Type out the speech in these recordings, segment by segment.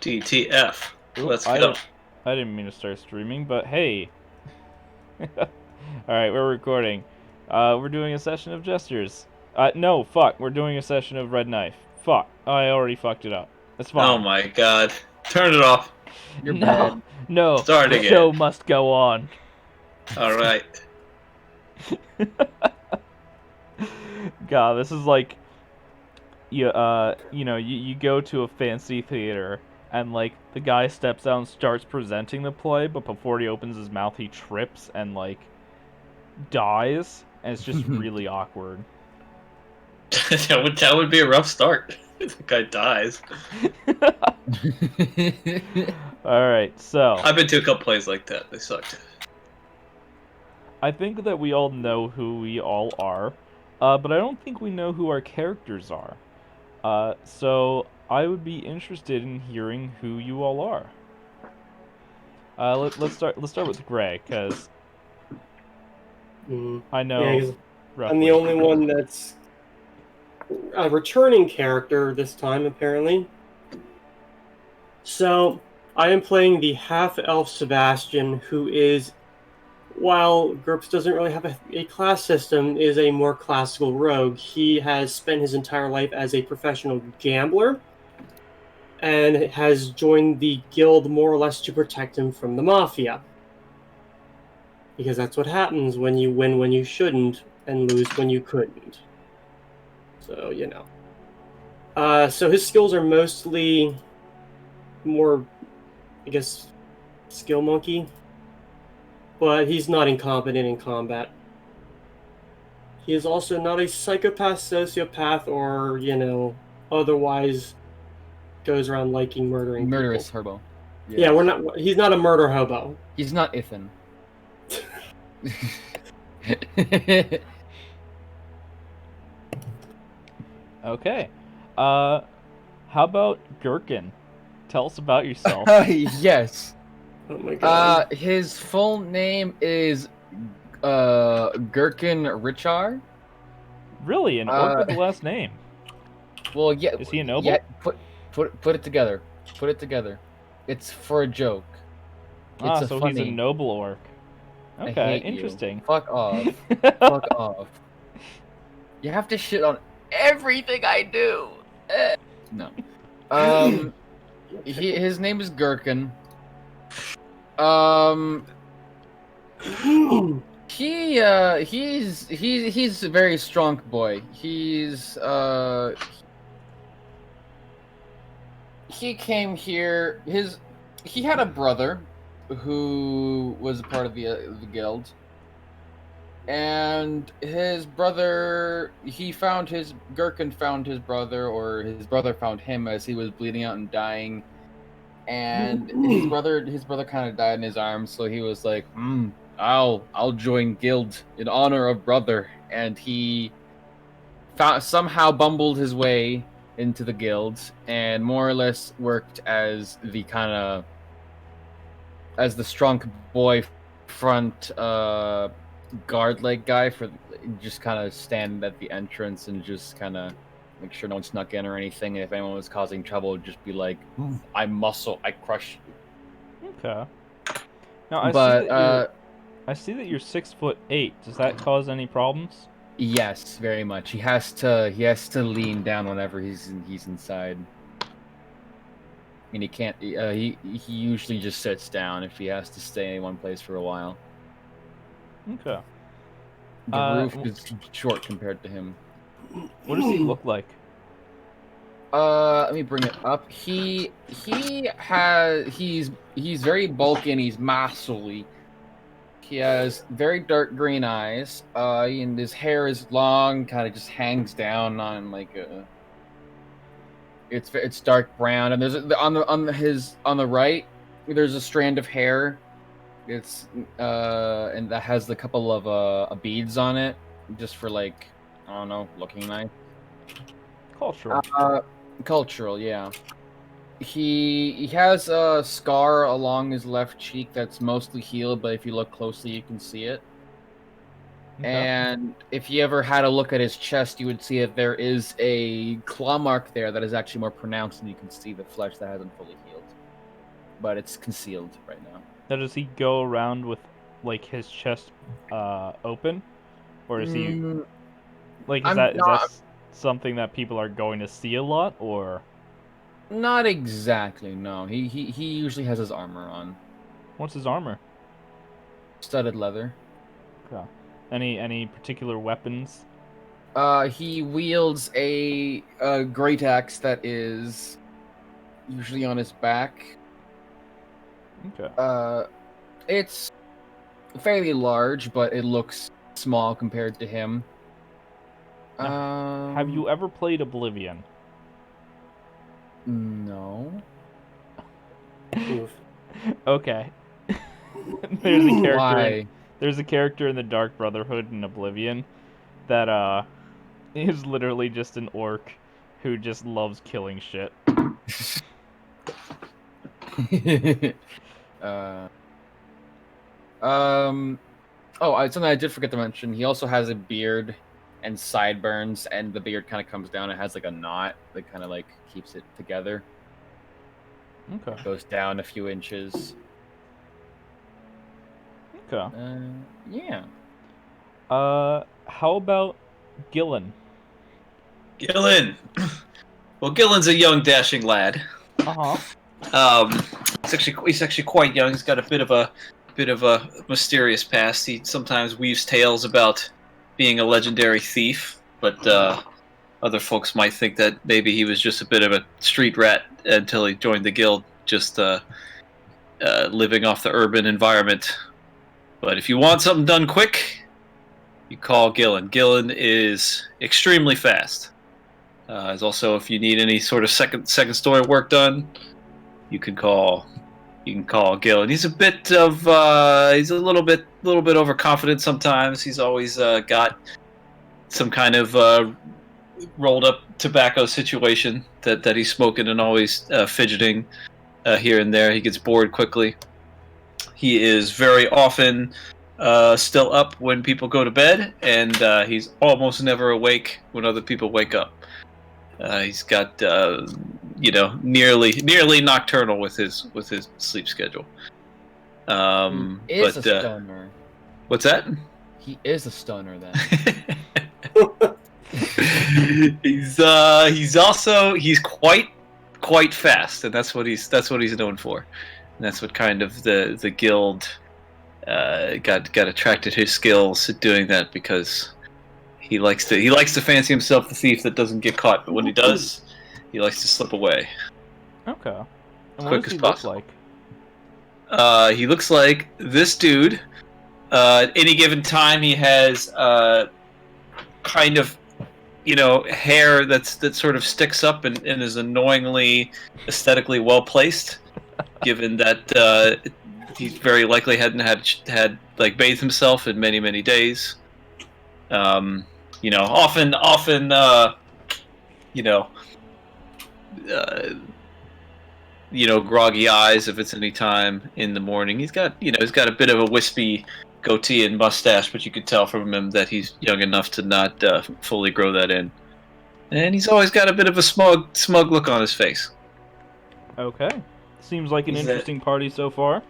DTF. Oop, Let's go. I didn't mean to start streaming, but hey. Alright, we're recording. We're doing a session of gestures. No, fuck. We're doing a session of Red Knife. Fuck. I already fucked it up. It's Oh fine. my god. Turn it off. You're No, bad. no. Start The again. show must go on. Alright. God, this is like you go to a fancy theater and like the guy steps out and starts presenting the play, but before he opens his mouth he trips and like dies, and it's just really awkward. that would be a rough start. The guy dies. Alright, so I've been to a couple plays like that. They sucked. I think that we all know who we all are, but I don't think we know who our characters are. So I would be interested in hearing who you all are. Let's start with Greg, because I know. Yeah, 'cause roughly. I'm the only one that's a returning character this time, apparently. So, I am playing the half-elf Sebastian, who is, while GURPS doesn't really have a class system, is a more classical rogue. He has spent his entire life as a professional gambler, and has joined the guild more or less to protect him from the mafia. Because that's what happens when you win when you shouldn't, and lose when you couldn't. So, you know. So his skills are mostly more, I guess, skill monkey. But he's not incompetent in combat. He is also not a psychopath, sociopath, or, you know, otherwise goes around liking murdering Murderous people. hobo. Yeah, he's not a murder hobo. He's not Ethan. Okay. How about Gherkin? Tell us about yourself. Yes. Oh my god. His full name is Gherkin Richard. Really, an orc with the last name? Well, yeah. Is he a noble? Yeah, put it together. Put it together. It's for a joke. It's so funny. he's a noble orc. I Okay, hate you. interesting. Fuck off. Fuck off. You have to shit on everything I do. No. His name is Gherkin. He's a very strong boy. He came here. He had a brother who was a part of the guild, and his brother, Gherkin found his brother, or his brother found him as he was bleeding out and dying, and his brother kind of died in his arms, so he was like, I'll join guild in honor of brother, and he somehow bumbled his way into the guild and more or less worked as the strong boy front guard leg guy, for just kind of stand at the entrance and just kind of make sure no one snuck in or anything. And if anyone was causing trouble, just be like, I crush you. Okay. Now I see that you're 6'8". Does that cause any problems? Yes, very much. He has to lean down whenever he's inside. And he can't. He usually just sits down if he has to stay in one place for a while. Okay. The roof is short compared to him. What does he look like? Let me bring it up. He's very bulky and he's muscly. He has very dark green eyes. And his hair is long, kind of just hangs down on like a. It's dark brown, and there's on the right, there's a strand of hair. It's and that has a couple of beads on it, just for like, I don't know, looking nice. Cultural. Yeah. He has a scar along his left cheek that's mostly healed, but if you look closely, you can see it. And if you ever had a look at his chest, you would see that there is a claw mark there that is actually more pronounced, and you can see the flesh that hasn't fully healed. But it's concealed right now. Now, does he go around with like his chest open, or is he like is that something that people are going to see a lot, or? Not exactly. No, he usually has his armor on. What's his armor? Studded leather. Okay. Any particular weapons? He wields a great axe that is usually on his back. Okay. It's fairly large, but it looks small compared to him. Have you ever played Oblivion? No. Okay. There's a character. Why? There's a character in the Dark Brotherhood in Oblivion that is literally just an orc who just loves killing shit. Oh, something I did forget to mention. He also has a beard and sideburns, and the beard kind of comes down. It has like a knot that kind of like keeps it together. Okay. Goes down a few inches. Okay. Yeah. How about Gillen? Gillen. Well, Gillen's a young, dashing lad. He's actually quite young. He's got a bit of a mysterious past. He sometimes weaves tales about being a legendary thief, but other folks might think that maybe he was just a bit of a street rat until he joined the guild, just living off the urban environment. But if you want something done quick, you call Gillen. Gillen is extremely fast. As also, if you need any sort of second story work done, you can call Gillen. He's a bit of he's a little bit overconfident sometimes. He's always got some kind of rolled up tobacco situation that he's smoking, and always fidgeting here and there. He gets bored quickly. He is very often still up when people go to bed, and he's almost never awake when other people wake up. He's got nearly nocturnal with his sleep schedule. He is a stoner. What's that? He is a stoner then. he's quite fast, and that's what he's known for. And that's what kind of the guild got attracted to his skills at doing that, because he likes to fancy himself the thief that doesn't get caught, but when he does, he likes to slip away. Okay. And Quick what does as he possible. look like? He looks like this dude. At any given time, he has kind of, hair that sort of sticks up and is annoyingly aesthetically well placed. Given that he very likely hadn't had like bathed himself in many days. Often groggy eyes if it's any time in the morning. He's got a bit of a wispy goatee and mustache, but you could tell from him that he's young enough to not fully grow that in. And he's always got a bit of a smug look on his face. Okay. Seems like an interesting party so far.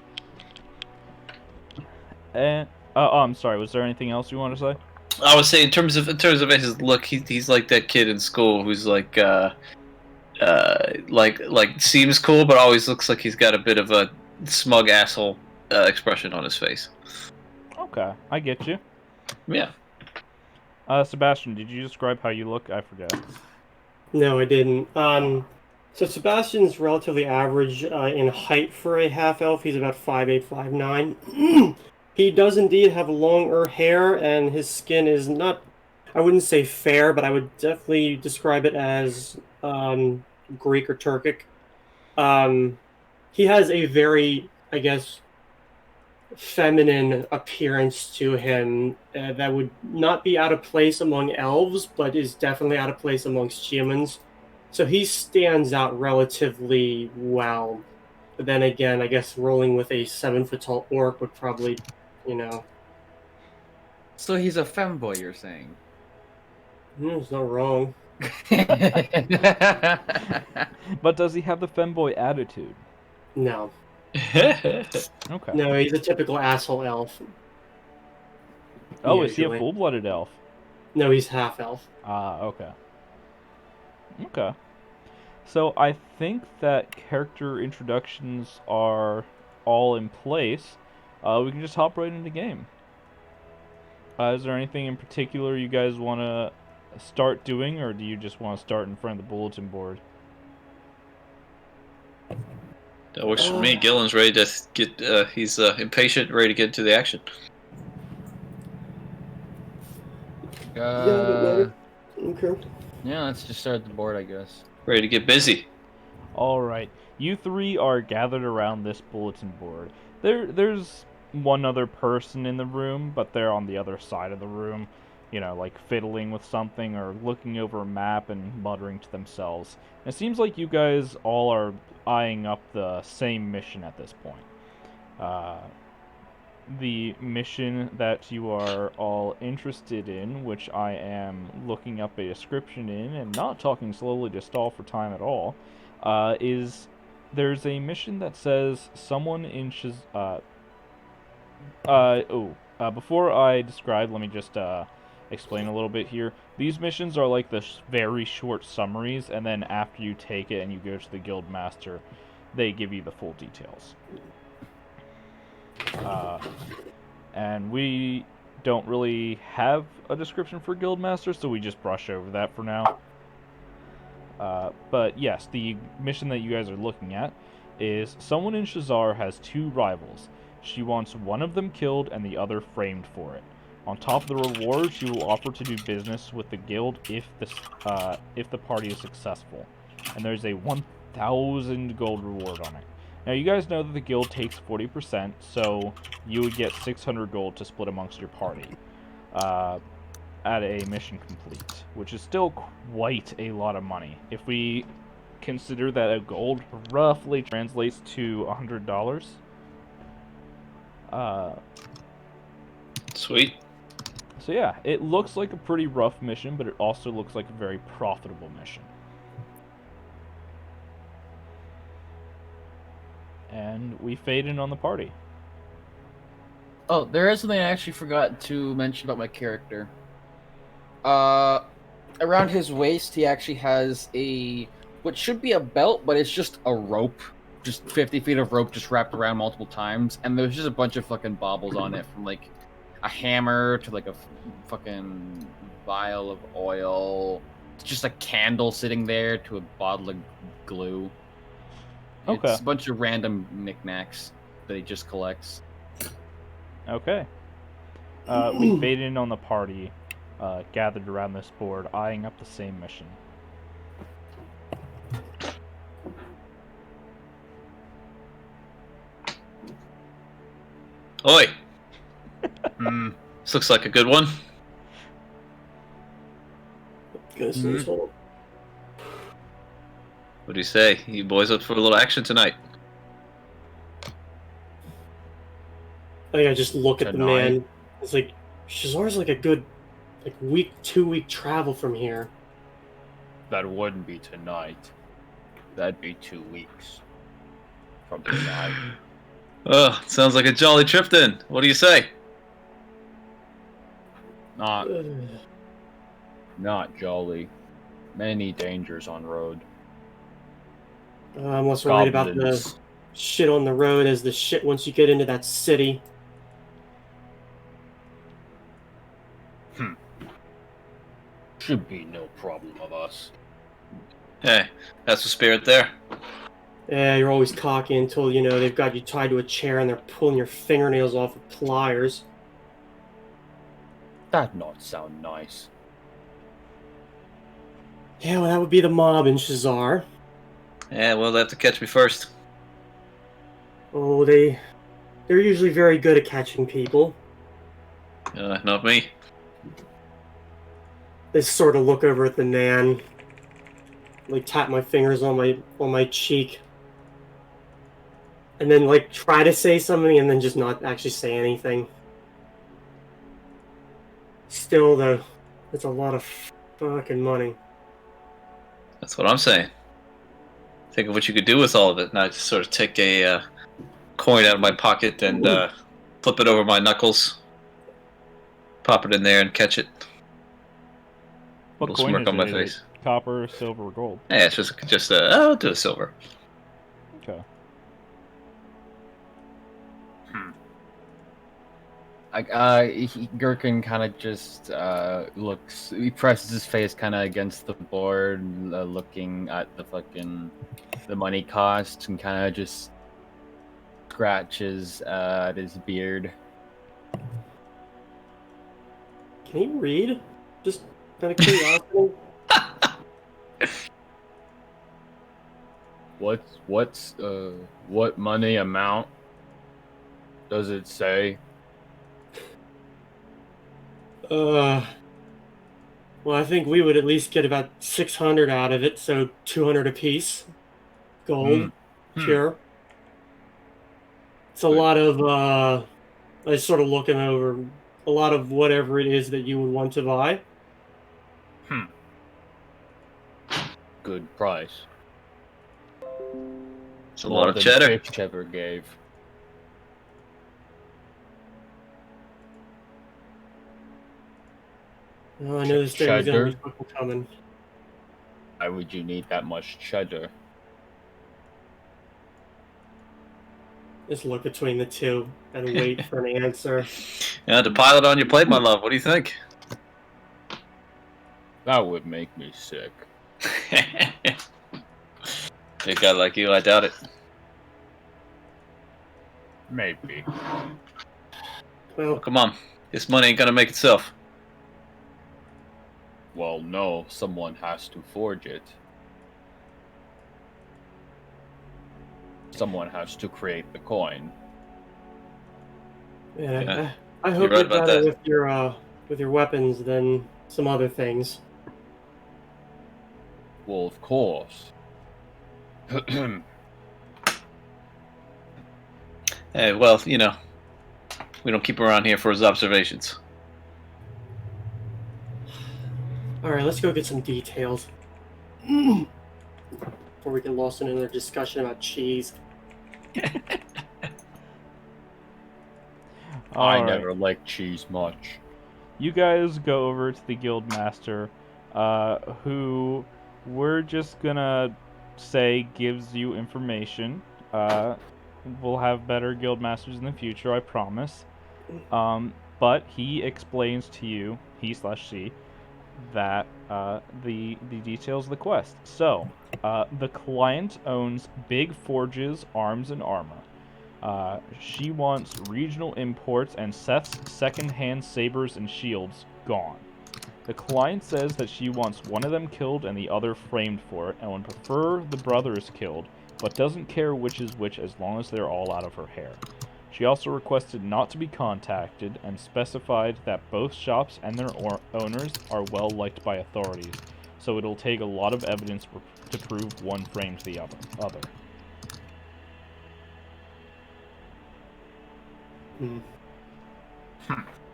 And I'm sorry. Was there anything else you want to say? I would say in terms of his look, he's like that kid in school who's like seems cool, but always looks like he's got a bit of a smug asshole expression on his face. Okay, I get you. Yeah. Sebastian, did you describe how you look? I forget. No, I didn't. So Sebastian's relatively average in height for a half-elf. He's about 5'8", 5'9". He does indeed have longer hair, and his skin is not, I wouldn't say fair, but I would definitely describe it as Greek or Turkic. He has a very, I guess, feminine appearance to him that would not be out of place among elves, but is definitely out of place amongst humans. So he stands out relatively well. But then again, I guess rolling with a 7-foot tall orc would probably, So he's a femboy, you're saying? It's not wrong. But does he have the femboy attitude? No. Okay. No, he's a typical asshole elf. Oh, is he a Usually. full-blooded elf? No, he's half elf. Ah, okay. Okay. So I think that character introductions are all in place. We can just hop right into the game. Is there anything in particular you guys want to start doing, or do you just want to start in front of the bulletin board? That works for me. Gillen's ready to get. He's impatient, ready to get into the action. Okay. Yeah, let's just start at the board, I guess. Ready to get busy. Alright, you three are gathered around this bulletin board. There's one other person in the room, but they're on the other side of the room, you know, like fiddling with something or looking over a map and muttering to themselves. And it seems like you guys all are eyeing up the same mission at this point. The mission that you are all interested in, which I am looking up a description in and not talking slowly to stall for time at all, is there's a mission that says someone in before I describe, let me just explain a little bit here. These missions are like the very short summaries, and then after you take it and you go to the guild master, they give you the full details. And we don't really have a description for Guildmaster, so we just brush over that for now. But yes, the mission that you guys are looking at is someone in Shazar has two rivals. She wants one of them killed and the other framed for it. On top of the reward, she will offer to do business with the guild if the party is successful. And there's a 1,000 gold reward on it. Now, you guys know that the guild takes 40%, so you would get 600 gold to split amongst your party at a mission complete, which is still quite a lot of money. If we consider that a gold roughly translates to $100. Sweet. So yeah, it looks like a pretty rough mission, but it also looks like a very profitable mission. And we fade in on the party. Oh, there is something I actually forgot to mention about my character. Around his waist, he actually has what should be a belt, but it's just a rope. Just 50 feet of rope just wrapped around multiple times. And there's just a bunch of fucking baubles on it, from like a hammer to like a fucking vial of oil. It's just a candle sitting there to a bottle of glue. Okay. It's a bunch of random knickknacks that he just collects. Okay. We fade in on the party, gathered around this board, eyeing up the same mission. Oi! This looks like a good one. What do you say? You boys up for a little action tonight? I think I just look at the man. It's like, Shazar's like a good, like 2-week travel from here. That wouldn't be tonight. That'd be 2 weeks from tonight. Oh, sounds like a jolly trip then. What do you say? Not jolly. Many dangers on road. I'm less worried about the shit on the road as the shit once you get into that city. Should be no problem of us. Hey, that's the spirit there. Yeah, you're always cocky until, you know, they've got you tied to a chair and they're pulling your fingernails off with pliers. That not sound nice. Yeah, well, that would be the mob in Shazar. Yeah, well, they have to catch me first. Oh, they're usually very good at catching people. Not me. They sort of look over at the Nan, like tap my fingers on my cheek, and then like try to say something and then just not actually say anything. Still, though, that's a lot of fucking money. That's what I'm saying. Think of what you could do with all of it, and I just sort of take a coin out of my pocket and flip it over my knuckles, pop it in there, and catch it. What Little coin smirk is on my it? Is face. it copper, silver, or gold? Yeah, it's just I'll do a silver. Okay. Gherkin kind of just looks. He presses his face kind of against the board, looking at the money cost, and kind of just scratches at his beard. Can you read? Just out of curiosity. What money amount does it say? Well, I think we would at least get about 600 out of it, so 200 apiece. Gold, pure. It's a lot of, I was sort of looking over a lot of whatever it is that you would want to buy. Good price. It's a lot of cheddar. Fitch ever gave. Oh, I knew this day was going to be fucking coming. Why would you need that much cheddar? Just look between the two and wait for an answer. Yeah, to pile it on your plate, my love. What do you think? That would make me sick. Big guy like you, I doubt it. Maybe. Well, Come on, this money ain't gonna make itself. Well, no, someone has to forge it. Someone has to create the coin. yeah, I hope right you're about better that. with your weapons than some other things. Well, of course. Hey, well, you know, we don't keep him around here for his observations. All right, let's go get some details before we get lost in another discussion about cheese. I never liked cheese much. You guys go over to the guild master, who we're just gonna say gives you information. We'll have better guild masters in the future, I promise. But he explains to you, he/she, that the details of the quest. So, the client owns Big Forge's Arms and Armor. She wants regional imports and Seth's second-hand sabers and shields gone. The client says that she wants one of them killed and the other framed for it, and would prefer the brothers killed, but doesn't care which is which as long as they're all out of her hair. She also requested not to be contacted and specified that both shops and their owners are well liked by authorities, so it'll take a lot of evidence to prove one framed the other.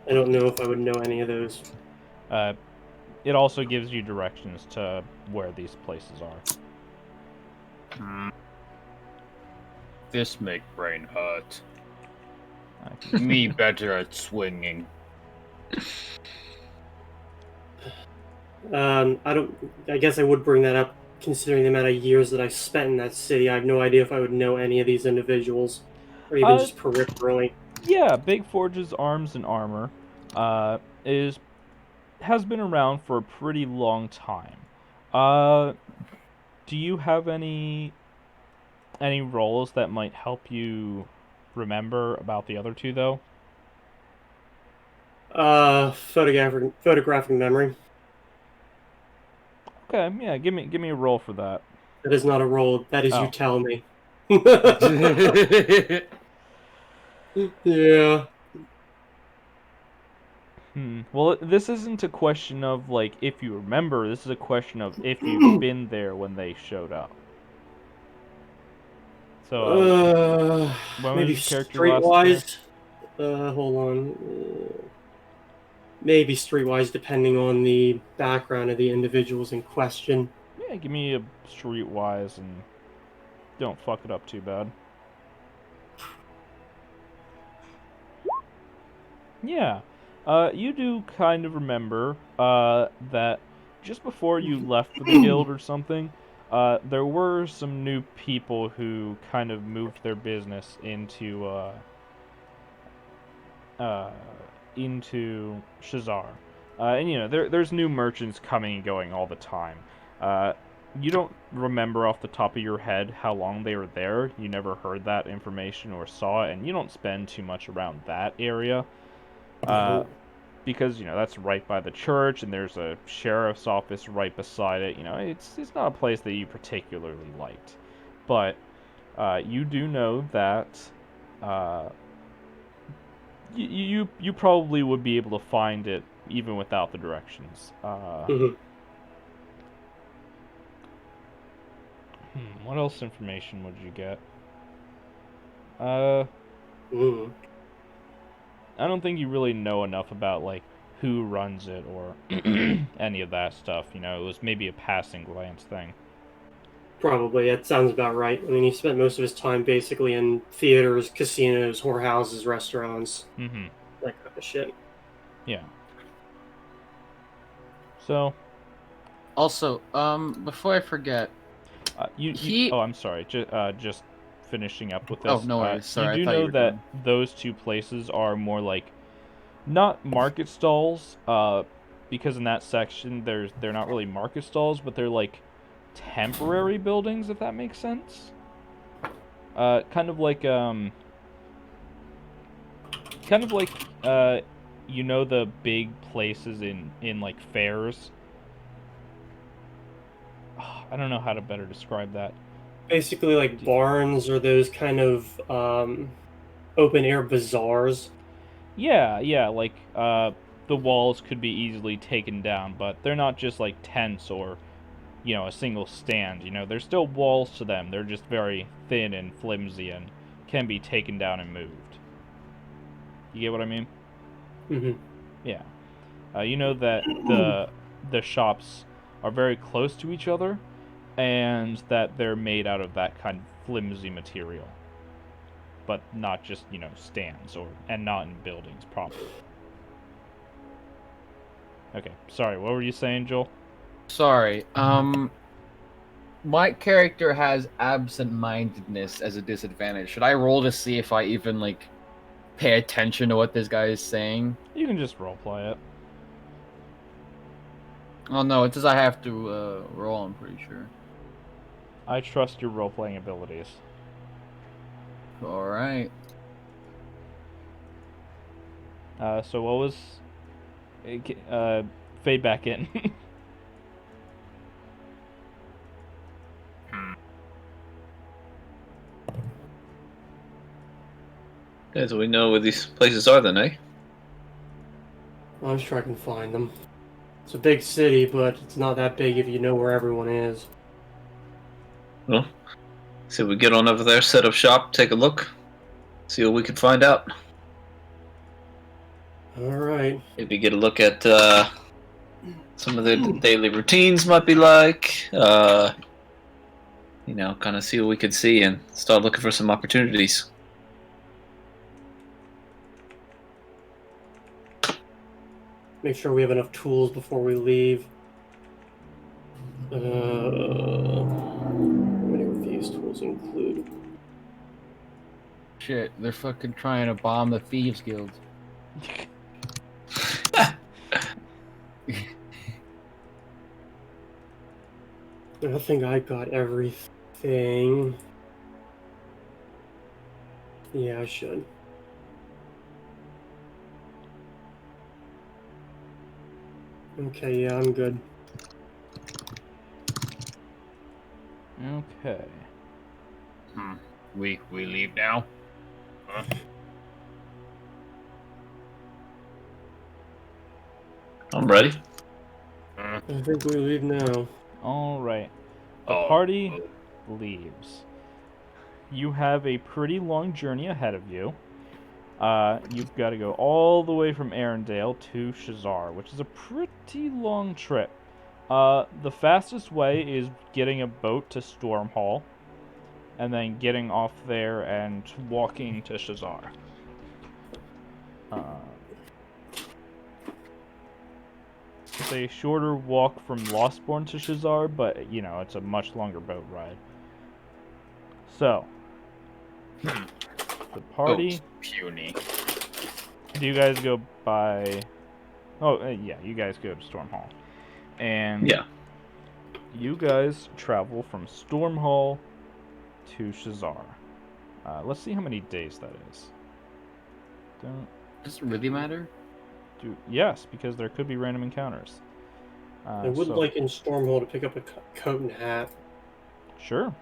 I don't know if I would know any of those. It also gives you directions to where these places are. This make brain hurt. Me better at swinging. I guess I would bring that up considering the amount of years that I spent in that city. I have no idea if I would know any of these individuals, or even just peripherally. Yeah, Big Forge's Arms and Armor has been around for a pretty long time. Do you have any roles that might help you remember about the other two, though? Photographic memory. Okay, yeah, give me a roll for that. That is not a roll. That is you tell me. Yeah. Well, this isn't a question of, like, if you remember. This is a question of if you've been there when they showed up. So, when maybe was your character last streetwise. Hold on. maybe streetwise, depending on the background of the individuals in question. Yeah, give me a streetwise and don't fuck it up too bad. Yeah. You do kind of remember that just before you left for the guild or something, there were some new people who kind of moved their business into Shazar. And there's new merchants coming and going all the time. You don't remember off the top of your head how long they were there. You never heard that information or saw it, and you don't spend too much around that area. Because that's right by the church, and there's a sheriff's office right beside it. It's not a place that you particularly liked, but you do know that you probably would be able to find it even without the directions. What else information would you get? I don't think you really know enough about like who runs it or any of that stuff. It was maybe a passing glance thing. Probably, that sounds about right. I mean, he spent most of his time basically in theaters, casinos, whorehouses, restaurants, that kind of shit. Yeah. So. Also, before I forget, oh, I'm sorry. Just finishing up with this. Oh, no worries. Sorry, you do know that those two places are more like not market stalls, because in that section they're not really market stalls, but they're like temporary buildings, if that makes sense. Kind of like the big places in like fairs. I don't know how to better describe that. Basically, like barns or those kind of open air bazaars. Yeah, like the walls could be easily taken down, but they're not just like tents or a single stand. There's still walls to them. They're just very thin and flimsy and can be taken down and moved. You get what I mean? Yeah. You know that the shops are very close to each other, and that they're made out of that kind of flimsy material, but not just stands and not in buildings properly. Okay, sorry. What were you saying, Joel? Sorry. My character has absent-mindedness as a disadvantage. Should I roll to see if I even like pay attention to what this guy is saying? You can just roleplay it. Oh no, it says I have to roll, I'm pretty sure. I trust your role-playing abilities. Alright. So what was... fade back in. Yeah, so we know where these places are then, eh? I'm sure I can find them. It's a big city, but it's not that big if you know where everyone is. Well, so we get on over there, set up shop, take a look, see what we can find out. Alright. Maybe get a look at some of their daily routines might be like. Kind of see what we could see and start looking for some opportunities. Make sure we have enough tools before we leave. What do these tools include? Shit, they're fucking trying to bomb the Thieves Guild. I think I got everything. Yeah, I should. Okay, yeah, I'm good. Okay. We leave now? Huh? I'm ready. I think we leave now. Alright. The party leaves. You have a pretty long journey ahead of you. you've got to go all the way from Arendelle to Shazar, which is a pretty long trip. The fastest way is getting a boat to Stormhall, and then getting off there and walking to Shazar. It's a shorter walk from Lostborn to Shazar, but, you know, it's a much longer boat ride. So, the party... puny. Do you guys go by... Oh, yeah, you guys go to Stormhall. And Yeah. you guys travel from Stormhall to Shazar. Let's see how many days that is. Does it really matter? Yes, because there could be random encounters. I would like in Stormhole to pick up a coat and hat. Sure.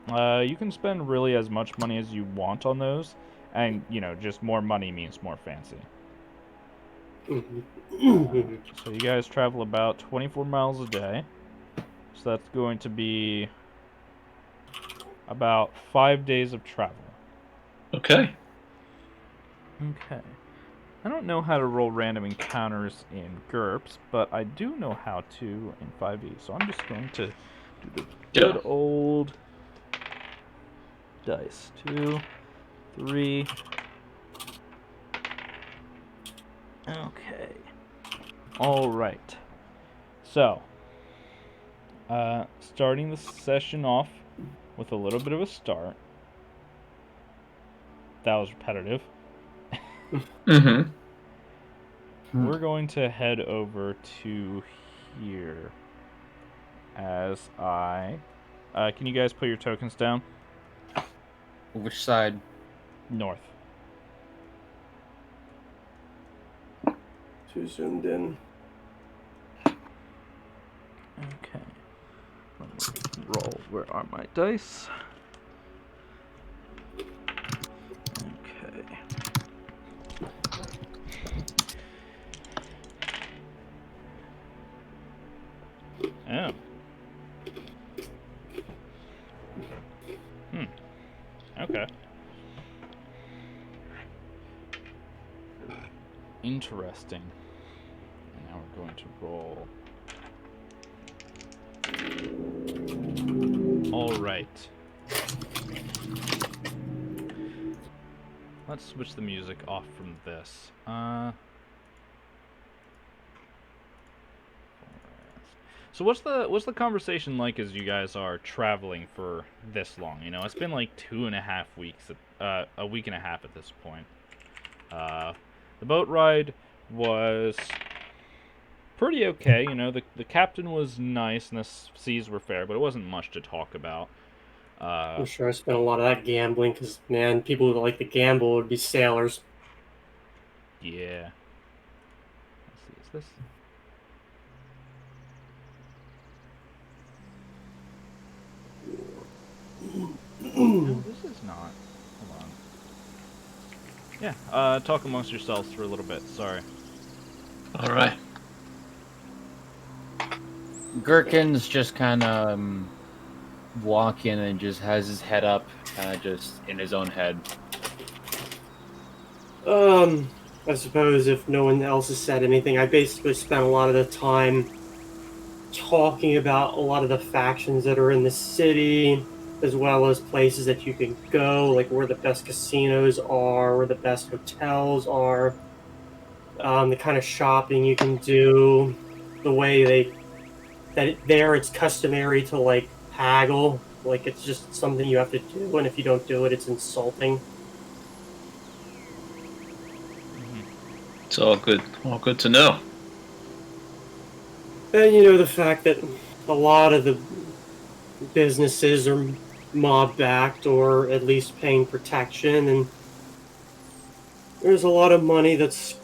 You can spend really as much money as you want on those, and, you know, just more money means more fancy. So you guys travel about 24 miles a day. So that's going to be about 5 days of travel. Okay. Okay. I don't know how to roll random encounters in GURPS, but I do know how to in 5e. So I'm just going to do the good old dice. 2, 3. Okay. All right. So, starting the session off with a little bit of a start. That was repetitive. Mm-hmm. We're going to head over to here as can you guys put your tokens down? Which side? North. Too zoomed in. Okay. Let me roll. Where are my dice? Okay. Oh. Okay. Interesting. Now we're going to roll. All right. Let's switch the music off from this. So what's the conversation like as you guys are traveling for this long? You know, it's been like 2.5 weeks, a week and a half at this point. The boat ride was pretty okay. You know, the captain was nice and the seas were fair, but it wasn't much to talk about. I'm sure I spent a lot of that gambling because, man, people who like to gamble would be sailors. Yeah. Let's see, is this... No, this is not. Hold on. Yeah, talk amongst yourselves for a little bit. Sorry. All right. Gherkin's just kind of walking and just has his head up, kind of just in his own head. I suppose if no one else has said anything, I basically spent a lot of the time talking about a lot of the factions that are in the city, as well as places that you can go, like where the best casinos are, where the best hotels are, the kind of shopping you can do, the way there it's customary to like haggle, like it's just something you have to do, and if you don't do it, it's insulting. It's all good to know. And you know, the fact that a lot of the businesses are mob-backed or at least paying protection, and there's a lot of money that's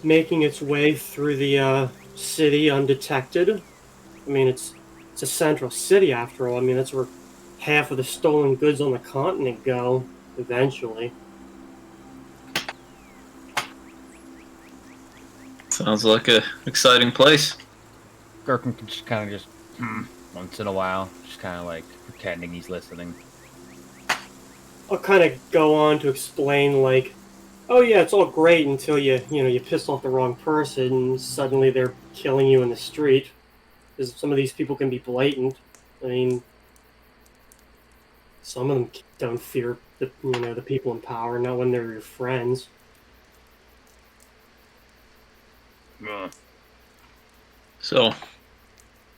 making its way through the city undetected. I mean, it's a central city after all. I mean, that's where half of the stolen goods on the continent go, eventually. Sounds like a exciting place. Gherkin can just kind of just, once in a while, just kind of like pretending he's listening. I'll kind of go on to explain, like, Oh yeah, it's all great until you piss off the wrong person and suddenly they're killing you in the street. Because some of these people can be blatant. I mean, some of them don't fear the people in power, not when they're your friends. So,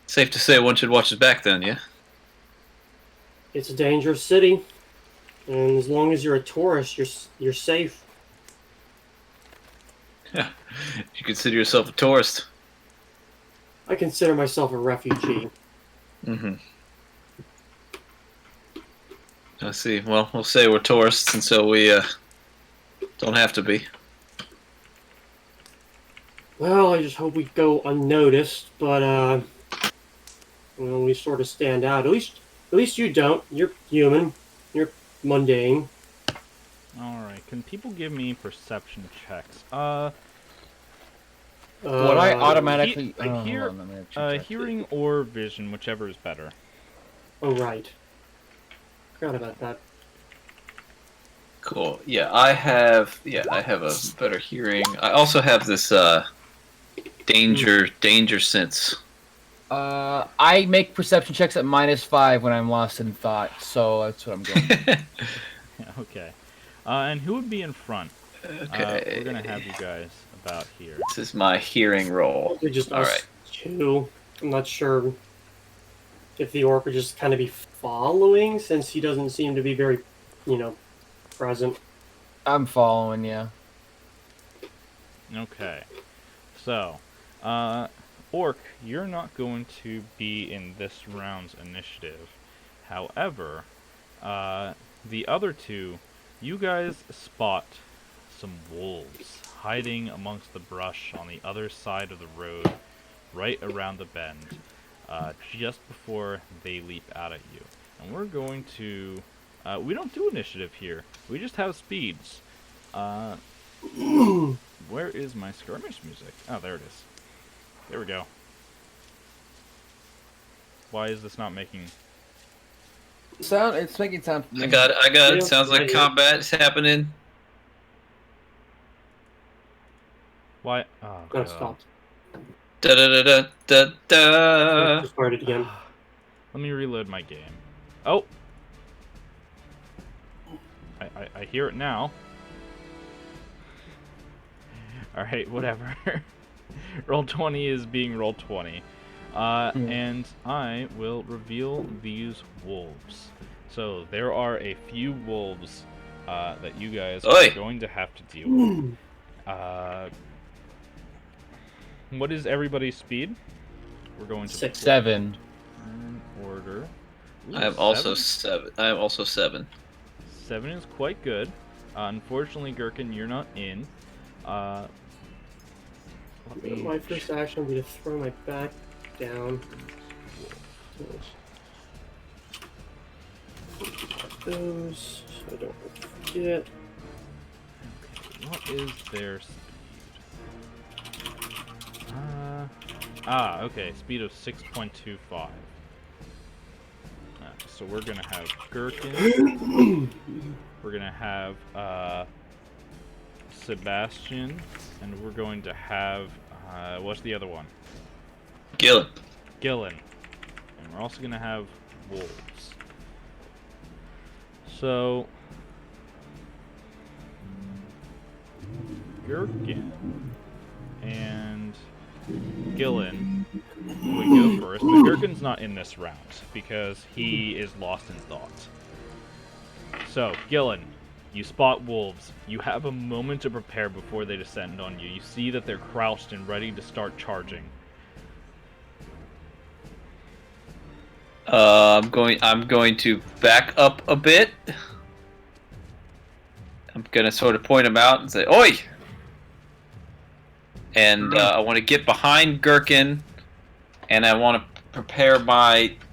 safe to say one should watch his back then, yeah? It's a dangerous city, and as long as you're a tourist, you're safe. You consider yourself a tourist. I consider myself a refugee. Mm-hmm. I see. Well, we'll say we're tourists until we don't have to be. Well, I just hope we go unnoticed, but we sort of stand out. At least you don't. You're human. You're mundane. Alright, can people give me perception checks? What I automatically hear, hold on, let me check hearing or vision, whichever is better. Oh right. Forgot about that. Cool. Yeah, I have a better hearing. I also have this danger sense. I make perception checks at -5 when I'm lost in thought, so that's what I'm going. Okay. And who would be in front? Okay. We're gonna have you guys about here. This is my hearing roll. Probably just All us right. two. I'm not sure if the orc would just kind of be following, since he doesn't seem to be very, present. I'm following you. Okay. So, Orc, you're not going to be in this round's initiative. However, the other two, you guys spot some wolves hiding amongst the brush on the other side of the road, right around the bend, just before they leap out at you. And we're going to... we don't do initiative here. We just have speeds. Where is my skirmish music? Oh, there it is. There we go. Why is this not making... It's making sound. I got it. Yeah, Sounds like yeah. combat is happening. Why? Oh, No, God. stop. Da da da da da. Just started again. Let me reload my game. Oh! I hear it now. Alright, whatever. Roll 20 is being roll 20. And I will reveal these wolves. So there are a few wolves that you guys Oi. are going to have to deal with. What is everybody's speed? We're going to 7. turn order. Ooh, I am also 7? 7. I am also 7. 7 is quite good. Unfortunately, Gherkin, you're not in. Let me My first action will be to throw my back down. Those, so I don't forget. What is their speed? Okay, speed of 6.25. So we're gonna have Gherkin. We're gonna have Sebastian, and we're going to have what's the other one? Gillen. Gillen, and we're also gonna have wolves. So Gherkin and Gillen would go first, but Gherkin's not in this round because he is lost in thought. So, Gillen, you spot wolves. You have a moment to prepare before they descend on you. You see that they're crouched and ready to start charging. I'm going to back up a bit. I'm gonna sort of point them out and say, "Oi!" And I want to get behind Gherkin, and I want to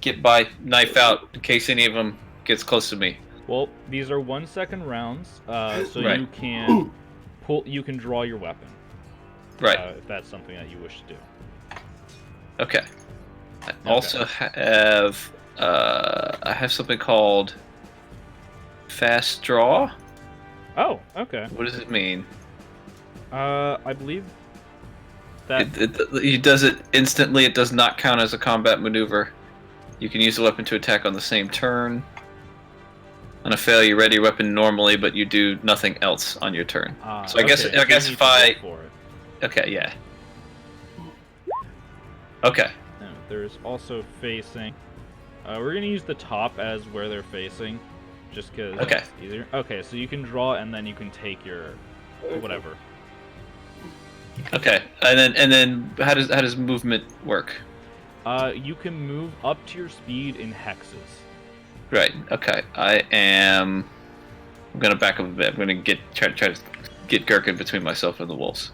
get my knife out in case any of them gets close to me. Well, these are 1 second rounds, so Right. you can draw your weapon. Right. If that's something that you wish to do. Okay. I also have I have something called fast draw. Oh, okay. What does it mean? I believe that He does it instantly. It does not count as a combat maneuver. You can use the weapon to attack on the same turn. On a fail, you ready your weapon normally, but you do nothing else on your turn. So I guess okay, I guess you need if to I roll for it. okay, yeah. Okay. And there's also facing. We're gonna use the top as where they're facing, just because Okay. it's easier. Okay, so you can draw and then you can take your whatever. Okay. And then how does movement work? You can move up to your speed in hexes. Right. Okay. I'm gonna back up a bit. I'm gonna try to get Gherkin between myself and the wolves.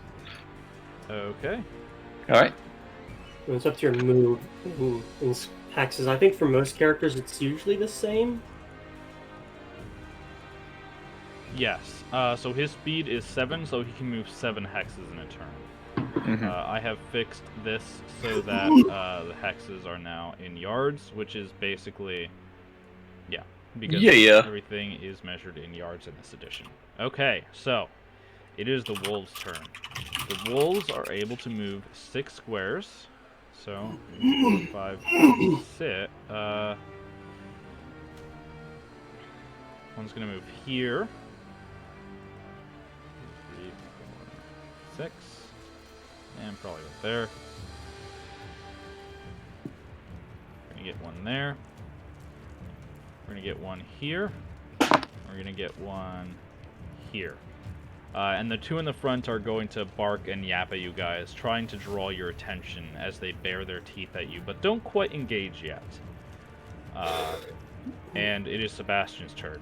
Okay. All right. It's up to your move in hexes. I think for most characters it's usually the same. Yes. So his speed is 7, so he can move 7 hexes in a turn. I have fixed this so that the hexes are now in yards, which is basically, yeah, because everything is measured in yards in this edition. Okay, so it is the wolves' turn. The wolves are able to move 6 squares. So 4, 5, 6. One's gonna move here. 3, 4, 6. And probably right there. We're gonna get one there. We're gonna get one here. We're gonna get one here. And the 2 in the front are going to bark and yap at you guys, trying to draw your attention as they bare their teeth at you, but don't quite engage yet. And it is Sebastian's turn.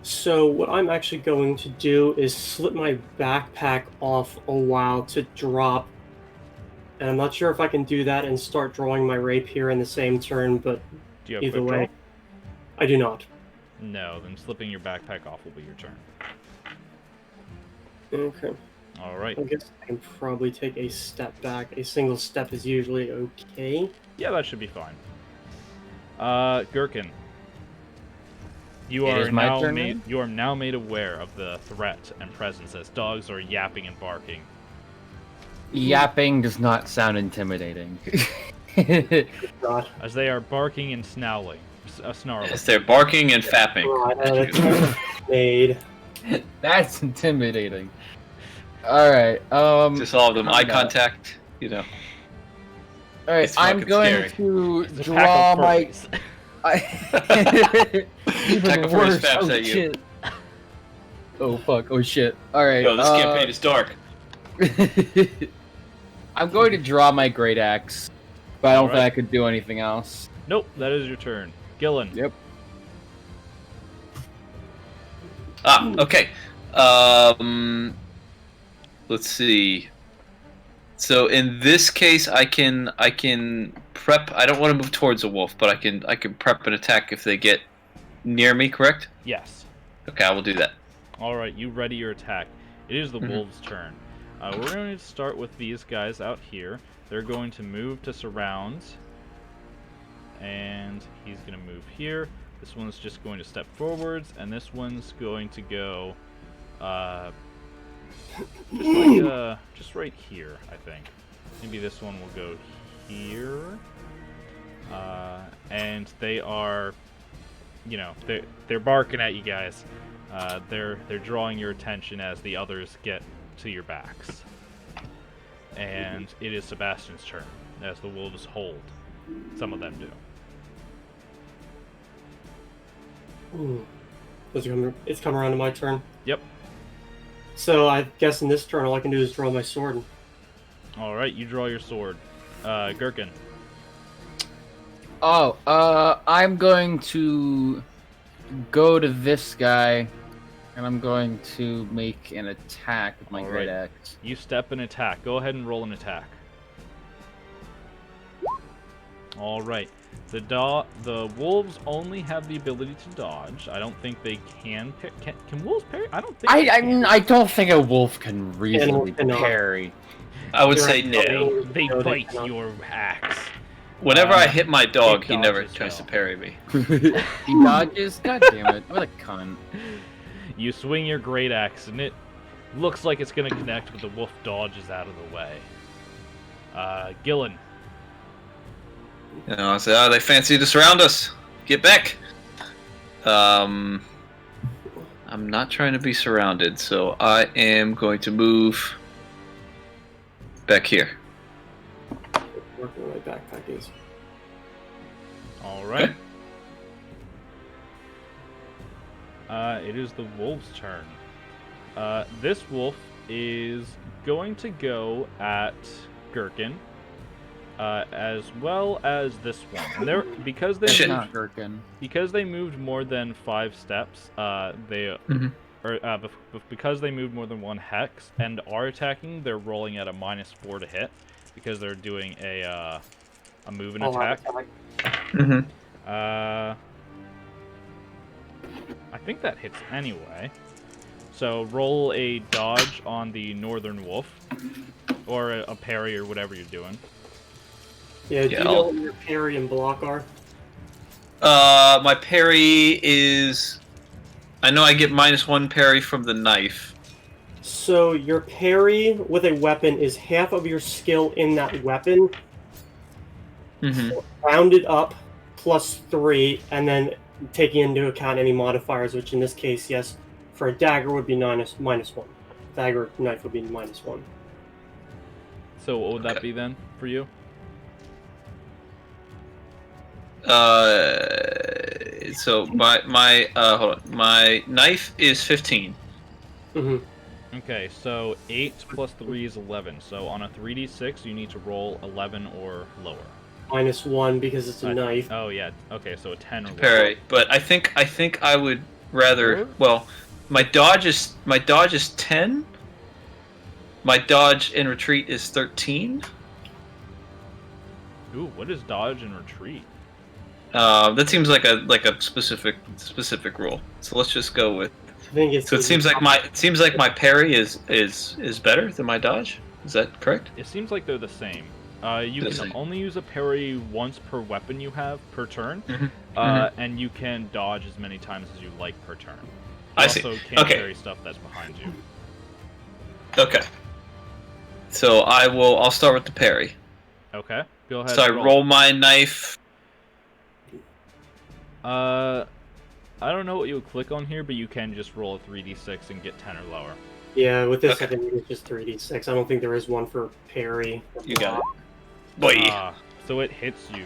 So what I'm actually going to do is slip my backpack off a while to drop. And I'm not sure if I can do that and start drawing my rapier in the same turn, but Do you have either quick way, draw? I do not. No, then slipping your backpack off will be your turn. Okay. Alright. I guess I can probably take a step back. A single step is usually okay. Yeah, that should be fine. Gherkin. You It are is my now turn, made then? you are now made aware of the threat and presence as dogs are yapping and barking. Yapping does not sound intimidating. God. As they are barking and snarling. Yes, they're barking and fapping. God, that's made. That's intimidating. Alright, Just all of them. Eye no. contact. You know. Alright, It's I'm fucking going scary. to It's a draw pack of my... furries. Even Attack before he worse. faps Oh, at you. shit. Oh, fuck. Oh, shit. Alright, Yo, this campaign is dark. I'm going to draw my great axe, but I don't think Alright. I could do anything else. Nope, that is your turn. Gillen. Yep. Okay. Let's see. So in this case, I can prep. I don't want to move towards a wolf, but I can prep an attack if they get near me. Correct? Yes. Okay, I will do that. Alright, you ready your attack. It is the Mhm. wolves' turn. We're going to start with these guys out here. They're going to move to surround. And he's going to move here. This one's just going to step forwards, and this one's going to go just right here, I think. Maybe this one will go here. And they are, you know, they're barking at you guys. They're drawing your attention as the others get to your backs. And it is Sebastian's turn as the wolves hold. Some of them do. It's come around to my turn. Yep. So I guess in this turn, all I can do is draw my sword. All right, you draw your sword. Gherkin. Oh, I'm going to go to this guy, and I'm going to make an attack with my All great right. axe. You step and attack. Go ahead and roll an attack. All right. The wolves only have the ability to dodge. I don't think they can. Can wolves parry? I don't think. they can. I don't think a wolf can reasonably cannot. parry. I would You're say right. no. They No, they bite cannot. your axe. Whenever I hit my dog, it he never dodges tries to well. parry me. He dodges? God damn it. What a cunt. You swing your great axe, and it looks like it's going to connect, but the wolf dodges out of the way. Gillen. I say, oh, they fancy to surround us. Get back. I'm not trying to be surrounded, so I am going to move back here. Working my backpack is. All right. It is the wolf's turn. This wolf is going to go at Gherkin, as well as this one. And they're because they It's moved, not Gherkin. because they moved more than 5 steps. Because they moved more than 1 hex and are attacking, they're rolling at a -4 to hit because they're doing a move and attack. Mm-hmm. I think that hits anyway. So roll a dodge on the northern wolf, or a parry, or whatever you're doing. Yeah, do you know what your parry and block are? My parry is... I know I get -1 parry from the knife. So your parry with a weapon is half of your skill in that weapon, Mm-hmm. rounded up, +3, and then taking into account any modifiers, which in this case, yes, for a dagger would be -1. Dagger knife would be -1. So what would that be then for you? So my hold on. My knife is 15. Mm-hmm. Okay, so 8 plus 3 is 11. So on a 3d6, you need to roll 11 or lower. -1 because it's a knife. Oh yeah. Okay, so a 10 or lower. Parry, but I think I would rather. Sure. Well, my dodge is 10. My dodge and retreat is 13. Ooh, what is dodge and retreat? That seems like a specific rule. So let's just go with. I think it's. So it seems like my parry is better than my dodge. Is that correct? It seems like they're the same. You The can same. only use a parry once per weapon you have per turn, Mm-hmm. and you can dodge as many times as you like per turn. You I see. also can't Okay. parry stuff that's behind you. Okay. So I'll start with the parry. Okay, go ahead. So I and roll my knife. I don't know what you would click on here, but you can just roll a 3d6 and get 10 or lower. Yeah, with this, Okay. I think it's just 3d6. I don't think there is one for parry. You got it. Boy. So it hits you.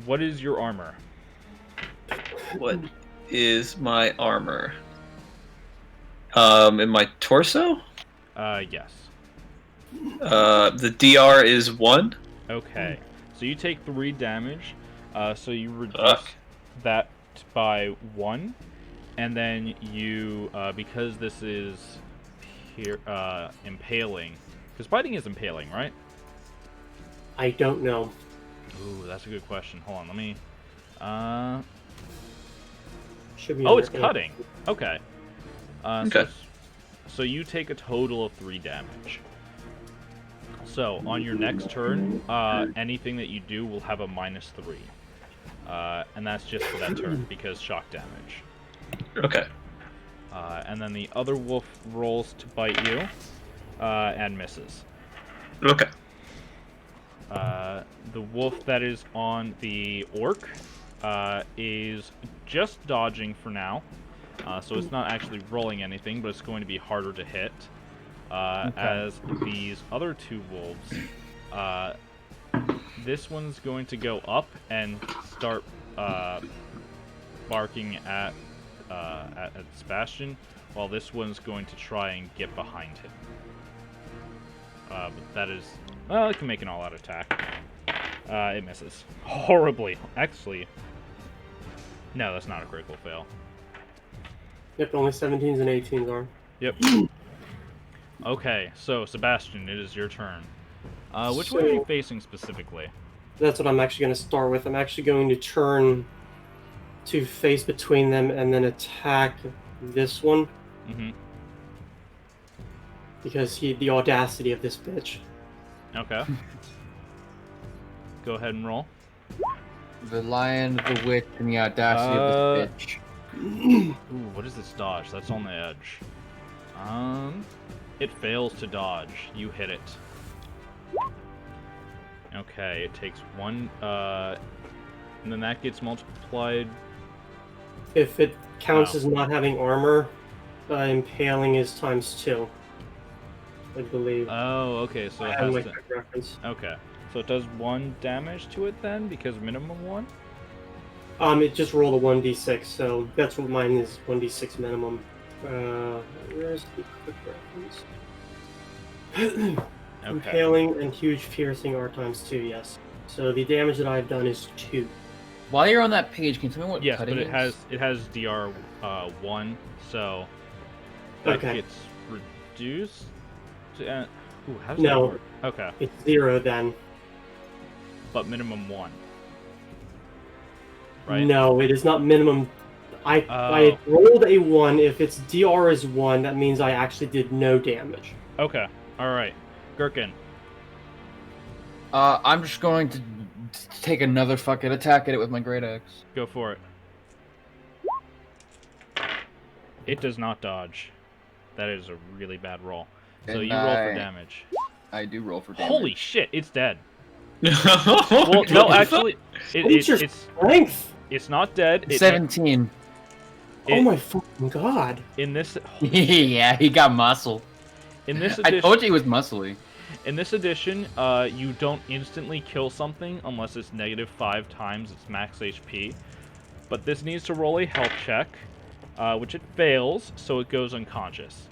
What is your armor? What is my armor? In my torso? Yes. The DR is 1. Okay. So you take 3 damage. So you reduce Fuck. that by 1, and then you, because this is here, impaling, because biting is impaling, right? I don't know. Ooh, that's a good question. Hold on, let me. Should be Oh, it's under- cutting. Okay. Okay. So you take a total of 3 damage. So on your next turn, anything that you do will have a -3. And that's just for that turn, because shock damage. Okay. And then the other wolf rolls to bite you, and misses. Okay. The wolf that is on the orc is just dodging for now, so it's not actually rolling anything, but it's going to be harder to hit, as these other 2 wolves. This one's going to go up and start barking at Sebastian, while this one's going to try and get behind him. But that is... Well, it can make an all-out attack. It misses. Horribly. Actually... No, that's not a critical fail. Yep, only 17s and 18s are. Yep. Okay, so Sebastian, it is your turn. Which way are you facing specifically? That's what I'm actually going to start with. I'm actually going to turn to face between them and then attack this one. Mm-hmm. Because the audacity of this bitch. Okay. Go ahead and roll. The lion, the witch, and the audacity of this bitch. Ooh, what is this dodge? That's on the edge. It fails to dodge. You hit it. Okay, it takes 1, and then that gets multiplied. If it counts Oh. as not having armor, impaling is ×2. I believe. Oh, okay, so I it have has my to... quick reference. Okay, so it does 1 damage to it then, because minimum 1? It just rolled a 1d6, so that's what mine is, 1d6 minimum. Where's the quick reference? Okay. Impaling and huge piercing are ×2, yes. So the damage that I've done is 2. While you're on that page, can you tell me what Yes, cutting but is? it has DR 1, so that Okay. gets reduced to... ooh, how does No. that work? Okay, It's 0 then. but minimum 1. Right? No, it is not minimum. I Oh. rolled a 1. If its DR is 1, that means I actually did no damage. Okay, alright. Gherkin. I'm just going to take another fucking attack at it with my great axe. Go for it. It does not dodge. That is a really bad roll. So And you roll for I- damage. I do roll for damage. Holy shit, it's dead. Well, Well, no, actually, What's your strength? it's not dead. 17. Oh my fucking god. In this Yeah, he got muscle. in this I edition, told you he was muscly. in this edition, you don't instantly kill something unless it's -5 times its max HP. But this needs to roll a health check, which it fails, so it goes unconscious.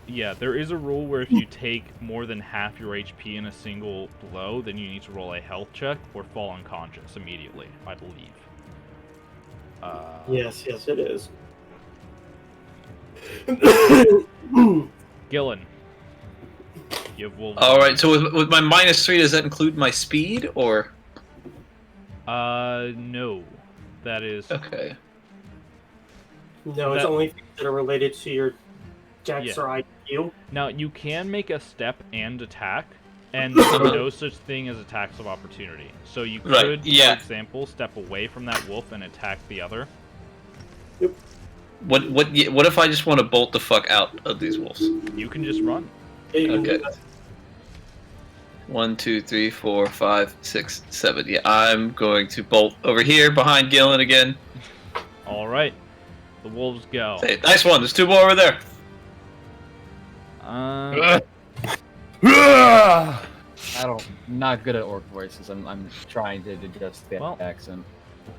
Yeah, there is a rule where if you take more than half your HP in a single blow, then you need to roll a health check or fall unconscious immediately, I believe. Yes, it is. Gillen. You have wolves. All right. So with my -3, does that include my speed or? No. That is... Okay. No, it's That- only things that are related to your dex Yeah. or IQ. Now, you can make a step and attack, and there's no such thing as attacks of opportunity. So you could, Right, yeah. for example, step away from that wolf and attack the other. What if I just want to bolt the fuck out of these wolves? You can just run. Yeah, you can do Okay. that. 1, 2, 3, 4, 5, 6, 7. Yeah, I'm going to bolt over here behind Gillen again. All right. The wolves go. Hey, nice one. There's 2 more over there. Not good at orc voices. I'm trying to adjust the Well- accent.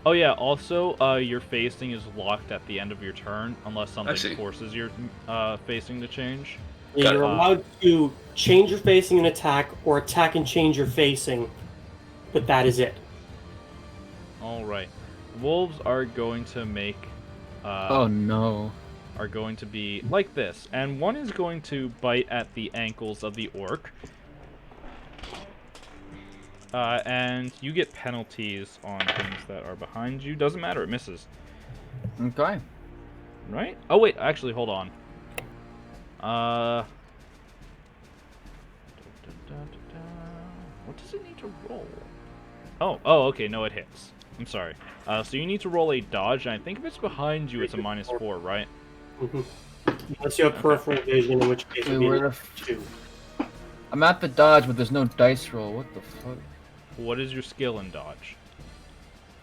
Oh yeah. Also, your facing is locked at the end of your turn, unless see. something forces your facing to change. Yeah, Got you're it. allowed to change your facing and attack, or attack and change your facing, but that is it. All right. Wolves are going to make. Oh no. Are going to be like this, and one is going to bite at the ankles of the orc. And you get penalties on things that are behind you. Doesn't matter, it misses. Okay. Right? Oh wait, actually, hold on. What does it need to roll? Oh, okay, no, it hits. I'm sorry. So you need to roll a dodge, and I think if it's behind you, it's a -4, right? Mhm. Unless you have peripheral vision, in which case it Wait, would be where a the 2. I'm at the dodge, but there's no dice roll. What the fuck? What is your skill in dodge?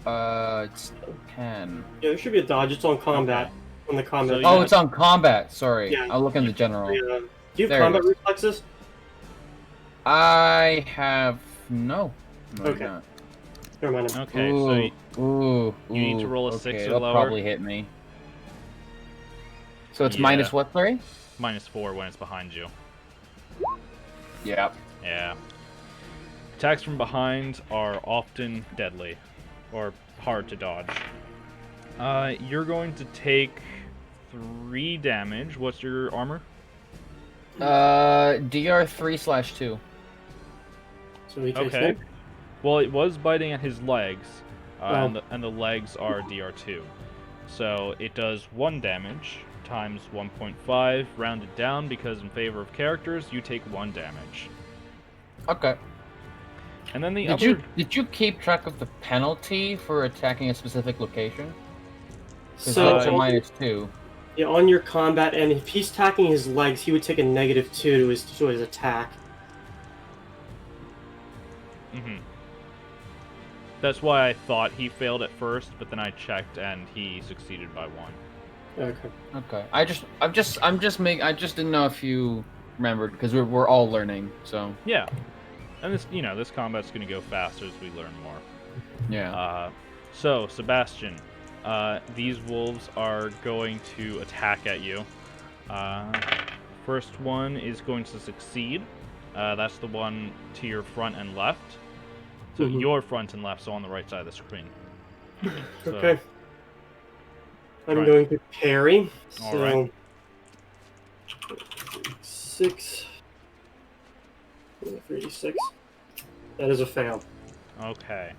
It's 10. Yeah, there should be a dodge. It's on combat. Okay. On the combat. So you Oh, have- it's on combat. Sorry. Yeah. I'll look in the general. Yeah. Do you have There it combat is. reflexes? I have no. No, I Okay. don't. Never mind. Okay, so Ooh, you need to roll a okay, 6 or that'll lower. probably hit me. So it's Yeah. minus what, sorry? -4 when it's behind you. Yeah. Yeah. Attacks from behind are often deadly, or hard to dodge. You're going to take 3 damage. What's your armor? DR3/2. So he takes Okay. it. Well, it was biting at his legs, Oh. and the legs are DR2. So it does 1 damage times 1.5, rounded down because in favor of characters, you take 1 damage. Okay. And then the Did you keep track of the penalty for attacking a specific location? Because So that's a -2. yeah, on your combat, and if he's attacking his legs, he would take a -2 to his attack. That's why I thought he failed at first, but then I checked and he succeeded by 1. Okay. Okay. I just didn't know if you remembered because we're all learning. So Yeah. And this combat's going to go faster as we learn more. yeah. So, Sebastian, these wolves are going to attack at you. First one is going to succeed. That's the one to your front and left. So your front and left, so on the right side of the screen. So, Okay. I'm going to parry. All So, right. 6. 3d6. That is a fail. Okay.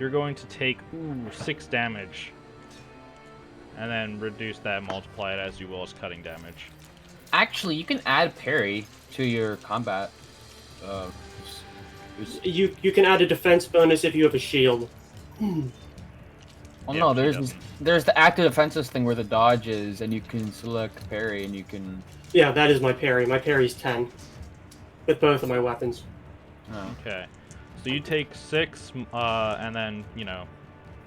You're going to take 6 damage. And then reduce that and multiply it as you will as cutting damage. Actually, you can add parry to your combat. You can add a defense bonus if you have a shield. Well, Yeah, no, but she there's the active defenses thing where the dodge is, and you can select parry, and you can. Yeah, that is my parry. My parry's 10. With both of my weapons. Oh. Okay. So you take 6, and then,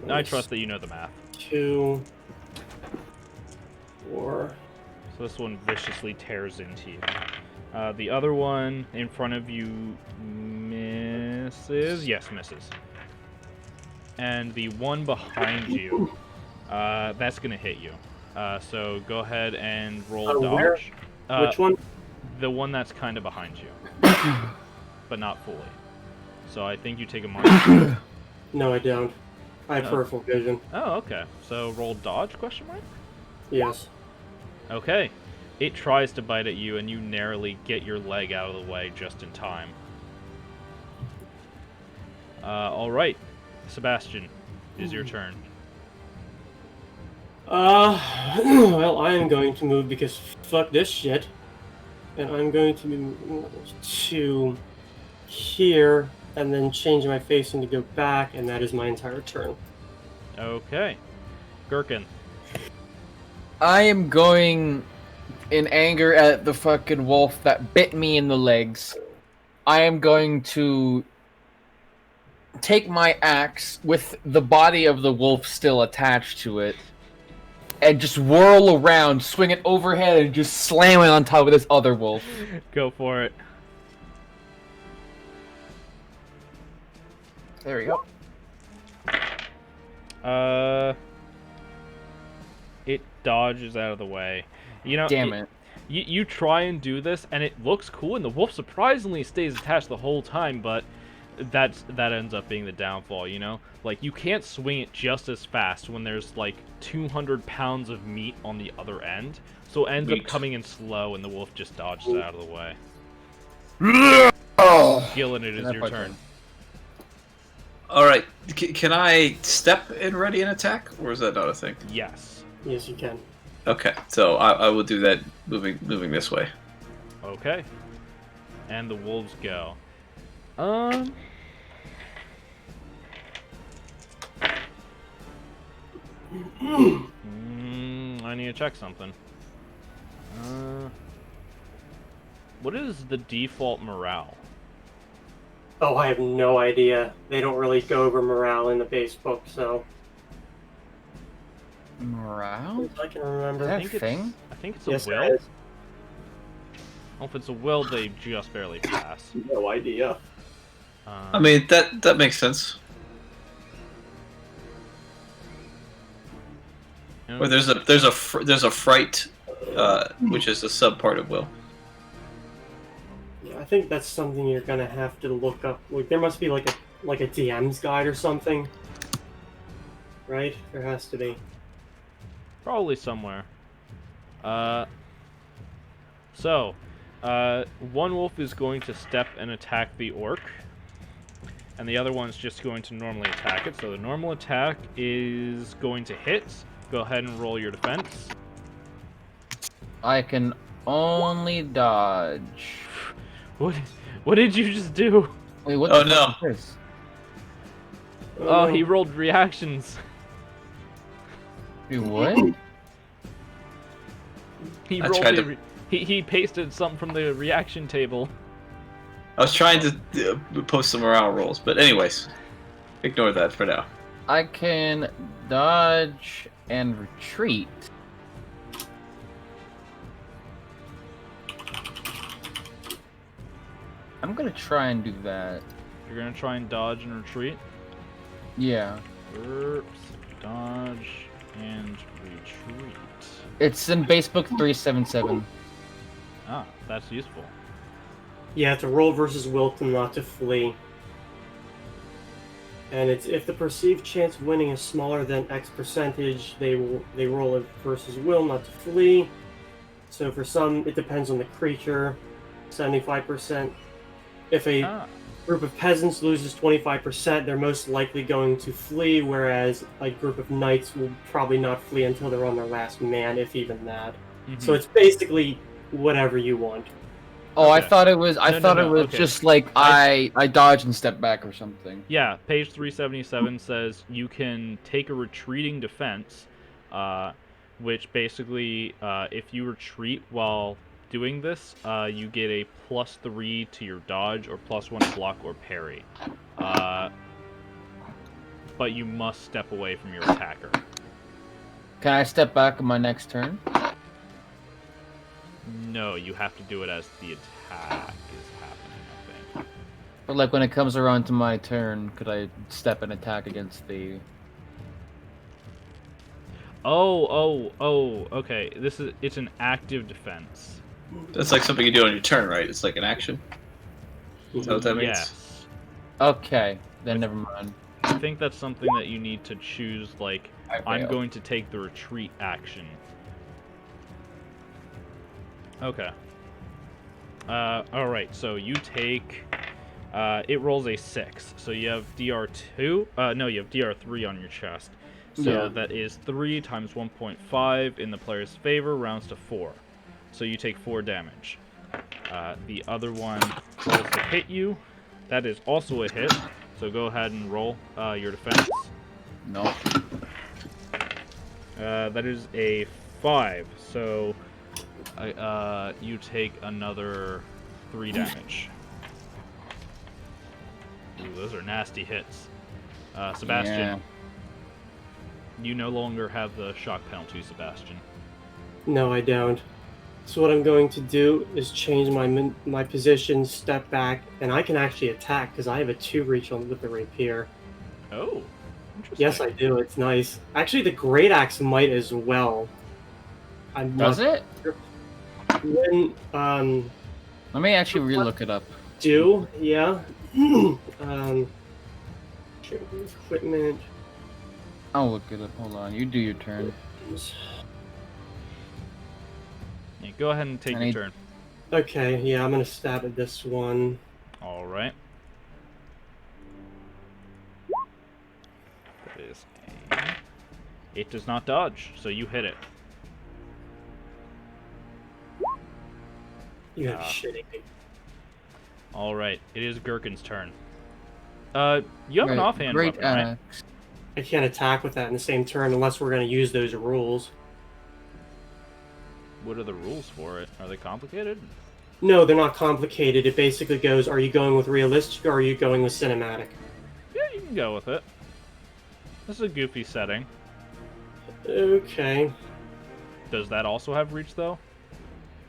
I trust that you know the math. 2, 4. So this one viciously tears into you. The other one in front of you misses. Yes, misses. And the one behind you, that's going to hit you. So go ahead and roll dodge. Which one? The one that's kind of behind you. But not fully. So I think you take a mark. No, I don't. I have peripheral vision. Oh, okay. So roll dodge, question mark? Yes. Okay. It tries to bite at you, and you narrowly get your leg out of the way just in time. Alright. Sebastian, it is your turn. Well, I am going to move because fuck this shit. And I'm going to move to here, and then change my facing to go back, and that is my entire turn. Okay. Gherkin. I am going in anger at the fucking wolf that bit me in the legs. I am going to take my axe with the body of the wolf still attached to it and just whirl around, swing it overhead, and just slam it on top of this other wolf. Go for it. There we go. It dodges out of the way. Damn it. You try and do this, and it looks cool, and the wolf surprisingly stays attached the whole time, but that ends up being the downfall, Like, you can't swing it just as fast when there's, 200 pounds of meat on the other end, so it ends up coming in slow, and the wolf just dodges out of the way. Gillen, it is your turn. Alright, can I step and ready an attack, or is that not a thing? Yes. Yes, you can. Okay, so I will do that moving this way. Okay. And the wolves go. I need to check something. What is the default morale? Oh, I have no idea. They don't really go over morale in the base book, so... Morale? I can remember. I think it's a Yes, will. it is. Well, if it's a will, they just barely pass. No idea. I mean, that makes sense. Or there's a fright, which is a sub part of will. Yeah, I think that's something you're gonna have to look up. Like, there must be like a DM's guide or something, right? There has to be. Probably somewhere. One wolf is going to step and attack the orc, and the other one's just going to normally attack it. So the normal attack is going to hit. Go ahead and roll your defense. I can only dodge. What did you just do? Wait, what Oh, the no. fuck is this? Oh, no. he rolled reactions. Wait, what? He I rolled tried the. to- He pasted something from the reaction table. I was trying to post some morale rolls, but anyways, ignore that for now. I can dodge and retreat. I'm gonna try and do that. You're gonna try and dodge and retreat. Yeah. Oops. Dodge and retreat. It's in Basebook 377. Ah, that's useful. Yeah, to roll versus will to not to flee. And it's if the perceived chance of winning is smaller than X percentage, they roll it versus will not to flee. So for some, it depends on the creature. 75%. If a group of peasants loses 25%, they're most likely going to flee, whereas a group of knights will probably not flee until they're on their last man, if even that. Mhm. So it's basically whatever you want. Oh, I Okay. thought it was. No, I no, thought no, it was okay. just like I dodge and step back or something. Yeah, page 377 says you can take a retreating defense, which basically, if you retreat while doing this, you get a +3 to your dodge or +1 to block or parry. But you must step away from your attacker. Can I step back on my next turn? No, you have to do it as the attack is happening, I think. But like when it comes around to my turn, could I step and attack against the? Oh, okay. It's an active defense. That's like something you do on your turn, right? It's like an action. Is that what that means? Yes. Okay, then never mind. I think that's something that you need to choose, like, I'm failed. going to take the retreat action. Okay. Alright, so you take... it rolls a 6, so you have DR2... no, you have DR3 on your chest. So Yeah. that is 3 times 1.5 in the player's favor, rounds to 4. So you take 4 damage. The other one rolls to hit you. That is also a hit, so go ahead and roll your defense. No. That is a 5, so you take another 3 damage. Ooh, those are nasty hits. Sebastian, Yeah. you no longer have the shock penalty, Sebastian. No, I don't. So what I'm going to do is change my position, step back, and I can actually attack because I have a 2 reach on with the rapier. Oh, interesting. Yes, I do. It's nice. Actually, the great axe might as well. Does it? When Let me actually relook it up. yeah. Equipment. I'll look it up. Hold on. You do your turn. Yeah, go ahead and take I your need- turn. Okay, yeah, I'm gonna stab at this one. All right. That is a... It does not dodge, so you hit it. You have Ah. shitting me. All right, it is Gherkin's turn. You have an Right, offhand great weapon, right? axe. I can't attack with that in the same turn unless we're gonna use those rules. What are the rules for it? Are they complicated? No, they're not complicated. It basically goes, are you going with realistic or are you going with cinematic? Yeah, you can go with it. This is a goofy setting. Okay. Does that also have reach, though?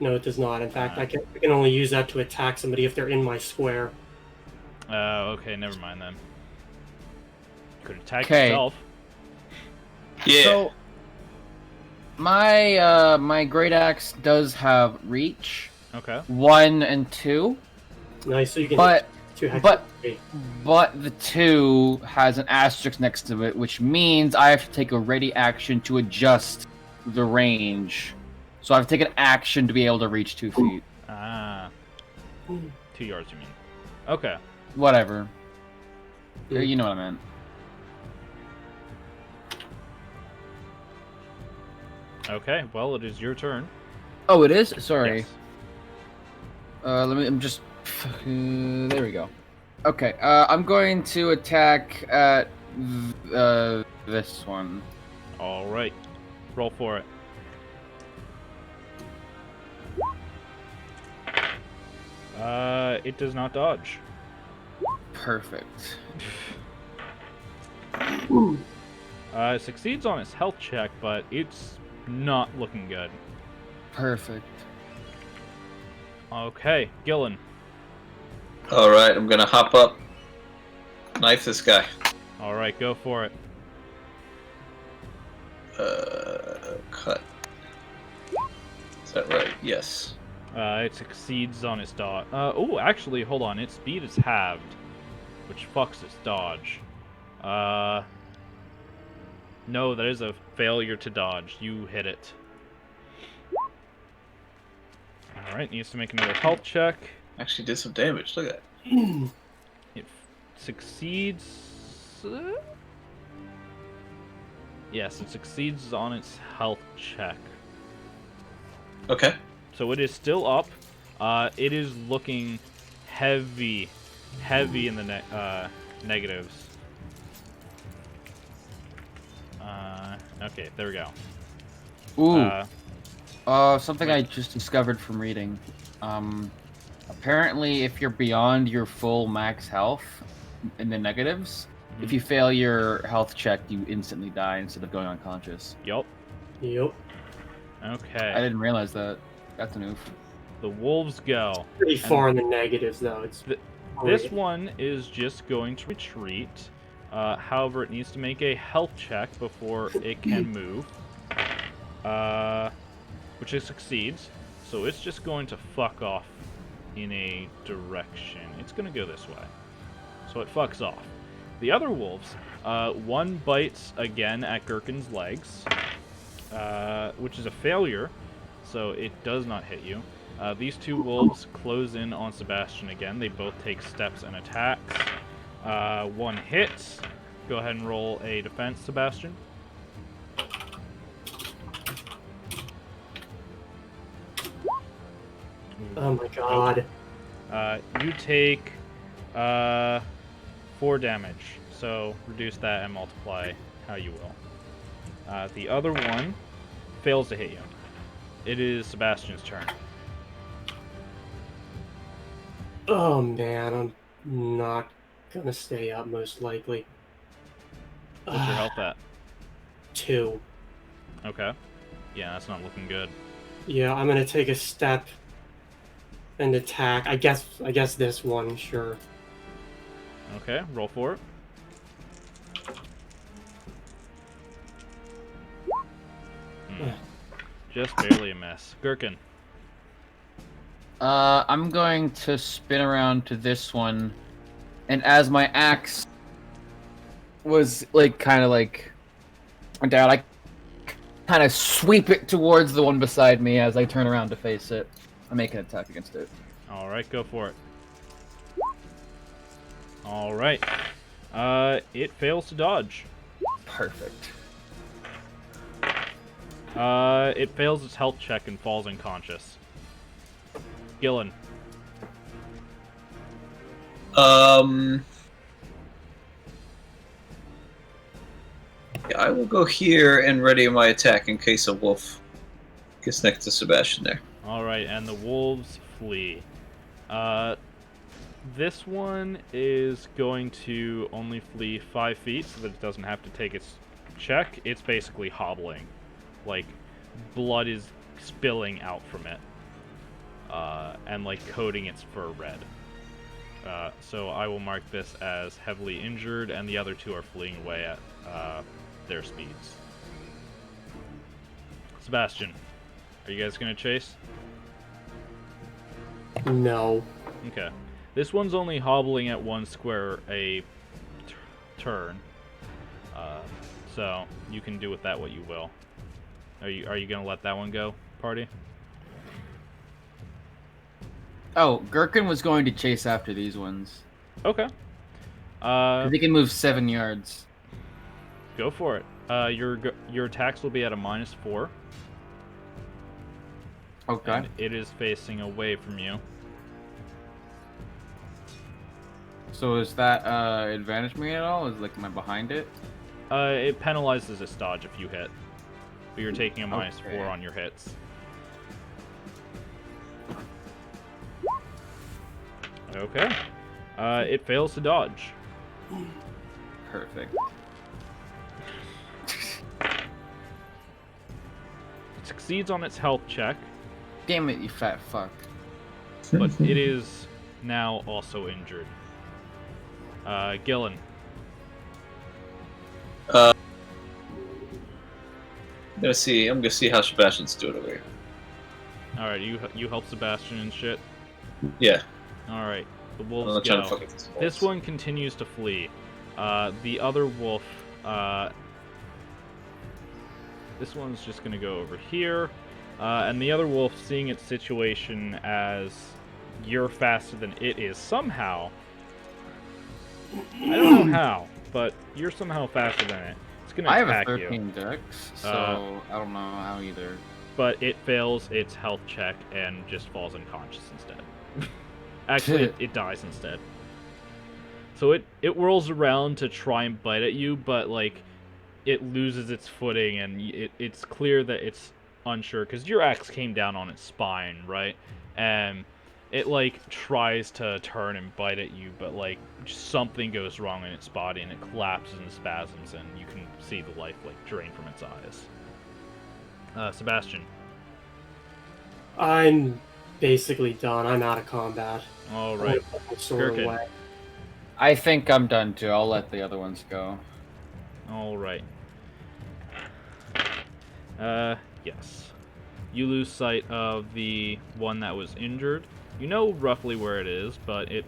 No, it does not. In fact, I can only use that to attack somebody if they're in my square. Okay, never mind then. You could attack 'Kay. yourself. Yeah. So my great axe does have reach Okay. 1 and 2, Nice, so you can but hit 2 hexes. but- but the 2 has an asterisk next to it, which means I have to take a ready action to adjust the range. So I have to take an action to be able to reach 2 feet. Ah. 2 yards, you mean. Okay. Whatever. Hmm. You know what I meant. Okay, well, it is your turn. Oh, it is? Sorry. Yes. I'm just. There we go. Okay, I'm going to attack at this one. All right, roll for it. It does not dodge. Perfect. It succeeds on its health check, but it's not looking good. Perfect. Okay, Gillen. All right, I'm gonna hop up, knife this guy. All right, go for it. Cut. Is that right? Yes. It succeeds on its dodge. Oh, actually, hold on. Its speed is halved, which fucks its dodge. No, that is a failure to dodge. You hit it. Alright, needs to make another health check. Actually did some damage. Look at that. It succeeds... Yes, it succeeds on its health check. Okay. So it is still up. It is looking heavy in the negatives. Okay, there we go. Ooh. Something I just discovered from reading. Apparently, if you're beyond your full max health in the negatives, if you fail your health check, you instantly die instead of going unconscious. Yup. Yep. Okay. I didn't realize that. That's a oof. The wolves go. Pretty far in the negatives, though. It's This one is just going to retreat. However, it needs to make a health check before it can move. Which it succeeds. So it's just going to fuck off in a direction. It's going to go this way. So it fucks off. The other wolves, one bites again at Gherkin's legs, which is a failure, so it does not hit you. These two wolves close in on Sebastian again. They both take steps and attacks. One hits. Go ahead and roll a defense, Sebastian. oh my god. You take 4 damage, so reduce that and multiply how you will. The other one fails to hit you. It is Sebastian's turn. Oh man, I'm not gonna stay up most likely. What's your health at? 2. Okay. Yeah, that's not looking good. Yeah, I'm gonna take a step and attack. I guess this one, sure. Okay, roll for it. Just barely a miss. Gherkin. I'm going to spin around to this one, and as my axe was kind of down, I kind of sweep it towards the one beside me as I turn around to face it. I make an attack against it. All right, go for it. All right. It fails to dodge. Perfect. It fails its health check and falls unconscious. Gillen. Yeah, I will go here and ready my attack in case a wolf gets next to Sebastian there. All right, and the wolves flee. This one is going to only flee 5 feet so that it doesn't have to take its check. It's basically hobbling. Like, blood is spilling out from it. And, like, coating its fur red. So I will mark this as heavily injured, and the other two are fleeing away at their speeds. Sebastian, are you guys going to chase? No. Okay. This one's only hobbling at 1 square a turn. So you can do with that what you will. Are you going to let that one go, party? Oh, Gherkin was going to chase after these ones. Okay. 'Cause he can move 7 yards. Go for it. Your attacks will be at a -4. Okay. And it is facing away from you. So is that advantage me at all? Is like am I behind it? It penalizes its dodge if you hit, but you're taking a minus Okay. 4 on your hits. Okay. It fails to dodge. Perfect. It succeeds on its health check, Damn it, you fat fuck. but it is now also injured. Gillen. I'm gonna see how Sebastian's doing over here. All right, you help Sebastian and shit. Yeah. All right, the I'm wolves not trying to go. fuck with this. This one continues to flee. The other wolf, this one's just gonna go over here, and the other wolf, seeing its situation as you're faster than it is somehow. I don't know how, but you're somehow faster than it. It's gonna I have a attack 13 you, dex, so I don't know how either. but it fails its health check and just falls unconscious instead. Actually, it dies instead. So it whirls around to try and bite at you, but like it loses its footing, and it's clear that it's unsure because your axe came down on its spine, right? And it like tries to turn and bite at you, but like something goes wrong in its body, and it collapses in spasms, and you can see the life like drain from its eyes. Sebastian. I'm basically done. I'm out of combat. All right, I'll put my sword Gherkin. away. I think I'm done too. I'll let the other ones go. All right. Yes. You lose sight of the one that was injured. You know roughly where it is, but it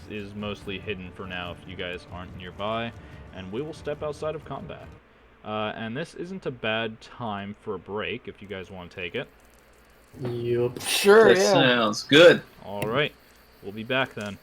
is mostly hidden for now if you guys aren't nearby, and we will step outside of combat. And this isn't a bad time for a break if you guys want to take it. Yup. Sure, That sounds good. All right. We'll be back then.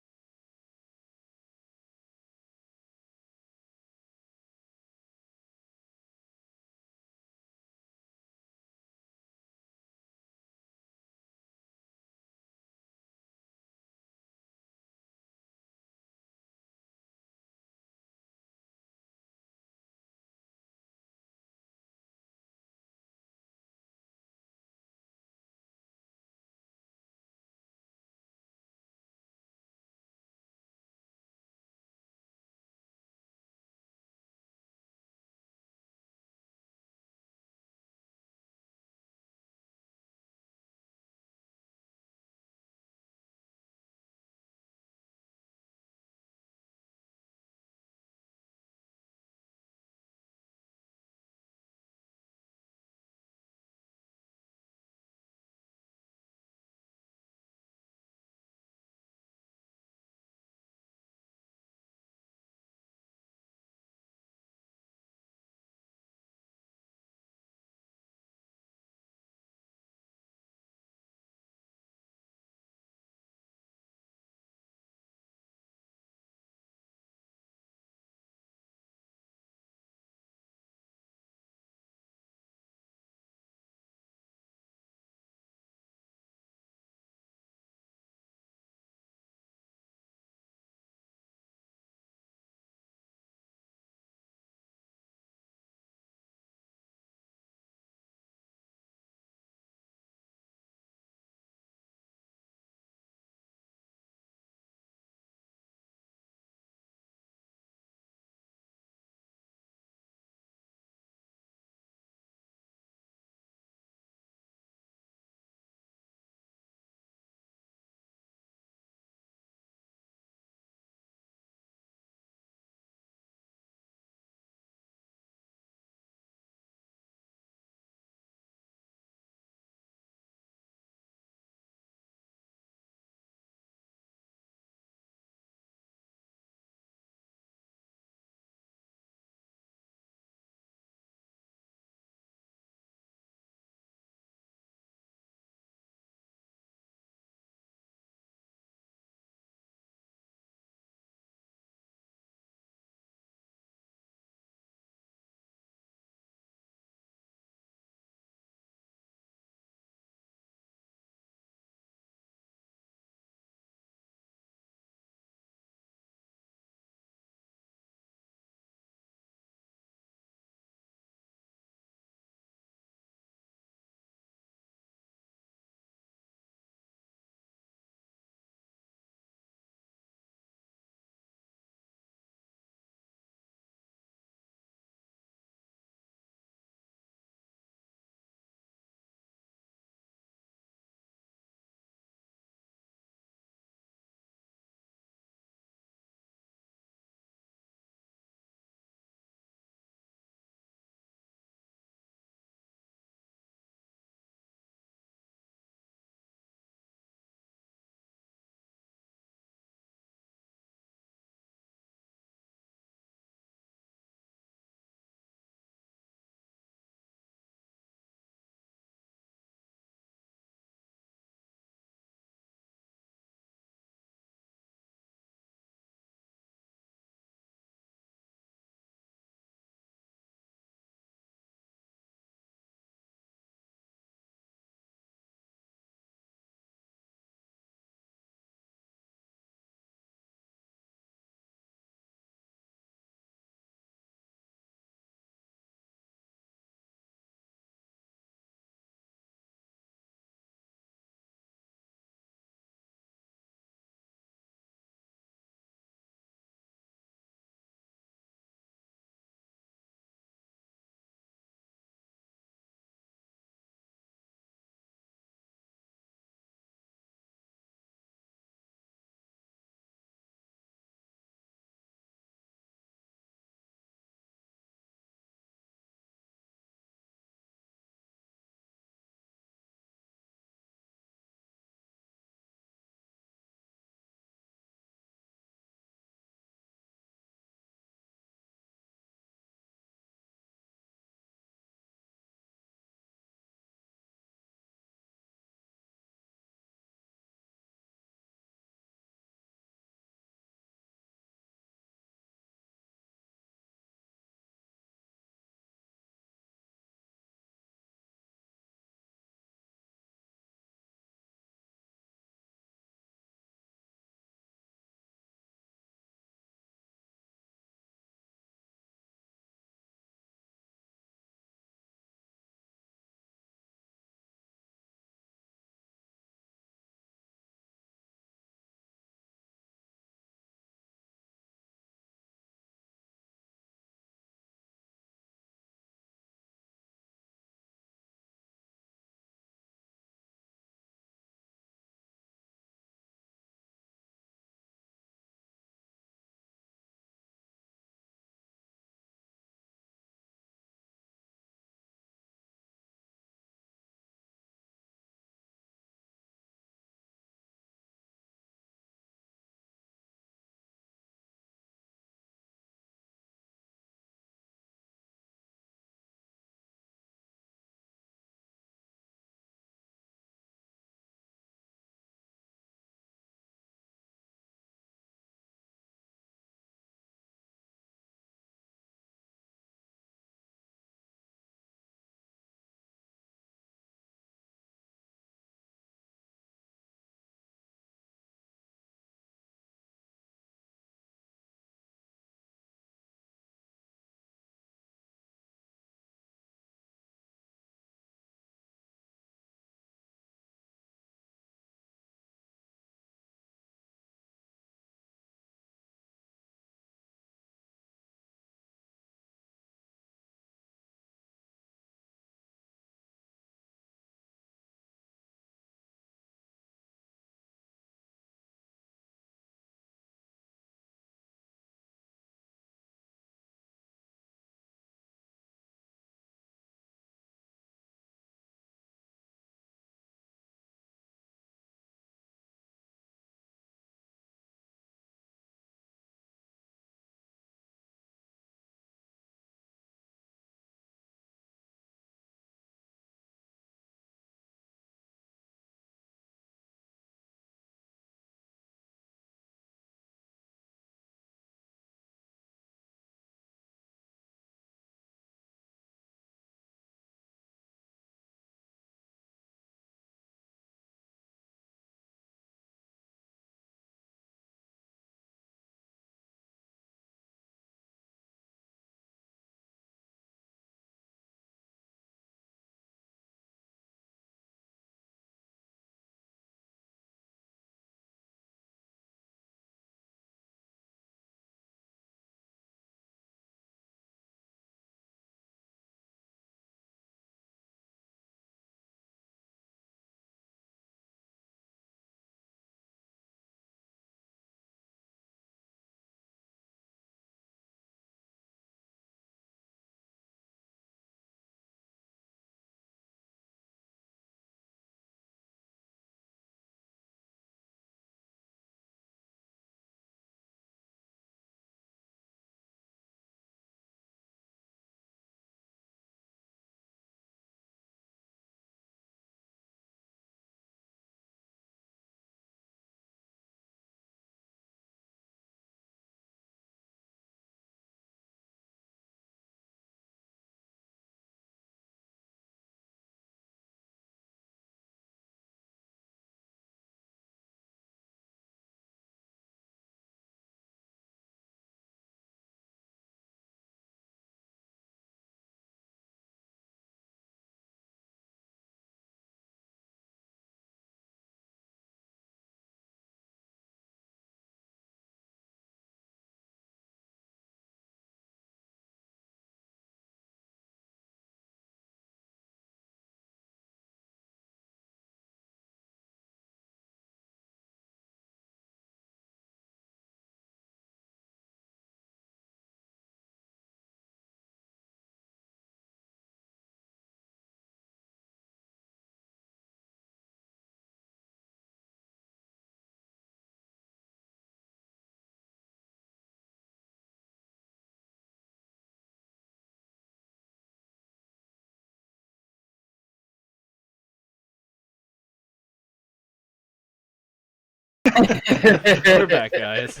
We're back, guys.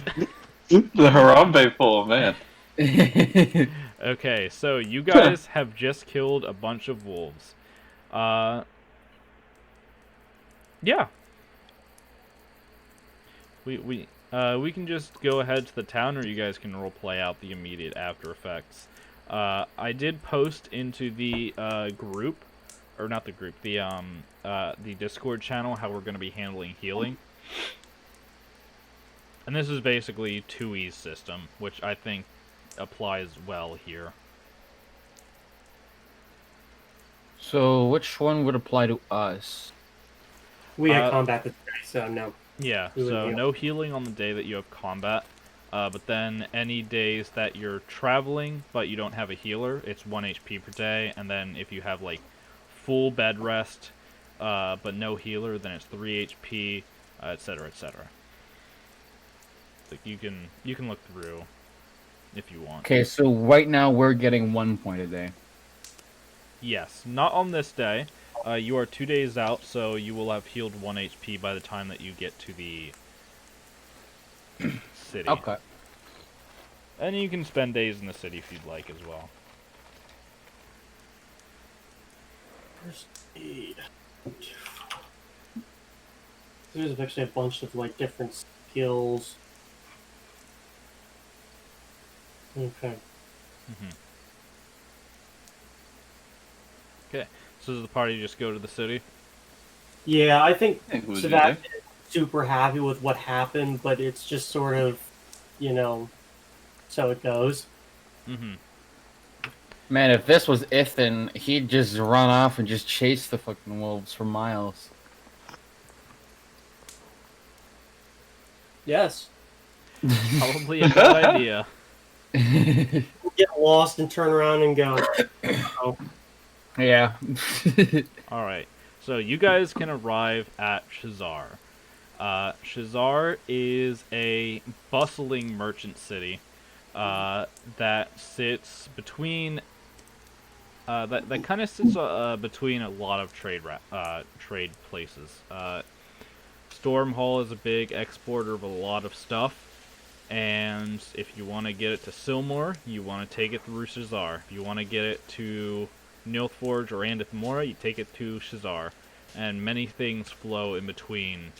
The Harambe pool, man. Okay, so you guys have just killed a bunch of wolves. Yeah. We can just go ahead to the town, or you guys can role play out the immediate after effects. I did post into the group, or not the group, the Discord channel, how we're going to be handling healing. And this is basically 2E's system, which I think applies well here. So, which one would apply to us? We had combat this day, so no. Yeah, so no healing on the day that you have combat. But then any days that you're traveling, but you don't have a healer, it's 1 HP per day. And then if you have, like, full bed rest, but no healer, then it's 3 HP, etc., etc. Like, you can look through if you want. Okay, so right now we're getting 1 point a day. Yes, not on this day. You are 2 days out, so you will have healed 1 HP by the time that you get to the city. Okay. And you can spend days in the city if you'd like as well. First aid. There's actually a bunch of like different skills. Okay. Okay, so does the party just go to the city? Yeah, I think Who's Sebastian is super happy with what happened, but it's just sort of, you know, so it goes. Man, if this was Ethan, he'd just run off and just chase the fucking wolves for miles. Yes. Probably a good idea. Get lost and turn around and go. Oh. Yeah. Alright, so you guys can arrive at Shazar. Shazar is a bustling merchant city that sits between... that kind of sits between a lot of trade places. Storm Hall is a big exporter of a lot of stuff. And if you want to get it to Silmore, you want to take it through Shazar. If you want to get it to Nilthforge or Andith Mora, you take it to Shazar. And many things flow in between.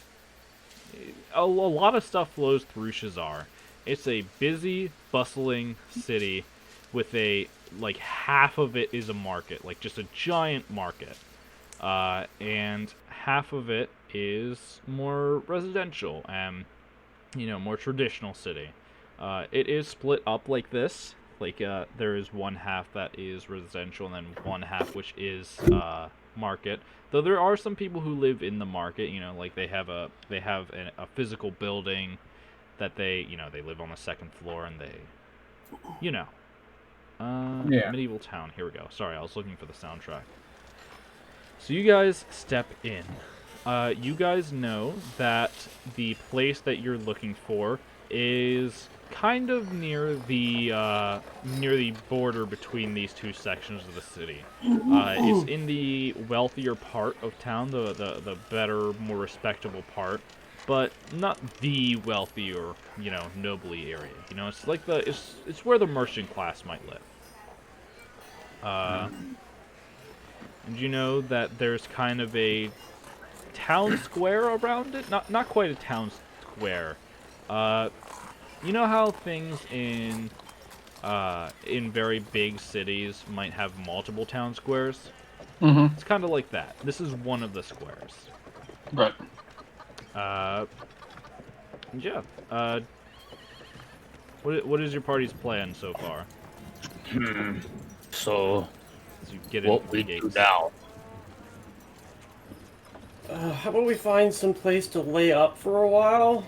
A lot of stuff flows through Shazar. It's a busy, bustling city with like, half of it is a market. Like, just a giant market. And half of it is more residential and, you know, more traditional city. It is split up like this. Like, there is one half that is residential and then one half which is market. Though there are some people who live in the market, you know, like they have a physical building that they live on the second floor and they, you know. Yeah. Medieval town. Here we go. Sorry, I was looking for the soundtrack. So you guys step in. You guys know that the place that you're looking for is kind of near the border between these two sections of the city. It's in the wealthier part of town, the better, more respectable part, but not the wealthier, you know, nobly area. You know, it's like it's where the merchant class might live. And you know that there's kind of a town square around it? Not quite a town square. You know how things in very big cities might have multiple town squares? Mm-hmm. It's kind of like that. This is one of the squares. Right. Yeah. What is your party's plan so far? So, As you get what into we the do gates. now? How about we find some place to lay up for a while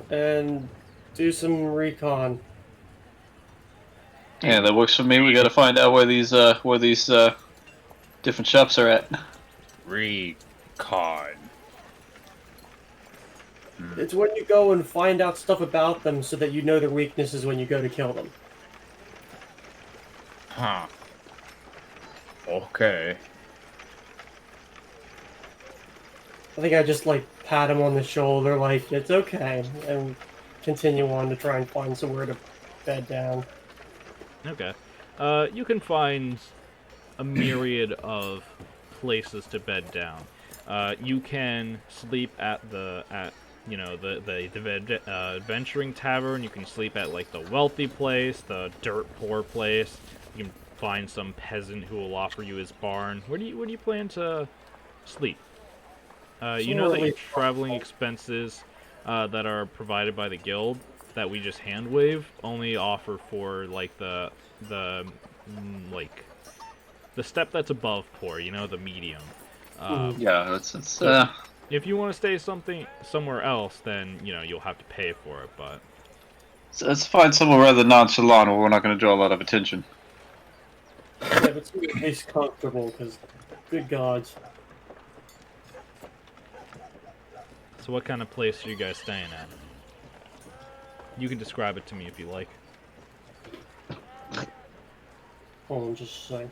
and do some recon? Yeah, that works for me. We got to find out where these different shops are at. Recon. It's when you go and find out stuff about them so that you know their weaknesses when you go to kill them. Huh. Okay. I think I just, like, pat him on the shoulder like it's okay, and continue on to try and find somewhere to bed down. Okay. You can find a myriad of places to bed down. You can sleep at the adventuring tavern. You can sleep at like the wealthy place, the dirt poor place. You can find some peasant who will offer you his barn. Where do you plan to sleep? You know that your traveling expenses that are provided by the guild that we just hand wave only offer for like the step that's above poor, the medium. Yeah, it's so if you want to stay somewhere else, then you'll have to pay for it. But let's find somewhere rather nonchalant where we're not going to draw a lot of attention. Yeah, but it's at least comfortable, because, good gods. So what kind of place are you guys staying at? You can describe it to me if you like. Hold on just a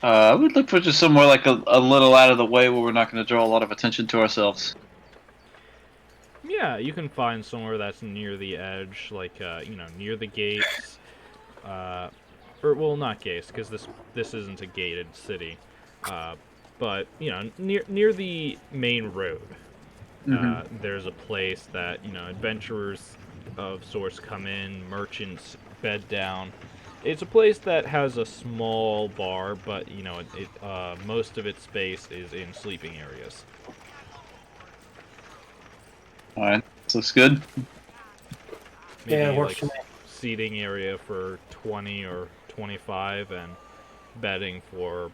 second. We'd look for just somewhere like a little out of the way where we're not going to draw a lot of attention to ourselves. Yeah, you can find somewhere that's near the edge, like near the gates, or well, not gates, because this isn't a gated city, but near the main road. There's a place that adventurers of sorts come in, merchants bed down. It's a place that has a small bar, but most of its space is in sleeping areas. All right, this looks good. Maybe Yeah, it works like for me. seating area for 20 or 25, and bedding for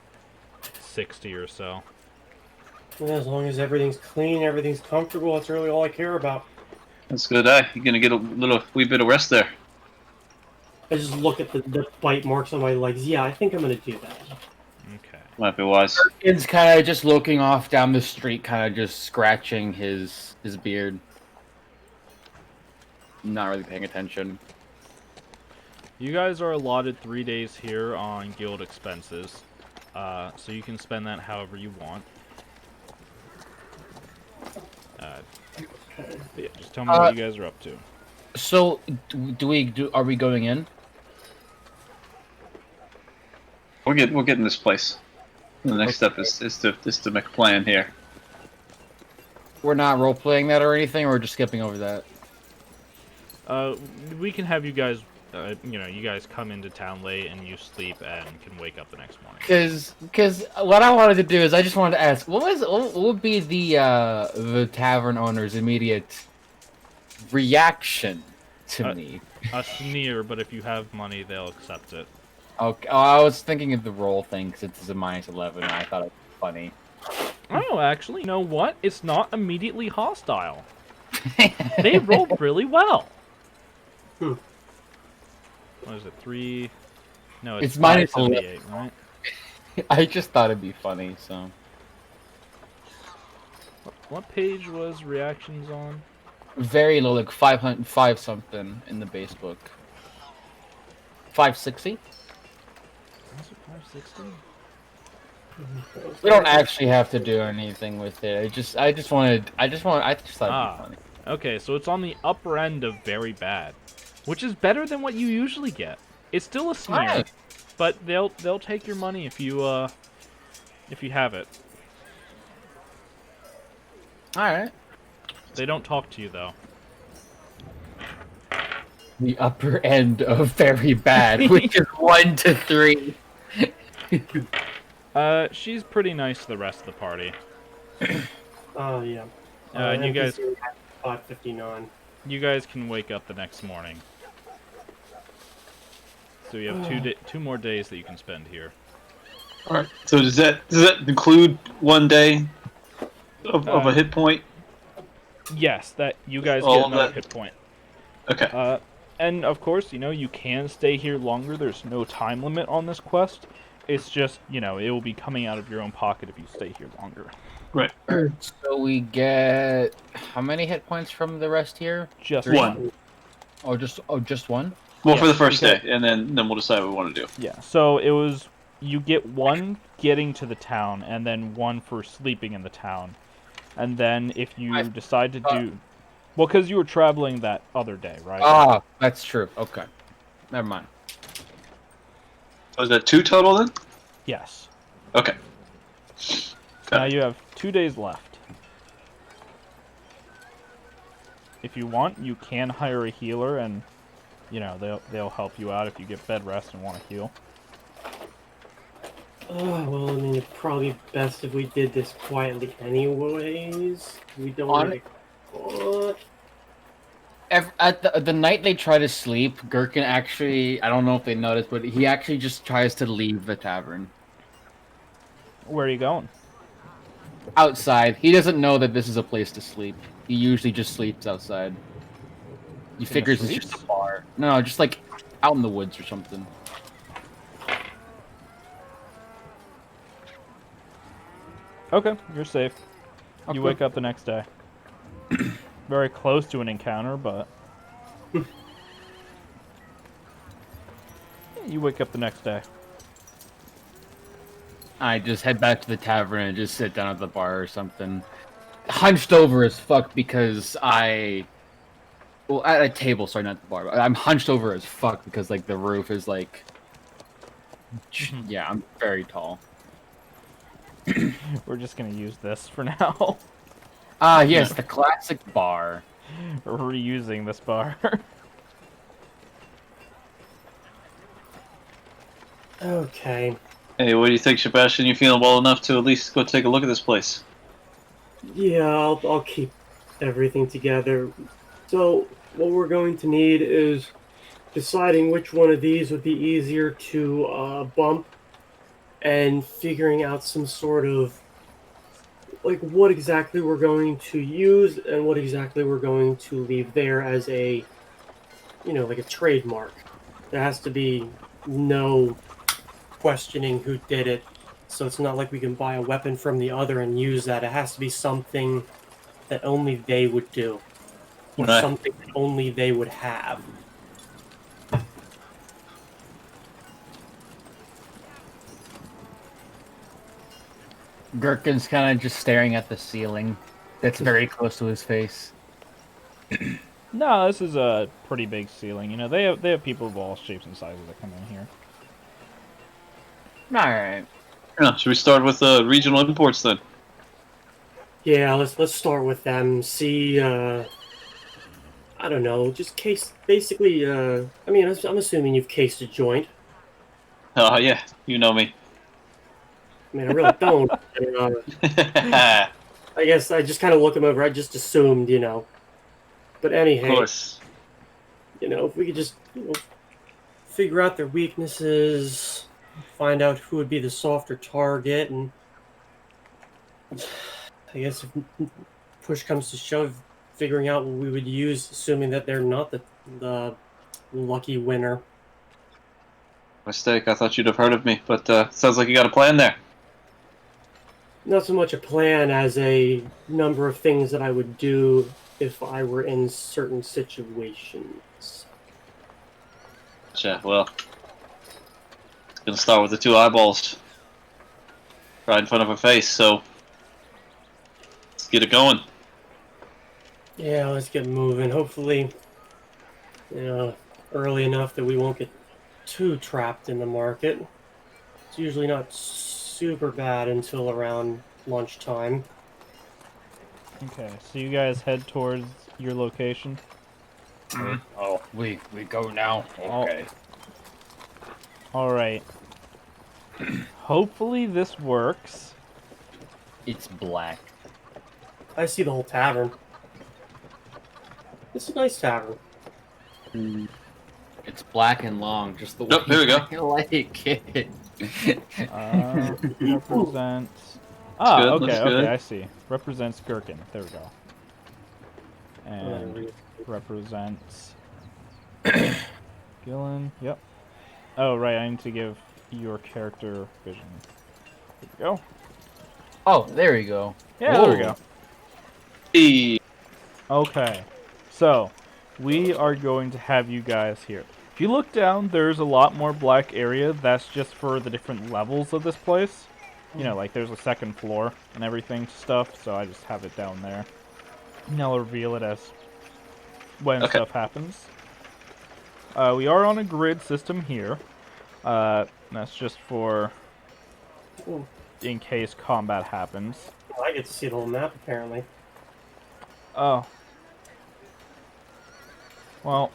60 or so. Yeah, as long as everything's clean, everything's comfortable, that's really all I care about. That's good. You're going to get a wee bit of rest there. I just look at the bite marks on my legs. Yeah, I think I'm going to do that. Okay. Might be wise. Kid's kind of just looking off down the street, kind of just scratching his beard. Not really paying attention. You guys are allotted 3 days here on guild expenses, so you can spend that however you want. Yeah, just tell me what you guys are up to. So, are we going in? We're getting this place. The next step is to make a plan here. We're not role playing that or anything, or we're just skipping over that. We can have you guys, you guys come into town late and you sleep and can wake up the next morning. Because what I wanted to do is I just wanted to ask, what would be the tavern owner's immediate reaction to me? A sneer, but if you have money, they'll accept it. Okay, I was thinking of the roll thing because it's a -11, and I thought it was funny. Oh, actually, you know what? It's not immediately hostile. They rolled really well. What is it, 3? No, it's -78, right? I just thought it'd be funny, so. What page was reactions on? Very low, like 500 something in the base book. 560? Was it 560? We don't actually have to do anything with it. I just thought it'd be funny. Okay, so it's on the upper end of very bad, which is better than what you usually get. It's still a sneer, Right. but they'll take your money if you have it. All right. They don't talk to you though. The upper end of very bad, which is 1 to 3. She's pretty nice to the rest of the party. Oh, yeah. And you guys, 5:59. you guys can wake up the next morning. So you have 2 more days that you can spend here. All right. So does that include 1 day of a hit point? Yes, that you guys All get another that- hit point. Okay. And of course, you can stay here longer. There's no time limit on this quest. It's just, it will be coming out of your own pocket if you stay here longer. Right. So we get how many hit points from the rest here? Just 1. Oh, just one. Well, for Yeah, the first okay. day, and then we'll decide what we want to do. Yeah, so it was, you get 1 getting to the town, and then 1 for sleeping in the town. And then if you I decide to thought- do... Well, because you were traveling that other day, right? Ah, that's true. Okay. Never mind. Was that 2 total then? Yes. Okay. Now you have 2 days left. If you want, you can hire a healer, and you know they'll help you out if you get bed rest and want to heal. Well, I mean, it'd probably be best if we did this quietly anyways. We don't On- get caught. At the night they try to sleep, Gherkin actually, I don't know if they noticed, but he actually just tries to leave the tavern. Where are you going? Outside. He doesn't know that this is a place to sleep. He usually just sleeps outside. He the figures it's just streets? a bar. No, just like out in the woods or something. Okay, you're safe. You Okay. wake up the next day. Very close to an encounter, but... You wake up the next day. I just head back to the tavern and just sit down at the bar or something. Hunched over as fuck because well, at a table, sorry, not the bar. But I'm hunched over as fuck because, like, the roof is, like... Yeah, I'm very tall. We're just gonna use this for now. Ah, yes, the classic bar. We're reusing this bar. Okay. Hey, what do you think, Sebastian? You feeling well enough to at least go take a look at this place? Yeah, I'll keep everything together. So, what we're going to need is deciding which one of these would be easier to bump and figuring out some sort of like what exactly we're going to use and what exactly we're going to leave there as a like a trademark. There has to be no questioning who did it, so it's not like we can buy a weapon from the other and use that. It has to be something that only they would do, or Right. something that only they would have. Gherkin's kind of just staring at the ceiling that's very close to his face. No, this is a pretty big ceiling. You know, they have people of all shapes and sizes that come in here. Alright. Yeah, should we start with regional imports then? Yeah, let's start with them. See, I don't know, just case basically. I mean, I'm assuming you've cased a joint. Oh, yeah, you know me. I mean, I really don't. I guess I just kind of look him over. I just assumed, But Of anyhow, course. If we could just figure out their weaknesses, find out who would be the softer target, and I guess if push comes to shove, figuring out what we would use, assuming that they're not the lucky winner. Mistake, I thought you'd have heard of me, but sounds like you got a plan there. Not so much a plan as a number of things that I would do if I were in certain situations. Gotcha, well. It's gonna start with the 2 eyeballs. Right in front of her face, so let's get it going. Yeah, let's get moving. Hopefully, early enough that we won't get too trapped in the market. It's usually not super bad until around lunchtime. Okay, so you guys head towards your location. Oh, we go now. Okay. All right. Hopefully this works. It's black. I see the whole tavern. It's a nice tavern. It's black and long, just the way Nope, here we go. I like it. Represents. Ah, good, okay, looks good. okay, I see. Represents Gherkin. There we go. And represents Gillen. Yep. Oh, right. I need to give your character vision. There we go. Oh, there you go. Yeah, there we Whoa. go. Hey. Okay. So, we are going to have you guys here. If you look down, there's a lot more black area. That's just for the different levels of this place. you know, like there's a second floor and everything stuff, so I just have it down there. And I'll reveal it as when stuff happens. We are on a grid system here. That's just for in case combat happens. Well, I get to see the whole map, apparently. Oh. Well.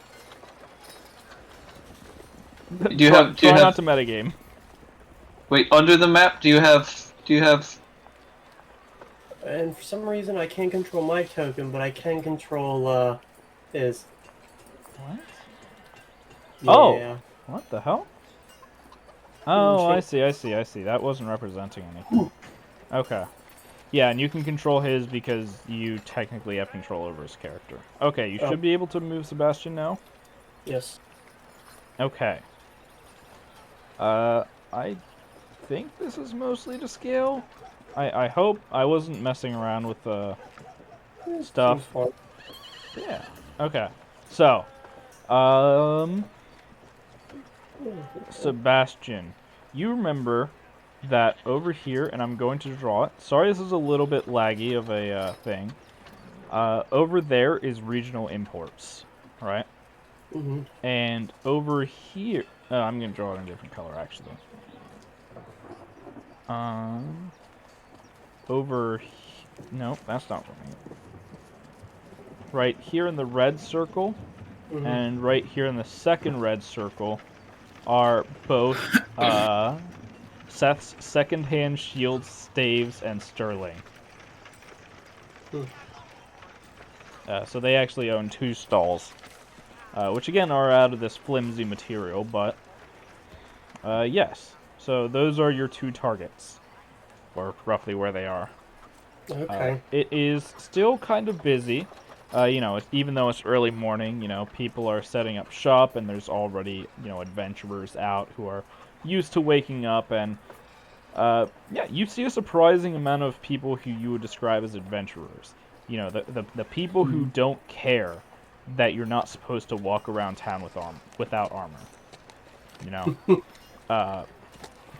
Do you have? Try not to metagame. Wait, under the map, do you have? And for some reason, I can't control my token, but I can control his. What? Yeah. Oh! What the hell? Oh, I see. That wasn't representing anything. Okay. Yeah, and you can control his because you technically have control over his character. Okay, you should be able to move Sebastian now. Yes. Okay. I think this is mostly to scale. I hope I wasn't messing around with the stuff. Yeah. Okay. So, Sebastian, you remember that over here, and I'm going to draw it. Sorry, this is a little bit laggy of a thing. Over there is regional imports, right? Mm-hmm. And over here, I'm gonna draw it in a different color actually. No, that's not right. Right here in the red circle, and right here in the second red circle, are both Seth's second-hand shields, staves, and sterling. So they actually own 2 stalls, which again are out of this flimsy material, but yes. So those are your 2 targets, or roughly where they are. Okay. It is still kind of busy. You know, even though it's early morning, you know, people are setting up shop, and there's already, you know, adventurers out who are used to waking up, and yeah, you see a surprising amount of people who you would describe as adventurers. You know, the people who don't care that you're not supposed to walk around town without armor. You know,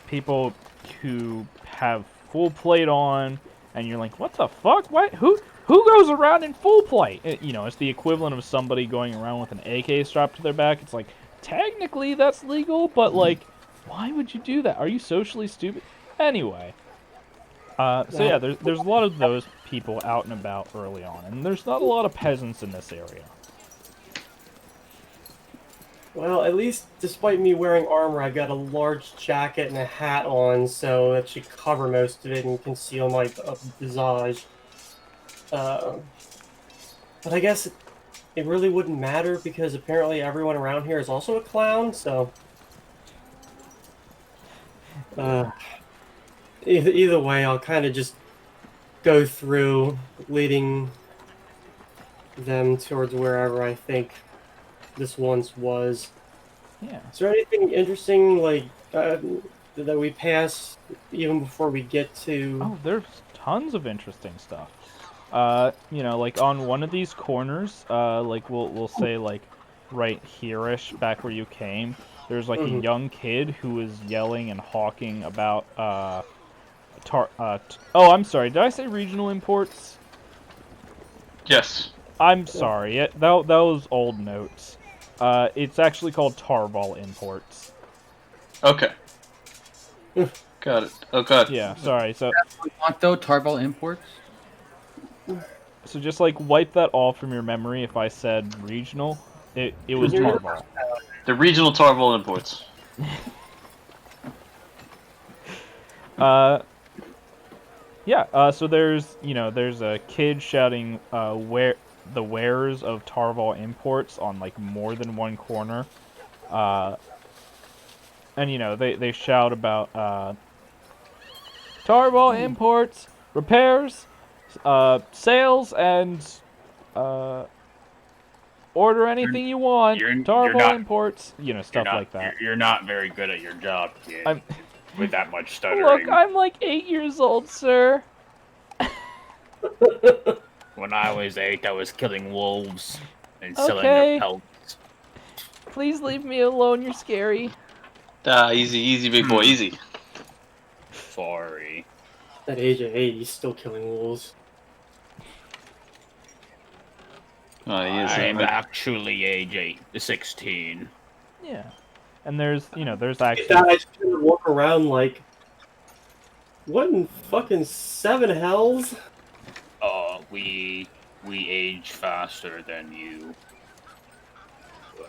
people who have full plate on, and you're like, what the fuck? What? Who goes around in full plate? You know, it's the equivalent of somebody going around with an AK strapped to their back. It's like, technically that's legal, but like, why would you do that? Are you socially stupid? Anyway, so yeah, there's a lot of those people out and about early on, and there's not a lot of peasants in this area. Well, at least despite me wearing armor, I've got a large jacket and a hat on, so that should cover most of it and conceal my visage. But I guess it really wouldn't matter because apparently everyone around here is also a clown, so... Either way, I'll kind of just go through, leading them towards wherever I think this once was. Yeah. Is there anything interesting, like, that we pass even before we get to... Oh, there's tons of interesting stuff. You know, like on one of these corners, like we'll say like right here-ish, back where you came, there's like a young kid who is yelling and hawking about, oh, I'm sorry, did I say regional imports? Yes. I'm sorry, that was old notes. It's actually called Tarval Imports. Okay. Got it. Oh god. Yeah, sorry. So That's what we want though, Tarval imports. So just like wipe that off from your memory. If I said regional, it was Tarval. The regional Tarval imports. Yeah. So there's a kid shouting where the wares of Tarval imports on like more than one corner, and you know they shout about Tarval imports, repairs, sales, and order anything you want. Tarval imports, you know, stuff like that. You're not very good at your job, kid. With that much stuttering. Look, I'm like 8 years old, sir. When I was 8, I was killing wolves and selling their pelts. Please leave me alone. You're scary. Easy, big boy, easy. safari. At age of 8, he's still killing wolves. Oh, he is. I'm actually age 16. Yeah. And there's That actually I just kind of walk around like, what in fucking 7 hells? We age faster than you.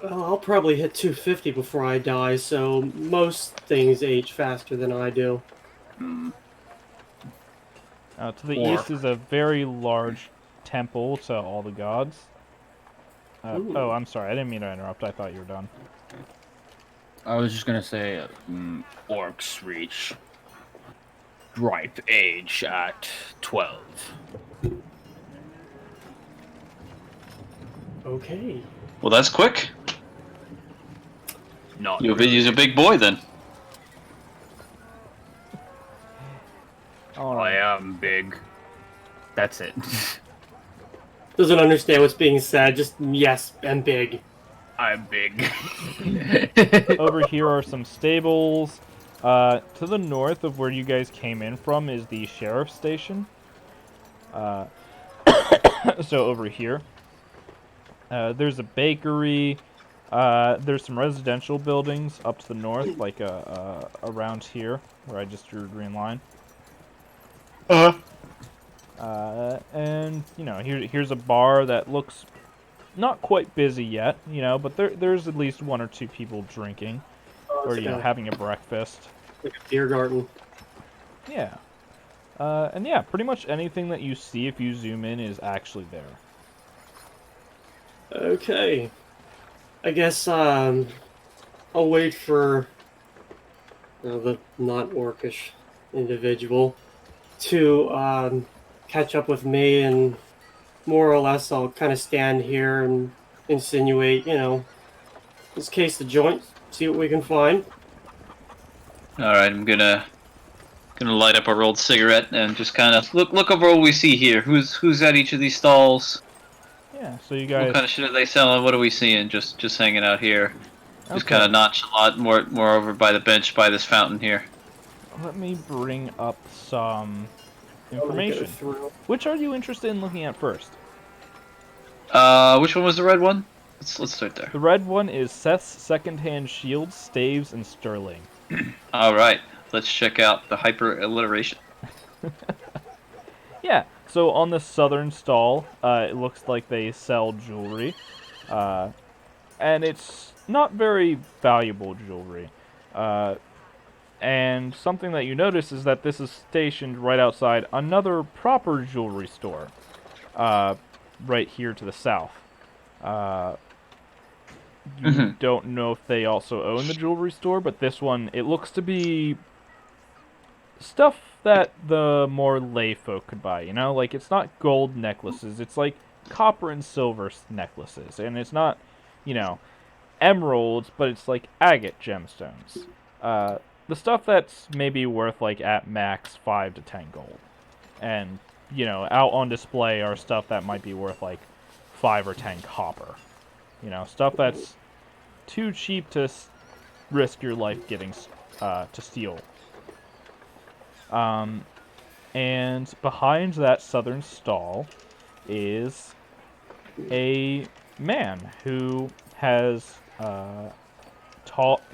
Well, I'll probably hit 250 before I die, so most things age faster than I do. Hmm. to the Or- east is a very large temple to all the gods. Ooh. Oh, I'm sorry. I didn't mean to interrupt. I thought you were done. I was just gonna say, orcs reach ripe age at 12. Okay. Well, that's quick. Not He's a big boy then. All I right. am big. That's it. Doesn't understand what's being said, just yes, and big. I'm big. Over here are some stables. To the north of where you guys came in from is the sheriff's station. So over here. There's a bakery. There's some residential buildings up to the north, like around here, where I just drew a green line. And here's a bar that looks not quite busy yet, but there's at least 1 or 2 people drinking, or having a breakfast. Like a beer garden. Yeah. And yeah, pretty much anything that you see if you zoom in is actually there. Okay. I guess I'll wait for the not orcish individual to catch up with me, and more or less I'll kind of stand here and insinuate, this case the joint, see what we can find. All right, I'm gonna light up a rolled cigarette and just kind of look over what we see here. Who's at each of these stalls? Yeah, so you What guys... kind of shit are they selling? What are we seeing? Just hanging out here. Just Okay. kind of nonchalant, more over by the bench by this fountain here. Let me bring up some Go information. through. Which are you interested in looking at first? Which one was the red one? Let's start there. The red one is Seth's secondhand shields, staves, and sterling. All right, let's check out the hyper alliteration. Yeah, so on the southern stall, it looks like they sell jewelry. And it's not very valuable jewelry. And something that you notice is that this is stationed right outside another proper jewelry store. Right here to the south. You don't know if they also own the jewelry store, but this one, it looks to be stuff that the more lay folk could buy, Like, it's not gold necklaces, it's like copper and silver necklaces. And it's not, emeralds, but it's like agate gemstones. The stuff that's maybe worth, like, at max 5 to 10 gold. And, out on display are stuff that might be worth, like, 5 or 10 copper. Stuff that's too cheap to risk your life getting to steal. And behind that southern stall is a man who has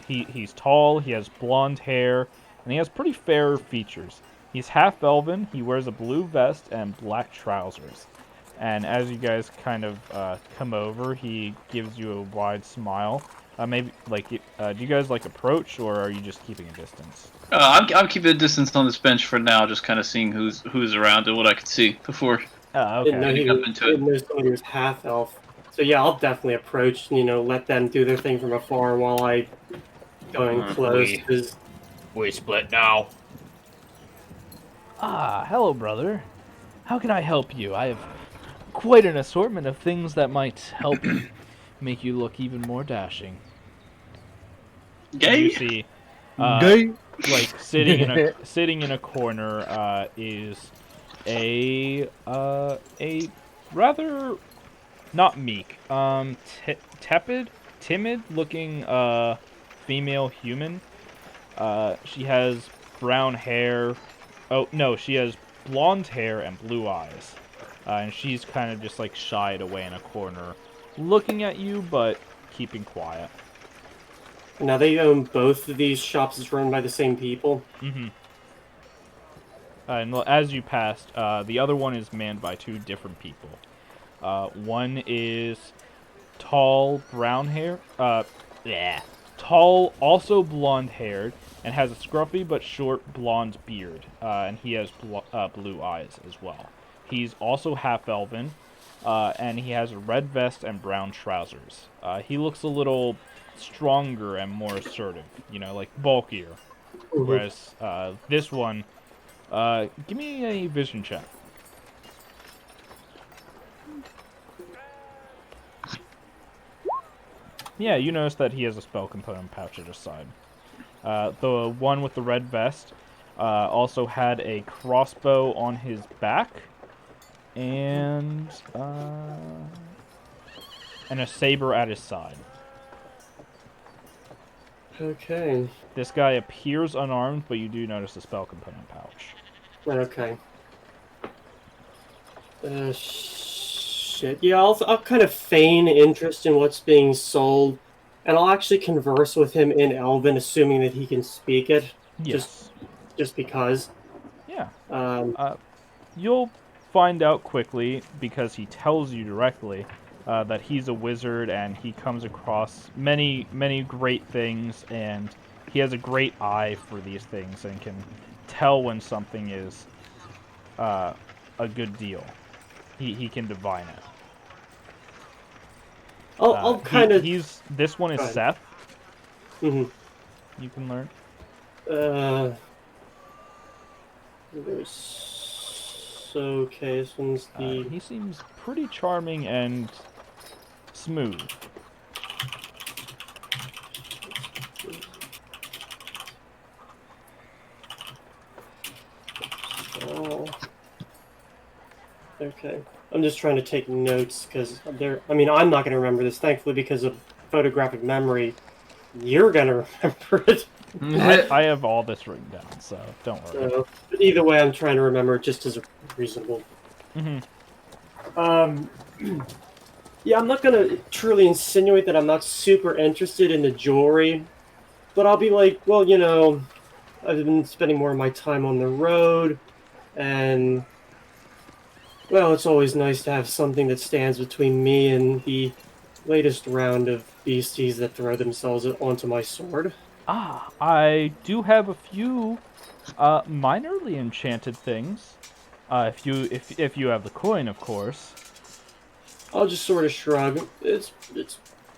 he's tall, he has blonde hair, and he has pretty fair features. He's half elven, he wears a blue vest and black trousers. And as you guys kind of come over, he gives you a wide smile. Maybe, like, do you guys, like, approach, or are you just keeping a distance? I'm keeping a distance on this bench for now, just kind of seeing who's around and what I can see before. Okay. Didn't know didn't know somebody was half elf. So yeah, I'll definitely approach, let them do their thing from afar while I go in close. We split now. Ah, hello, brother. How can I help you? I have quite an assortment of things that might help make you look even more dashing. Gay? You see, Gay. like sitting in a corner is a rather not meek, timid looking female human. She has brown hair. Oh, no, she has blonde hair and blue eyes. And she's kind of just, like, shied away in a corner, looking at you, but keeping quiet. Now, they own both of these shops. It's run by the same people. Mm-hmm. And as you passed, the other one is manned by 2 different people. One is tall, brown hair. Tall, also blonde-haired, and has a scruffy but short blonde beard. And he has blue eyes as well. He's also half-elven, and he has a red vest and brown trousers. He looks a little stronger and more assertive, you know, like bulkier. Mhm. Whereas this one, give me a vision check. Yeah, you notice that he has a spell component pouch at his side. The one with the red vest also had a crossbow on his back, and a saber at his side. Okay. This guy appears unarmed, but you do notice the spell component pouch. Okay. Shit. Yeah, I'll kind of feign interest in what's being sold, and I'll actually converse with him in Elven, assuming that he can speak it. Yes. Just because. Yeah. Um, You'll find out quickly, because he tells you directly, that he's a wizard and he comes across many, many great things, and he has a great eye for these things and can tell when something is a good deal. He can divine it. I'll kind of. This one is Seth. Mm-hmm. You can learn. Okay, this one's the. He seems pretty charming and smooth. Oh. Okay. I'm just trying to take notes because I mean, I'm not going to remember this, thankfully, because of photographic memory. You're going to remember it. I have all this written down, so don't worry. But either way, I'm trying to remember it just as reasonable. Mm-hmm. Yeah, I'm not going to truly insinuate that I'm not super interested in the jewelry, but I'll be like, well, you know, I've been spending more of my time on the road, and, well, it's always nice to have something that stands between me and the latest round of beasties that throw themselves onto my sword. I do have a few minorly enchanted things. If you have the coin, of course. I'll just sort of shrug. It's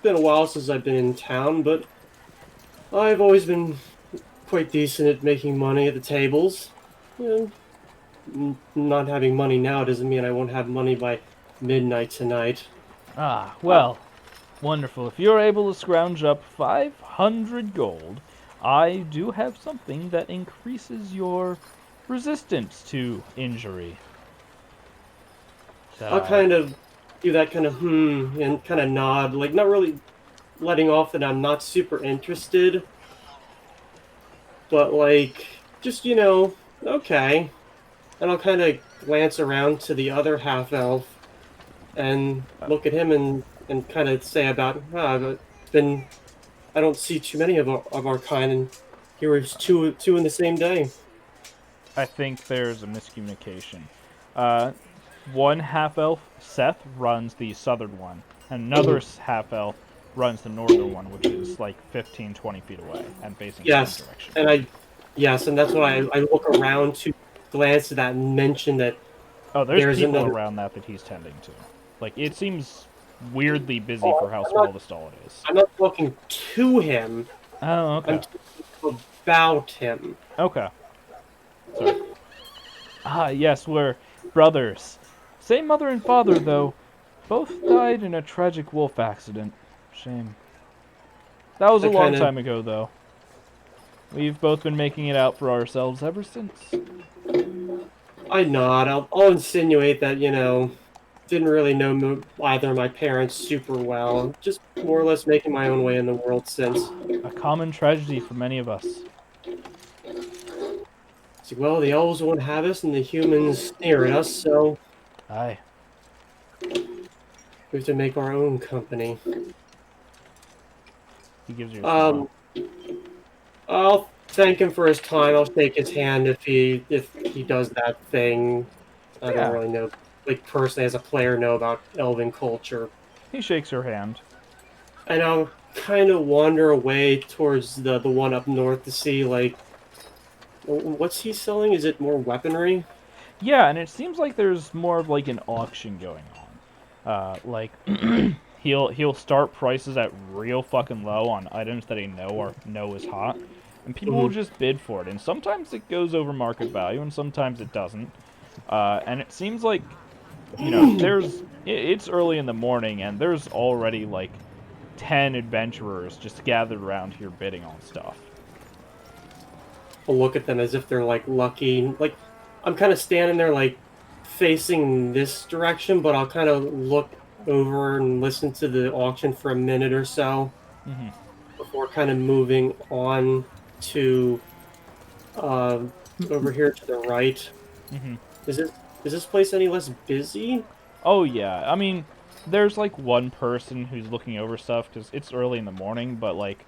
been a while since I've been in town, but I've always been quite decent at making money at the tables. You know, not having money now doesn't mean I won't have money by midnight tonight. Well, wonderful. If you're able to scrounge up 500 gold, I do have something that increases your resistance to injury. I'll kind of do that kind of and kind of nod, like not really letting off that I'm not super interested, but like just, you know, okay. And I'll kind of glance around to the other half-elf and look at him and kind of say about, it's been, I don't see too many of our kind, and here was two in the same day. I think there's a miscommunication. One half-elf, Seth, runs the southern one, and another half-elf runs the northern one, which is like 15, 20 feet away and facing the same direction. And that's why I look around to glance at that and mention that. Oh, there's people around that he's tending to. Like, it seems weirdly busy for how small the stall it is. I'm not talking to him. Oh, okay. I'm talking about him. Okay. Sorry. Yes, we're brothers. Same mother and father, though. Both died in a tragic wolf accident. Shame. That was a long time ago, though. We've both been making it out for ourselves ever since. I nod. I'll insinuate that, you know, didn't really know either of my parents super well. Just more or less making my own way in the world since. A common tragedy for many of us. Well, the elves won't have us, and the humans sneer at us, so Aye. we have to make our own company. He gives you a smile. I'll thank him for his time. I'll shake his hand if he does that thing. I don't Yeah. really know, like personally as a player, know about elven culture, He shakes your hand. and I'll kind of wander away towards the one up north to see like what's he selling. Is it more weaponry? Yeah, and it seems like there's more of like an auction going on. Like he'll start prices at real fucking low on items that he know is hot, and people will just bid for it. And sometimes it goes over market value, and sometimes it doesn't. And it seems like it's early in the morning, and there's already like 10 adventurers just gathered around here bidding on stuff. I'll look at them as if they're like lucky. Like I'm kind of standing there like facing this direction, but I'll kind of look over and listen to the auction for a minute or so Mm-hmm. before kind of moving on to over here to the right. Mm-hmm. Is this place any less busy? Oh yeah, I mean, there's like one person who's looking over stuff because it's early in the morning, but like,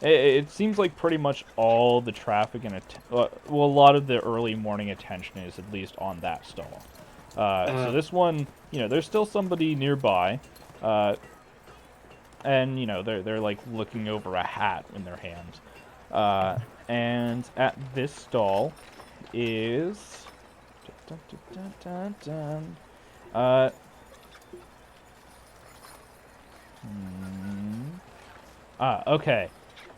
it seems like pretty much all the traffic and well, a lot of the early morning attention is at least on that stall. So this one, there's still somebody nearby, and they're like looking over a hat in their hand, and at this stall is. Dun, dun, dun, dun, dun. Okay.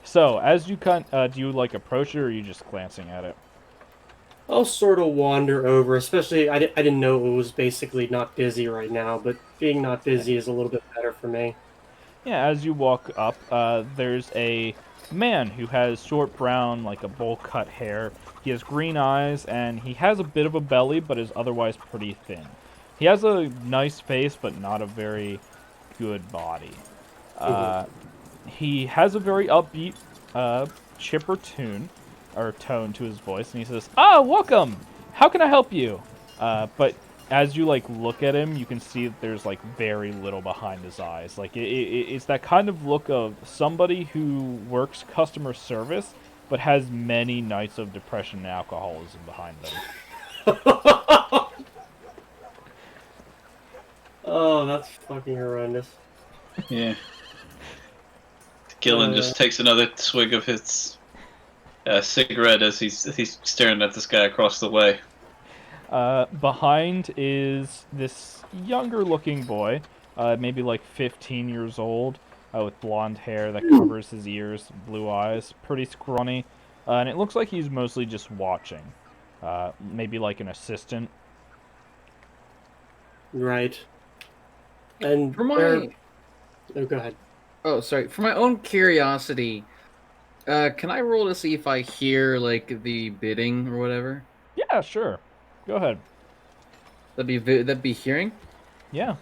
So, as you do you like approach it, or are you just glancing at it? I'll sort of wander over, especially I didn't know it was basically not busy right now, but being not busy is a little bit better for me. Yeah, as you walk up, there's a man who has short brown, like a bowl-cut hair. He has green eyes, and he has a bit of a belly, but is otherwise pretty thin. He has a nice face, but not a very good body. He has a very upbeat, chipper tone to his voice, and he says, "Ah, welcome! How can I help you?" But as you like look at him, you can see that there's like very little behind his eyes. Like it's that kind of look of somebody who works customer service, but has many nights of depression and alcoholism behind them. Oh, that's fucking horrendous. Yeah. Gillen just takes another swig of his cigarette as he's staring at this guy across the way. Behind is this younger-looking boy, maybe like 15 years old, with blonde hair that covers his ears, blue eyes, pretty scrawny, and it looks like he's mostly just watching, maybe like an assistant. Right. And For my oh, go ahead. Oh, sorry. For my own curiosity, can I roll to see if I hear like the bidding or whatever? Yeah, sure. Go ahead. That'd be hearing? Yeah.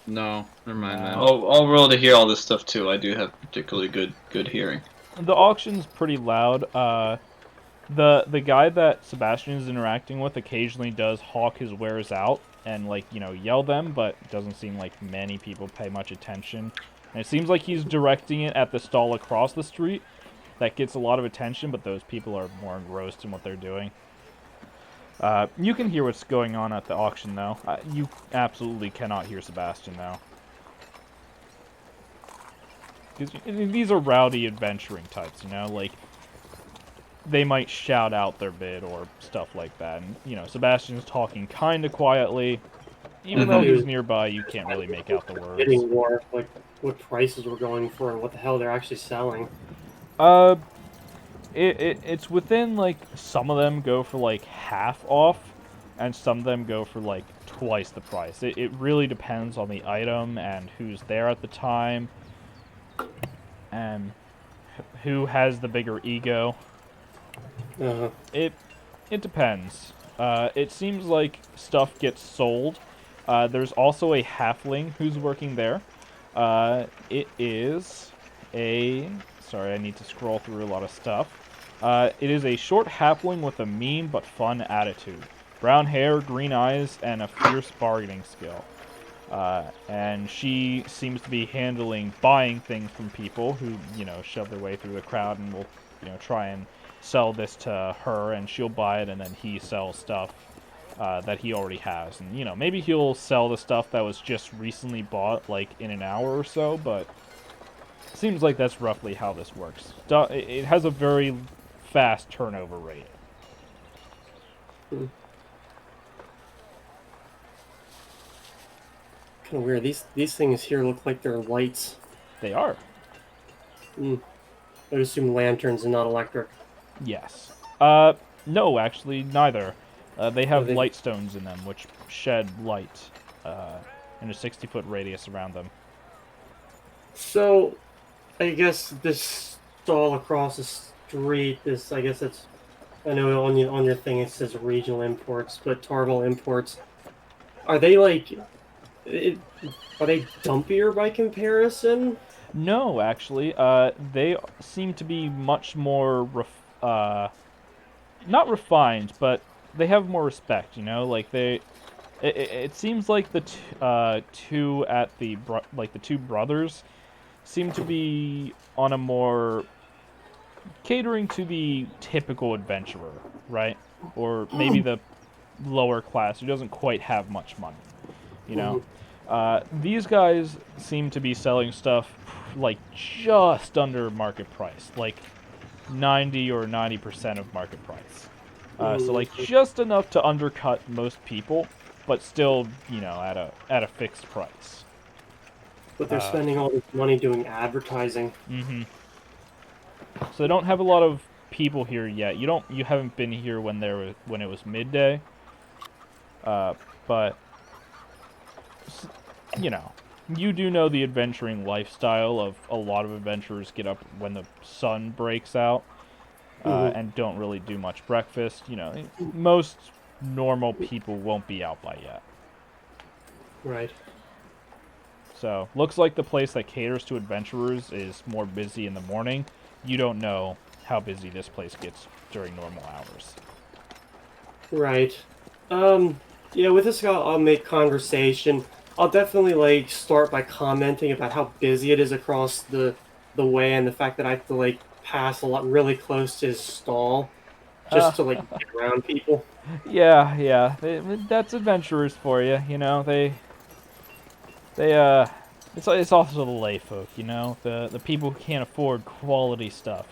No, never mind that. I'll roll to hear all this stuff too. I do have particularly good hearing. The auction's pretty loud. The guy that Sebastian is interacting with occasionally does hawk his wares out and like yell them, but it doesn't seem like many people pay much attention. And it seems like he's directing it at the stall across the street. That gets a lot of attention, but those people are more engrossed in what they're doing. You can hear what's going on at the auction, though. You absolutely cannot hear Sebastian, though. These are rowdy adventuring types, like they might shout out their bid or stuff like that. And, Sebastian's talking kind of quietly. Even though he's nearby, you can't really make out the words. Bidding war, like what prices we're going for and what the hell they're actually selling. It's within, like, some of them go for, like, half off, and some of them go for, like, twice the price. It really depends on the item and who's there at the time, and who has the bigger ego. It depends. It seems like stuff gets sold. There's also a halfling who's working there. It is a... Sorry, I need to scroll through a lot of stuff. It is a short halfling with a mean but fun attitude. Brown hair, green eyes, and a fierce bargaining skill. And she seems to be buying things from people who, shove their way through the crowd and will, try and sell this to her, and she'll buy it, and then he sells stuff that he already has. And, maybe he'll sell the stuff that was just recently bought, like, in an hour or so, but it seems like that's roughly how this works. It has a very fast turnover rate. Kind of weird. These things here look like they're lights. They are. I would assume lanterns and not electric. Yes. No, actually, neither. They have light stones in them, which shed light in a 60-foot radius around them. So, I guess this stall across the street, I know on your thing it says regional imports, but Tarvel imports, are they are they dumpier by comparison? No, actually, they seem to be much more not refined, but they have more respect. Like it seems like the two at the two brothers seem to be on a more catering to the typical adventurer, right? Or maybe the lower class who doesn't quite have much money, These guys seem to be selling stuff like just under market price, like 90 or 90% of market price. So like just enough to undercut most people, but still, at a fixed price. But they're spending all this money doing advertising. Mm-hmm. So they don't have a lot of people here yet. You haven't been here when it was midday. But you do know the adventuring lifestyle of a lot of adventurers get up when the sun breaks out and don't really do much breakfast. Most normal people won't be out by yet. Right. So, looks like the place that caters to adventurers is more busy in the morning. You don't know how busy this place gets during normal hours. Right. Yeah, with this guy, I'll make conversation. I'll definitely, start by commenting about how busy it is across the way and the fact that I have to, pass a lot really close to his stall just to, get around people. Yeah. That's adventurers for you, It's also the lay folk, the people who can't afford quality stuff,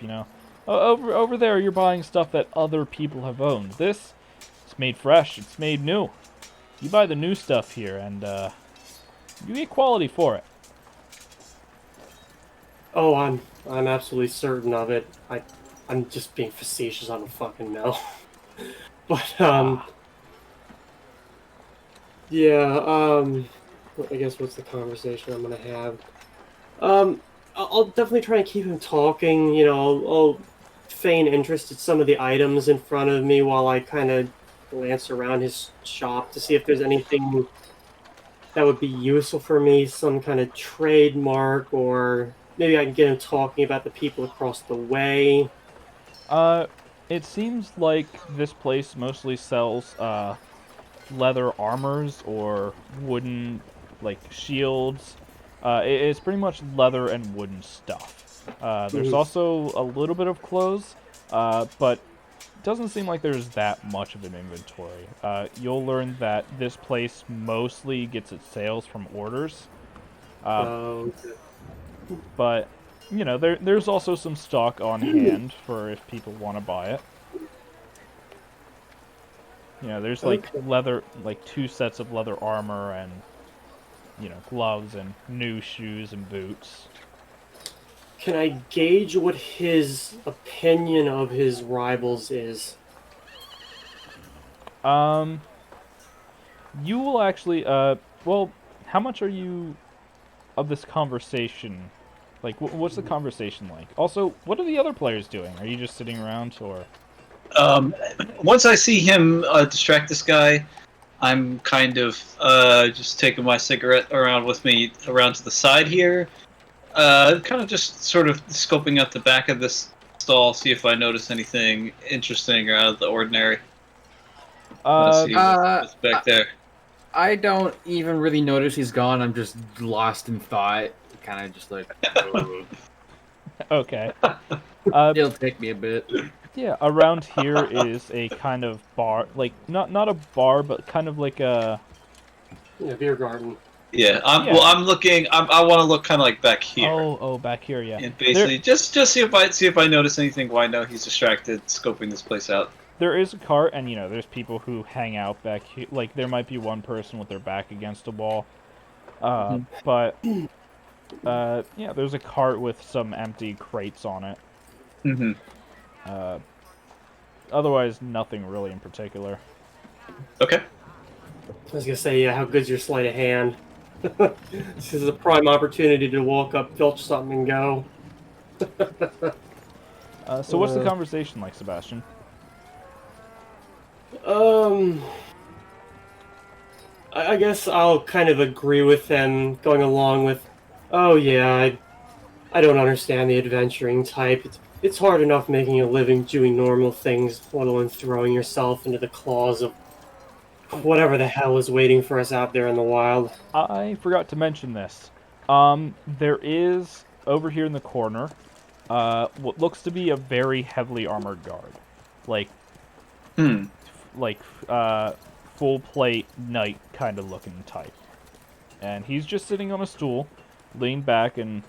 Over there, you're buying stuff that other people have owned. It's made fresh, it's made new. You buy the new stuff here, and you get quality for it. Oh, I'm absolutely certain of it. I'm just being facetious. I don't fucking know. But yeah. I guess what's the conversation I'm gonna have? I'll definitely try and keep him talking. I'll feign interest in some of the items in front of me while I kind of glance around his shop to see if there's anything that would be useful for me, some kind of trademark, or maybe I can get him talking about the people across the way. It seems like this place mostly sells leather armors or wooden shields. It's pretty much leather and wooden stuff. There's also a little bit of clothes, but it doesn't seem like there's that much of an inventory. You'll learn that this place mostly gets its sales from orders. But there's also some stock on hand for if people want to buy it. There's leather, 2 sets of leather armor and gloves and new shoes and boots. Can I gauge what his opinion of his rivals is? You will actually, well, how much are you of this conversation? What's the conversation like? Also, what are the other players doing? Are you just sitting around, or? Once I see him distract this guy, I'm kind of just taking my cigarette around with me around to the side here. Kind of just sort of scoping out the back of this stall, see if I notice anything interesting or out of the ordinary. Uh, See what's back there. I don't even really notice he's gone. I'm just lost in thought. Kind of just like, oh, okay. it'll take me a bit. Yeah, around here is a kind of bar, like not a bar, but kind of like a. Yeah, beer garden. Yeah, Yeah. well, I'm looking. I want to look kind of like back here. Oh, back here, yeah. And basically, just see if I notice anything. Why no, he's distracted, scoping this place out. There is a cart, and there's people who hang out back here. Like there might be one person with their back against a wall. But yeah, there's a cart with some empty crates on it. Mm-hmm. Otherwise, nothing really in particular. Okay. I was gonna say, yeah, how good's your sleight of hand? This is a prime opportunity to walk up, filch something, and go. So what's the conversation like, Sebastian? I guess I'll kind of agree with them, going along with, oh yeah, I don't understand the adventuring type. It's hard enough making a living doing normal things, let alone throwing yourself into the claws of whatever the hell is waiting for us out there in the wild. I forgot to mention this. There is, over here in the corner, what looks to be a very heavily armored guard. Like, full plate knight kind of looking type. And he's just sitting on a stool, leaned back, and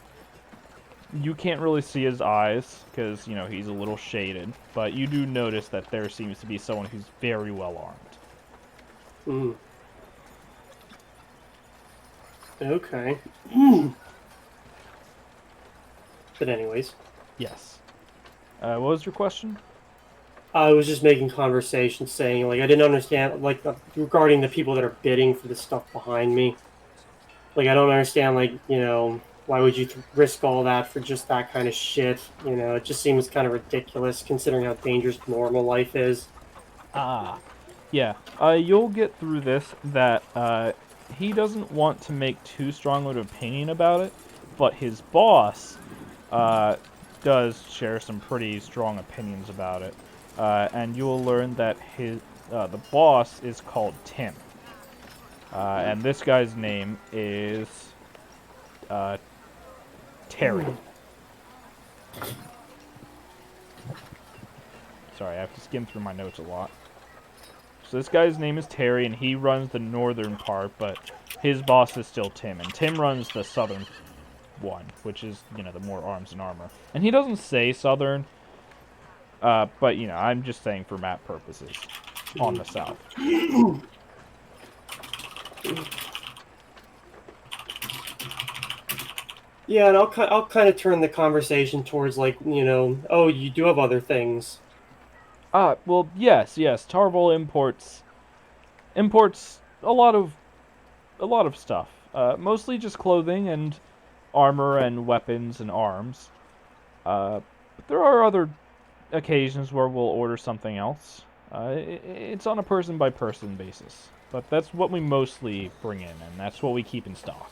you can't really see his eyes, because, he's a little shaded. But you do notice that there seems to be someone who's very well armed. Okay. But anyways. Yes. What was your question? I was just making conversation, saying, like, I didn't understand, like, regarding the people that are bidding for the stuff behind me. Like, I don't understand, like, why would you risk all that for just that kind of shit? It just seems kind of ridiculous, considering how dangerous normal life is. Yeah. You'll get through this, that, he doesn't want to make too strong of an opinion about it, but his boss, does share some pretty strong opinions about it. And you will learn that the boss is called Tim. And this guy's name is Terry. Sorry, I have to skim through my notes a lot. So this guy's name is Terry, and he runs the northern part, but his boss is still Tim, and Tim runs the southern one, which is, the more arms and armor. And he doesn't say southern, but, I'm just saying for map purposes, on the south. Yeah, and I'll kind of turn the conversation towards, like, oh, you do have other things. Well, yes. Tarvol imports a lot of stuff. Mostly just clothing and armor and weapons and arms. But there are other occasions where we'll order something else. It's on a person-by-person basis. But that's what we mostly bring in, and that's what we keep in stock.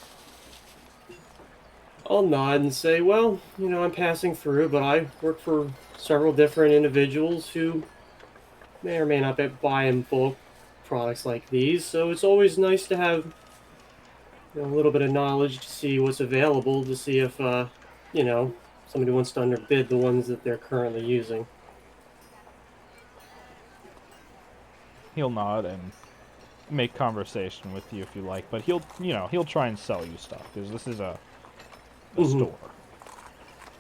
I'll nod and say, well, I'm passing through, but I work for several different individuals who may or may not be buying bulk products like these, so it's always nice to have a little bit of knowledge to see what's available, to see if, somebody wants to underbid the ones that they're currently using. He'll nod and make conversation with you if you like, but he'll try and sell you stuff, because this is a store.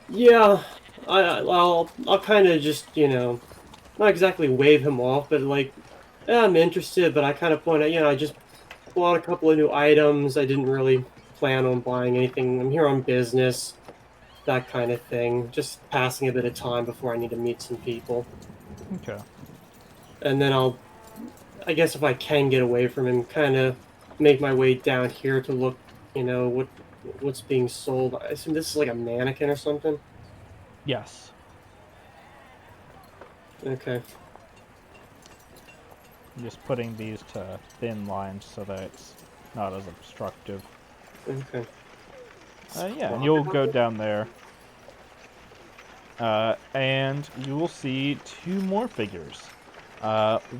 Yeah, I'll kind of just, not exactly wave him off, but like, yeah, I'm interested, but I kind of point out, I just bought a couple of new items. I didn't really plan on buying anything. I'm here on business, that kind of thing. Just passing a bit of time before I need to meet some people. Okay. And then I guess if I can get away from him, kind of make my way down here to look, what's being sold. I assume this is like a mannequin or something? Yes. Okay. Just putting these to thin lines so that it's not as obstructive. Okay. Yeah, and you'll go down there. and you will see two more figures.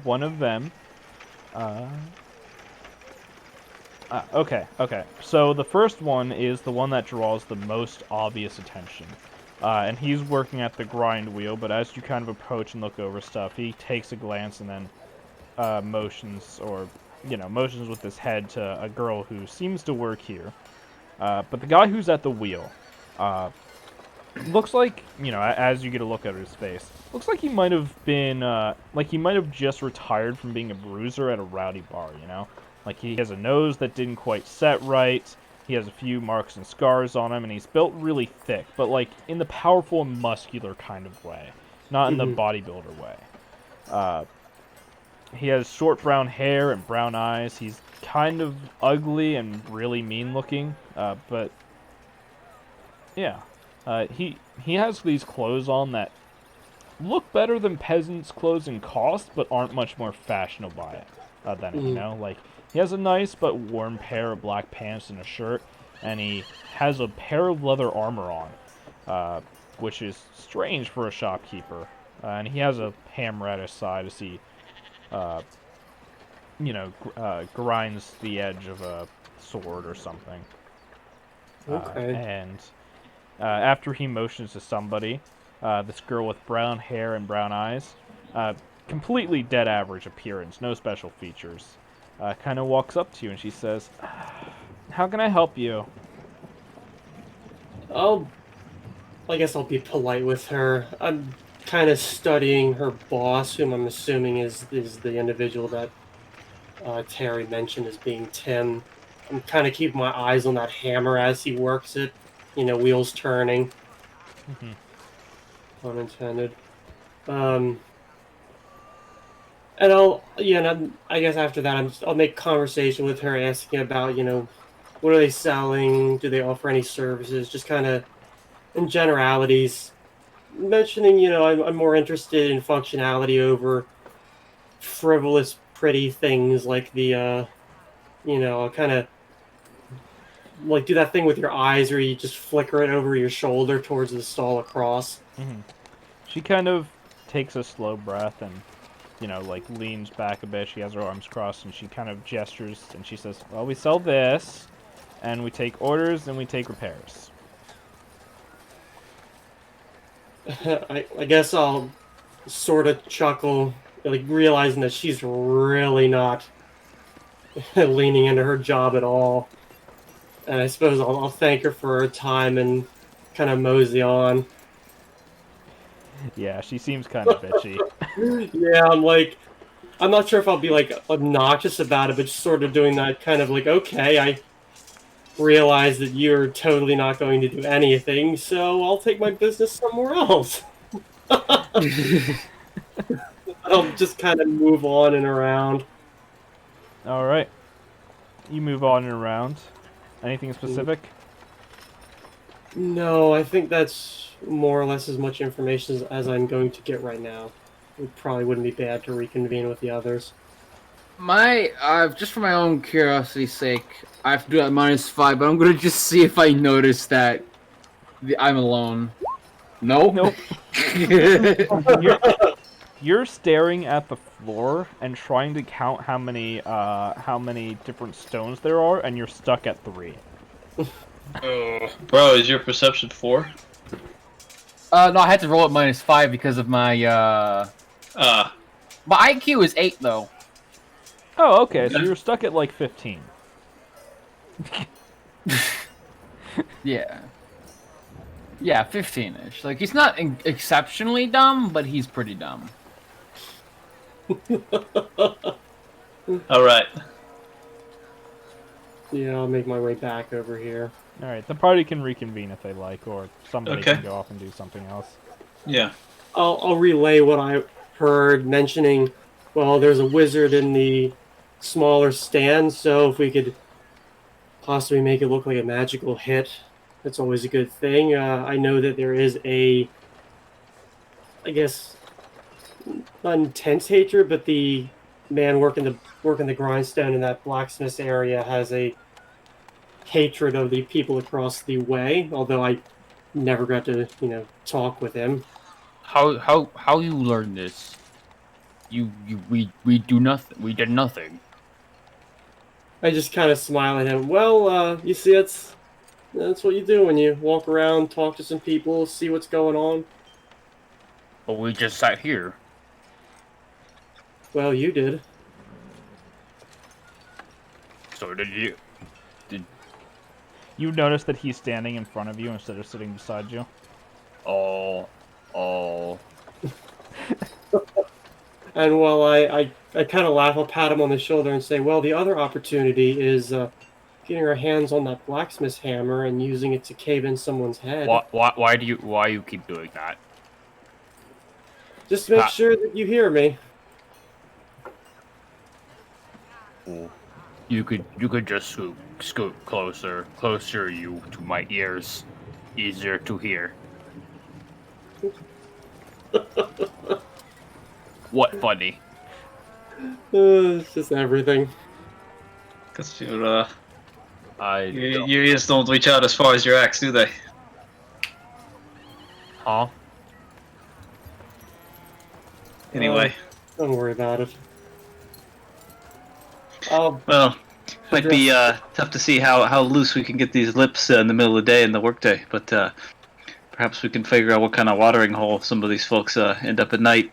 One of them. Okay. So the first one is the one that draws the most obvious attention. And he's working at the grind wheel, but as you kind of approach and look over stuff, he takes a glance and then motions with his head to a girl who seems to work here. But the guy who's at the wheel looks like, as you get a look at his face, looks like he might have been, he might have just retired from being a bruiser at a rowdy bar, Like, he has a nose that didn't quite set right, he has a few marks and scars on him, and he's built really thick, but, in the powerful and muscular kind of way, not in the bodybuilder way. He has short brown hair and brown eyes. He's kind of ugly and really mean-looking, but yeah. He has these clothes on that look better than peasants' clothes in cost, but aren't much more fashionable by it than it, he has a nice but warm pair of black pants and a shirt, and he has a pair of leather armor on, which is strange for a shopkeeper. And he has a hammer at his side as he, grinds the edge of a sword or something. Okay. After he motions to somebody, this girl with brown hair and brown eyes, completely dead average appearance, no special features, kind of walks up to you and she says, "How can I help you?" I guess I'll be polite with her. I'm kind of studying her boss, whom I'm assuming is the individual that Terry mentioned as being Tim. I'm kind of keeping my eyes on that hammer as he works it. Wheels turning. Pun intended. And I guess after that, I'll make conversation with her, asking about, what are they selling? Do they offer any services? Just kind of in generalities, mentioning, I'm more interested in functionality over frivolous, pretty things like the, kind of do that thing with your eyes where you just flicker it over your shoulder towards the stall across. She kind of takes a slow breath and, leans back a bit. She has her arms crossed and she kind of gestures and she says, "Well, we sell this, and we take orders and we take repairs." I guess I'll sort of chuckle, realizing that she's really not leaning into her job at all. And I suppose I'll thank her for her time and kind of mosey on. Yeah, she seems kind of bitchy. Yeah, I'm not sure if I'll be obnoxious about it, but just sort of doing that kind of okay, I realize that you're totally not going to do anything, so I'll take my business somewhere else. I'll just kind of move on and around. All right. You move on and around. Anything specific? No, I think that's more or less as much information as I'm going to get right now. It probably wouldn't be bad to reconvene with the others. Just for my own curiosity's sake, I have to do that -5, but I'm gonna just see if I notice that I'm alone. No? Nope. You're staring at the floor and trying to count how many different stones there are, and you're stuck at 3. Bro, is your perception 4? No, I had to roll at -5 because of my my IQ is 8 though. Oh, okay. So you're stuck at 15. Yeah. Yeah, 15-ish. He's not exceptionally dumb, but he's pretty dumb. All right. Yeah, I'll make my way back over here. All right. The party can reconvene if they like, or somebody can go off and do something else. Yeah. I'll relay what I heard mentioning. Well, there's a wizard in the smaller stand, so if we could possibly make it look like a magical hit, that's always a good thing. I know that there is I guess, not intense hatred, but the man working the grindstone in that blacksmith area has a hatred of the people across the way. Although I never got to talk with him. how you learn this? We do nothing. We did nothing. I just kind of smile at him. Well, you see, that's what you do when you walk around, talk to some people, see what's going on. But we just sat here. Well, you did. So did you? You notice that he's standing in front of you instead of sitting beside you. Oh. And while I kind of laugh, I'll pat him on the shoulder and say, well, the other opportunity is getting our hands on that blacksmith's hammer and using it to cave in someone's head. Why you keep doing that? Just to make sure that you hear me. You could just scoot closer you to my ears. Easier to hear. What funny? It's just everything. Because your Don't- ears don't reach out as far as your axe, do they? Huh? Anyway, Don't worry about it. I'll well, might be tough to see how loose we can get these lips in the middle of the day in the workday, but perhaps we can figure out what kind of watering hole some of these folks end up at night.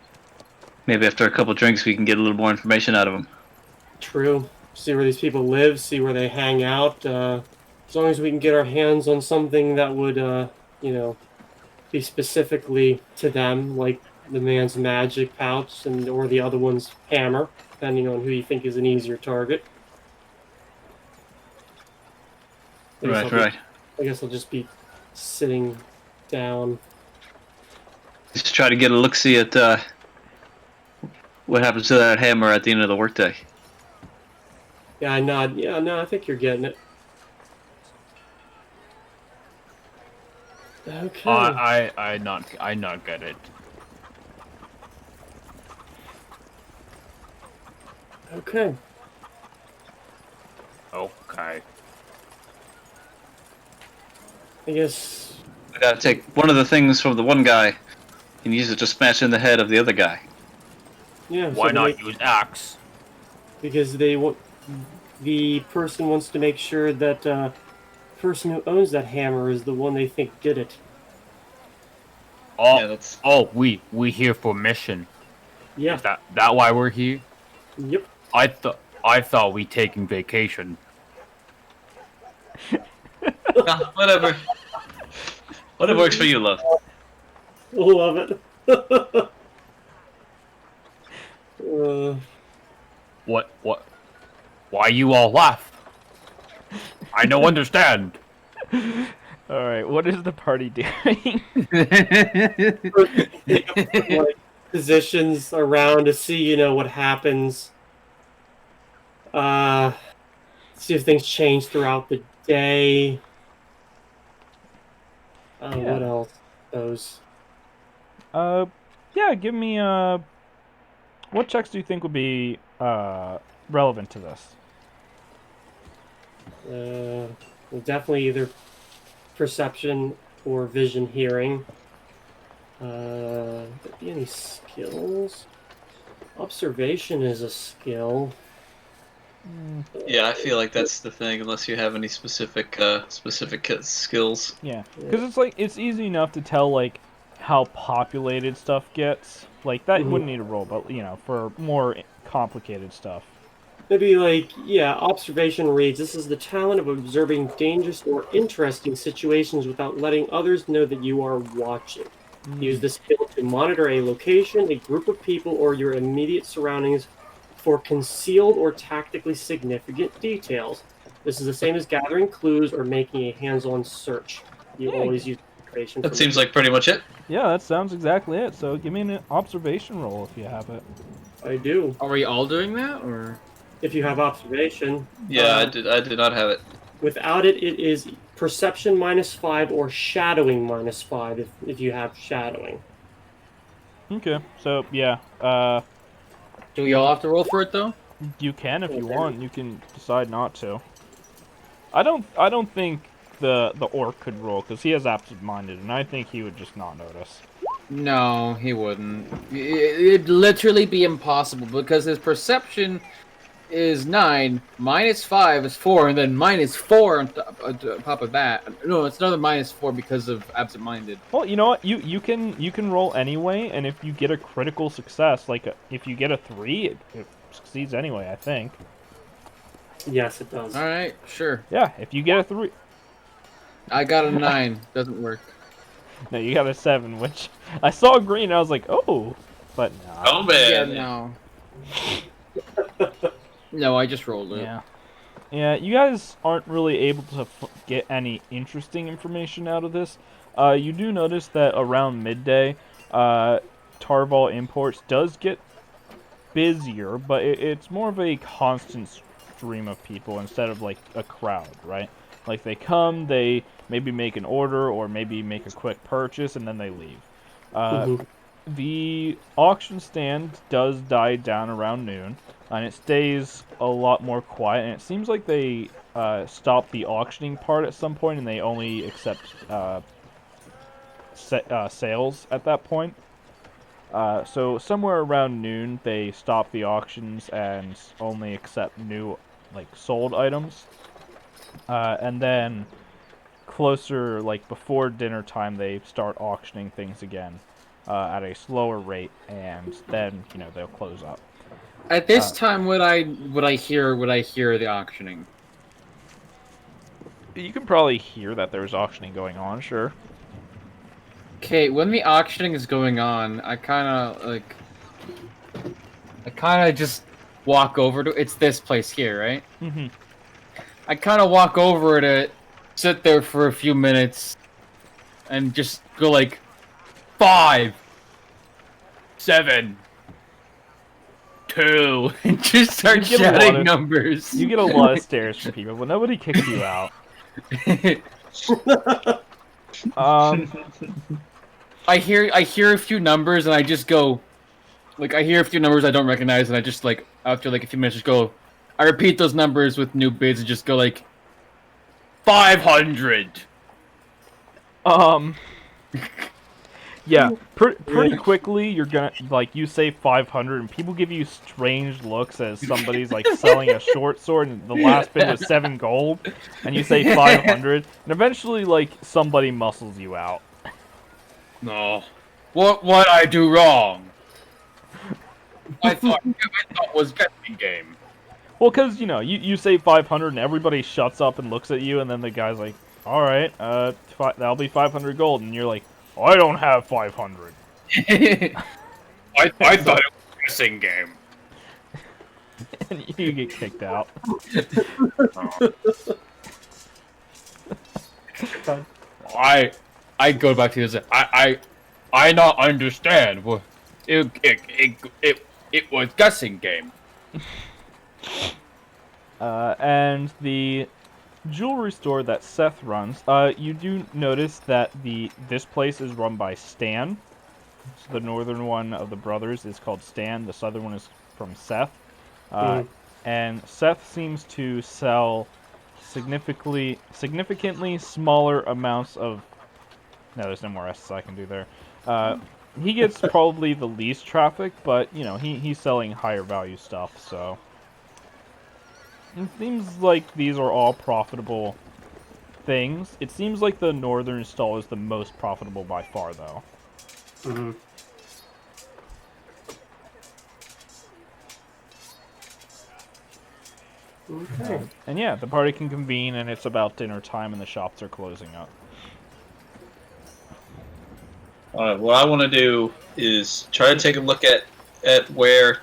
Maybe after a couple drinks, we can get a little more information out of them. True. See where these people live, see where they hang out. As long as we can get our hands on something that would, be specifically to them, like the man's magic pouch or the other one's hammer, depending on who you think is an easier target. Right. I guess I'll just be sitting down. Just try to get a look-see at what happens to that hammer at the end of the workday. Yeah, I nod. Yeah, no, I think you're getting it. Okay. I not get it. Okay. Okay. I guess. I gotta take one of the things from the one guy and use it to smash in the head of the other guy. Yeah. Why so not use axe? Because the person wants to make sure that the person who owns that hammer is the one they think did it. Oh, Yeah, that's... we here for mission. Yeah. Is that why we're here? Yep. I thought we taking vacation. Ah, whatever. Whatever works for you, love. Love it. What? Why you all laugh? I don't understand. Alright, what is the party doing? Like, positions around to see, what happens. See if things change throughout the day. Yeah. What else? Those. Yeah, give me, what checks do you think would be, relevant to this? Well, definitely either perception or vision hearing. There be any skills? Observation is a skill. Yeah, I feel like that's the thing, unless you have any specific skills. Yeah, because it's easy enough to tell, like, how populated stuff gets. Like, that wouldn't need a roll, but, for more complicated stuff. Maybe observation reads, this is the talent of observing dangerous or interesting situations without letting others know that you are watching. Use this skill to monitor a location, a group of people, or your immediate surroundings for concealed or tactically significant details. This is the same as gathering clues or making a hands-on search. You always use observation. That seems like pretty much it. Yeah, that sounds exactly it. So give me an observation roll if you have it. I do. Are we all doing that, or? If you have observation. Yeah, I did not have it. Without it, it is perception -5 or shadowing -5 if you have shadowing. Okay, so yeah, Do we all have to roll for it though? you can if you want. You can decide not to. I don't think the orc could roll because he has absent-minded, and I think he would just not notice. No, he wouldn't. It'd literally be impossible because his perception is 9, -5 is 4, and then -4 on top of that. No, it's another -4 because of absent-minded. Well, you know what? You can roll anyway, and if you get a critical success, like if you get a 3, it succeeds anyway. I think. Yes, it does. All right, sure. Yeah, if you get a 3. I got a 9. Doesn't work. No, you got a 7, which I saw green. And I was like, oh, but no. Oh man. Yeah, no. No, I just rolled it. Yeah. Yeah, you guys aren't really able to get any interesting information out of this. You do notice that around midday, Tarval Imports does get busier, but it's more of a constant stream of people instead of like a crowd, right? Like they come, they maybe make an order or maybe make a quick purchase, and then they leave. The auction stand does die down around noon, and it stays a lot more quiet, and it seems like they stop the auctioning part at some point, and they only accept sales at that point. So somewhere around noon, they stop the auctions and only accept new, like, sold items. And then closer, like, before dinner time, they start auctioning things again at a slower rate, and then, you know, they'll close up. At this time, would I hear the auctioning? You can probably hear that there's auctioning going on, sure. Okay, when the auctioning is going on, I kind of just walk over to. It's this place here, right? Mm-hmm. I kind of walk over to it, sit there for a few minutes, and just go like 5, 7, 2, and just start shouting numbers. You get a lot of stares from people, but nobody kicks you out. I hear a few numbers, and I just go, like, I hear a few numbers I don't recognize, and I just, like, after, like, a few minutes, just go, I repeat those numbers with new bids, and just go, like, 500! Yeah, pretty quickly, you're gonna, like, you say 500, and people give you strange looks as somebody's, like, selling a short sword, and the last bid was 7 gold, and you say 500, and eventually, like, somebody muscles you out. No. What I do wrong? I thought it was guessing game. Well, because, you know, you say 500, and everybody shuts up and looks at you, and then the guy's like, alright, that'll be 500 gold, and you're like, I don't have 500. I thought it was a guessing game. And you get kicked out. I go back to this. I not understand. It was guessing game. And the jewelry store that Seth runs, you do notice that this place is run by Stan. So the northern one of the brothers is called Stan. The southern one is from Seth. And Seth seems to sell significantly smaller amounts of. No, there's no more S's I can do there. He gets probably the least traffic, but you know he's selling higher value stuff, so. It seems like these are all profitable things. It seems like the northern stall is the most profitable by far, though. Mm-hmm. Okay. And yeah, the party can convene, and it's about dinner time, and the shops are closing up. What I want to do is try to take a look at where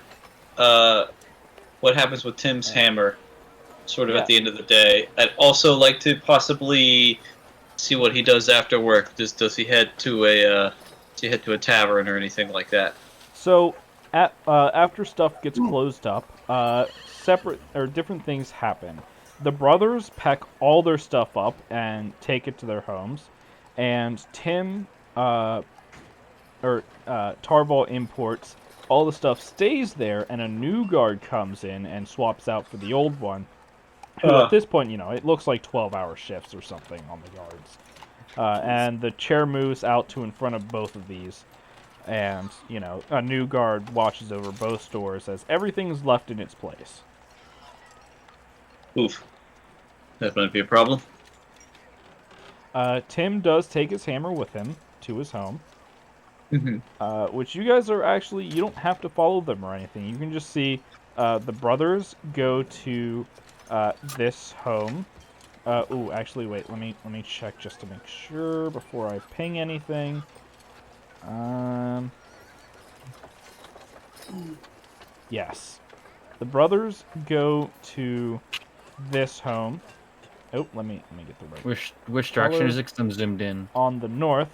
what happens with Tim's hammer, sort of at the end of the day. I'd also like to possibly see what he does after work. Does he head to a tavern or anything like that? So, after stuff gets closed up, separate or different things happen. The brothers pack all their stuff up and take it to their homes, and Tim, Tarval Imports, all the stuff stays there, and a new guard comes in and swaps out for the old one. Who at this point, you know, it looks like 12-hour shifts or something on the guards. And the chair moves out to in front of both of these. And, a new guard watches over both stores as everything's left in its place. Oof. That might be a problem. Tim does take his hammer with him to his home. Mm-hmm. Which you guys are actually, you don't have to follow them or anything. You can just see the brothers go to this home. Ooh, actually, wait. Let me check just to make sure before I ping anything. Yes, the brothers go to this home. Oh, let me get the right. Which direction is color. it? 'Cause I'm zoomed in. On the north.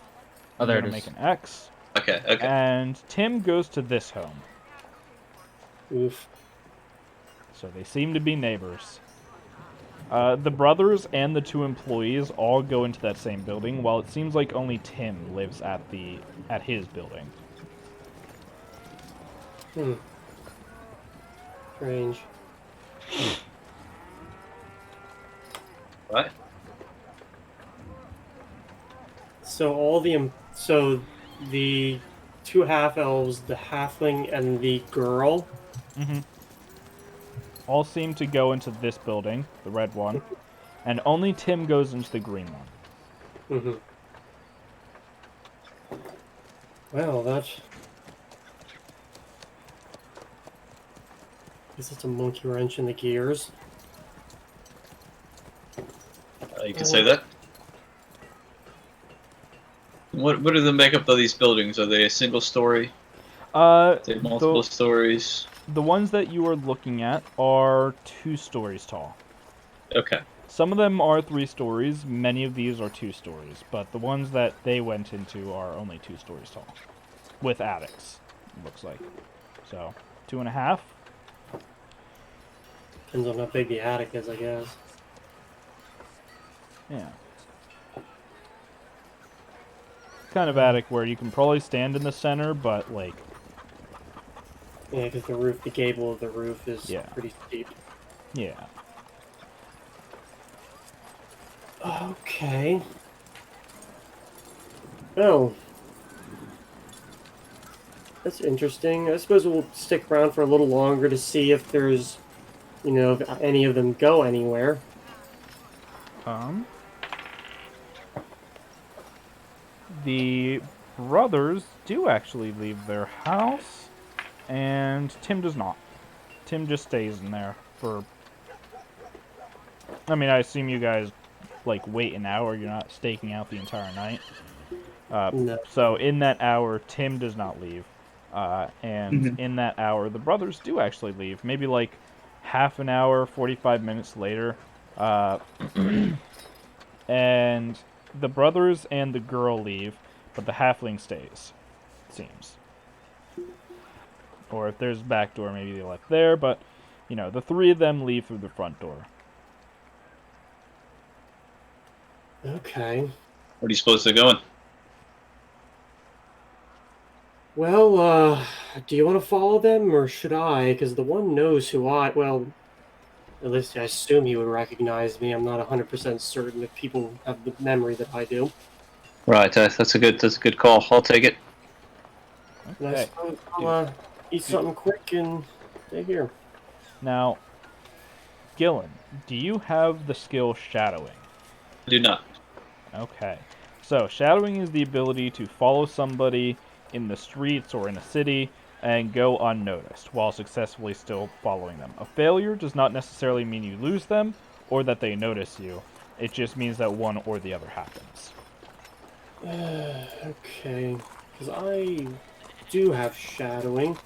Oh, I'm there gonna it is. make an X. Okay. And Tim goes to this home. Oof. So they seem to be neighbors. The brothers and the two employees all go into that same building, while it seems like only Tim lives at his building. Strange. What? So the two half elves, the halfling and the girl. Mm-hmm. All seem to go into this building, the red one, and only Tim goes into the green one. Mm-hmm. Well, that's. Guess it's a monkey wrench in the gears. You can say that. What do the makeup of these buildings? Are they a single story? Are they multiple stories? The ones that you are looking at are 2 stories tall. Okay. Some of them are 3 stories. Many of these are 2 stories, but the ones that they went into are only 2 stories tall, with attics. It looks like. So 2.5. Depends on how big the attic is, I guess. Yeah. Kind of attic where you can probably stand in the center, but like. Yeah, because the gable of the roof is pretty steep. Yeah. Okay. Oh. That's interesting. I suppose we'll stick around for a little longer to see if there's, if any of them go anywhere. The brothers do actually leave their house, and Tim does not. Tim just stays in there for... I mean, I assume you guys, wait an hour. You're not staking out the entire night. No. So in that hour, Tim does not leave. And in that hour, the brothers do actually leave. Maybe, half an hour, 45 minutes later. And the brothers and the girl leave, but the halfling stays, it seems. Or if there's a back door, maybe they left there, but, the 3 of them leave through the front door. Okay. Where are you supposed to go in? Well, do you want to follow them, or should I? Because the one knows who well, at least I assume he would recognize me. I'm not 100% certain if people have the memory that I do. Right, that's a good call. I'll take it. And I Okay. suppose I'll eat something quick and stay here. Now, Gillen, do you have the skill Shadowing? I do not. Okay. So, Shadowing is the ability to follow somebody in the streets or in a city and go unnoticed while successfully still following them. A failure does not necessarily mean you lose them or that they notice you. It just means that one or the other happens. Okay. Because I do have shadowing,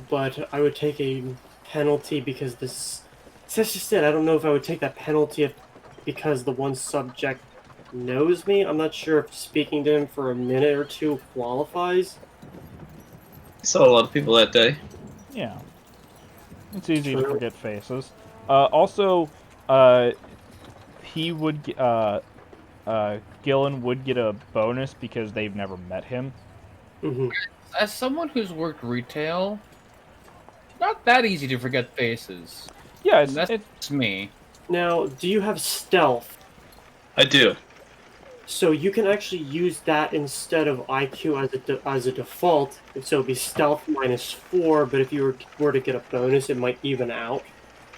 but I would take a penalty because this... That's just it. I don't know if I would take that penalty because the one subject knows me. I'm not sure if speaking to him for a minute or 2 qualifies. I saw a lot of people that day. Yeah. It's easy True. to forget faces. Also, he would... Gillen would get a bonus because they've never met him. Mm-hmm. As someone who's worked retail, not that easy to forget faces. Yeah, That's me. Now, do you have stealth? I do. So you can actually use that instead of IQ as a default. So it'd be stealth -4, but if you were to get a bonus, it might even out.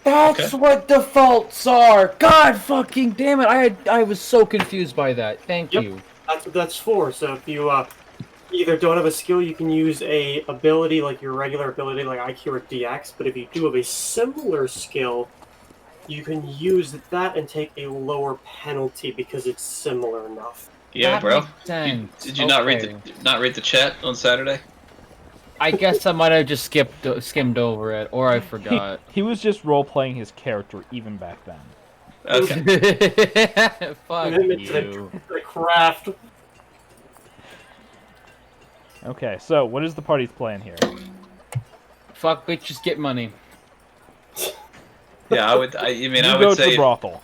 That's what defaults are. God fucking damn it! I was so confused by that. Thank Yep. you. That's what that's for. So if you either don't have a skill, you can use a ability like your regular ability, like IQ or DX. But if you do have a similar skill, you can use that and take a lower penalty because it's similar enough. Yeah, That bro. makes sense. Did you not read Okay. the chat on Saturday? I guess I might have just skimmed over it, or I forgot. He was just role playing his character even back then. Okay. Fuck Commitment to you. the craft. Okay, so what is the party's plan here? Fuck bitches, get money. Yeah, I mean, You I go would to say the brothel.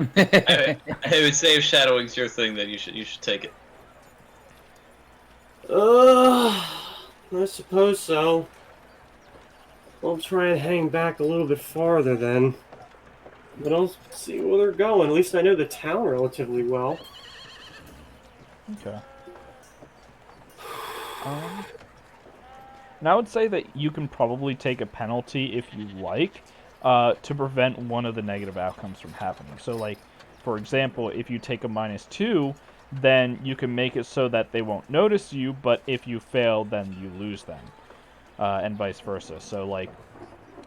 I would say if shadowing's your thing, then you should take it. I suppose so. I'll try and hang back a little bit farther then. But I'll see where they're going. At least I know the town relatively well. Okay. And I would say that you can probably take a penalty if you like, to prevent one of the negative outcomes from happening. So, like, for example, if you take a -2, then you can make it so that they won't notice you, but if you fail, then you lose them, and vice versa. So, like,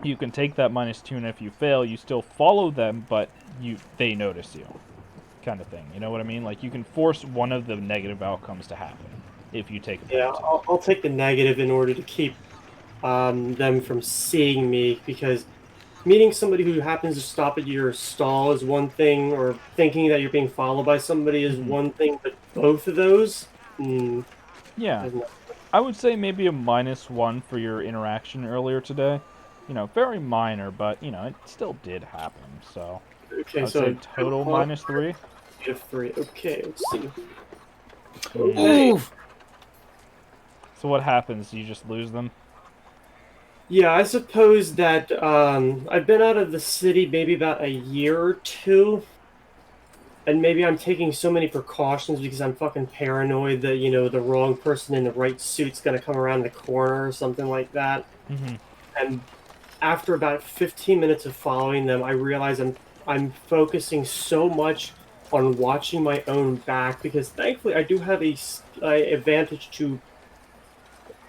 you can take that -2, and if you fail, you still follow them, but they notice you, kind of thing. You know what I mean? Like, you can force one of the negative outcomes to happen if you take a Yeah, penalty. I'll take the negative in order to keep them from seeing me, because meeting somebody who happens to stop at your stall is one thing, or thinking that you're being followed by somebody is one thing, but both of those, Yeah. is not- I would say maybe a -1 for your interaction earlier today. You know, very minor, but, you know, it still did happen, so... I Okay, would so say total -3. -3. Okay, let's see. Oof. So what happens? You just lose them? Yeah, I suppose that I've been out of the city maybe about a year or two, and maybe I'm taking so many precautions because I'm fucking paranoid that, the wrong person in the right suit's gonna come around the corner or something like that. Mm-hmm. And after about 15 minutes of following them, I realize I'm focusing so much on watching my own back, because thankfully I do have a advantage to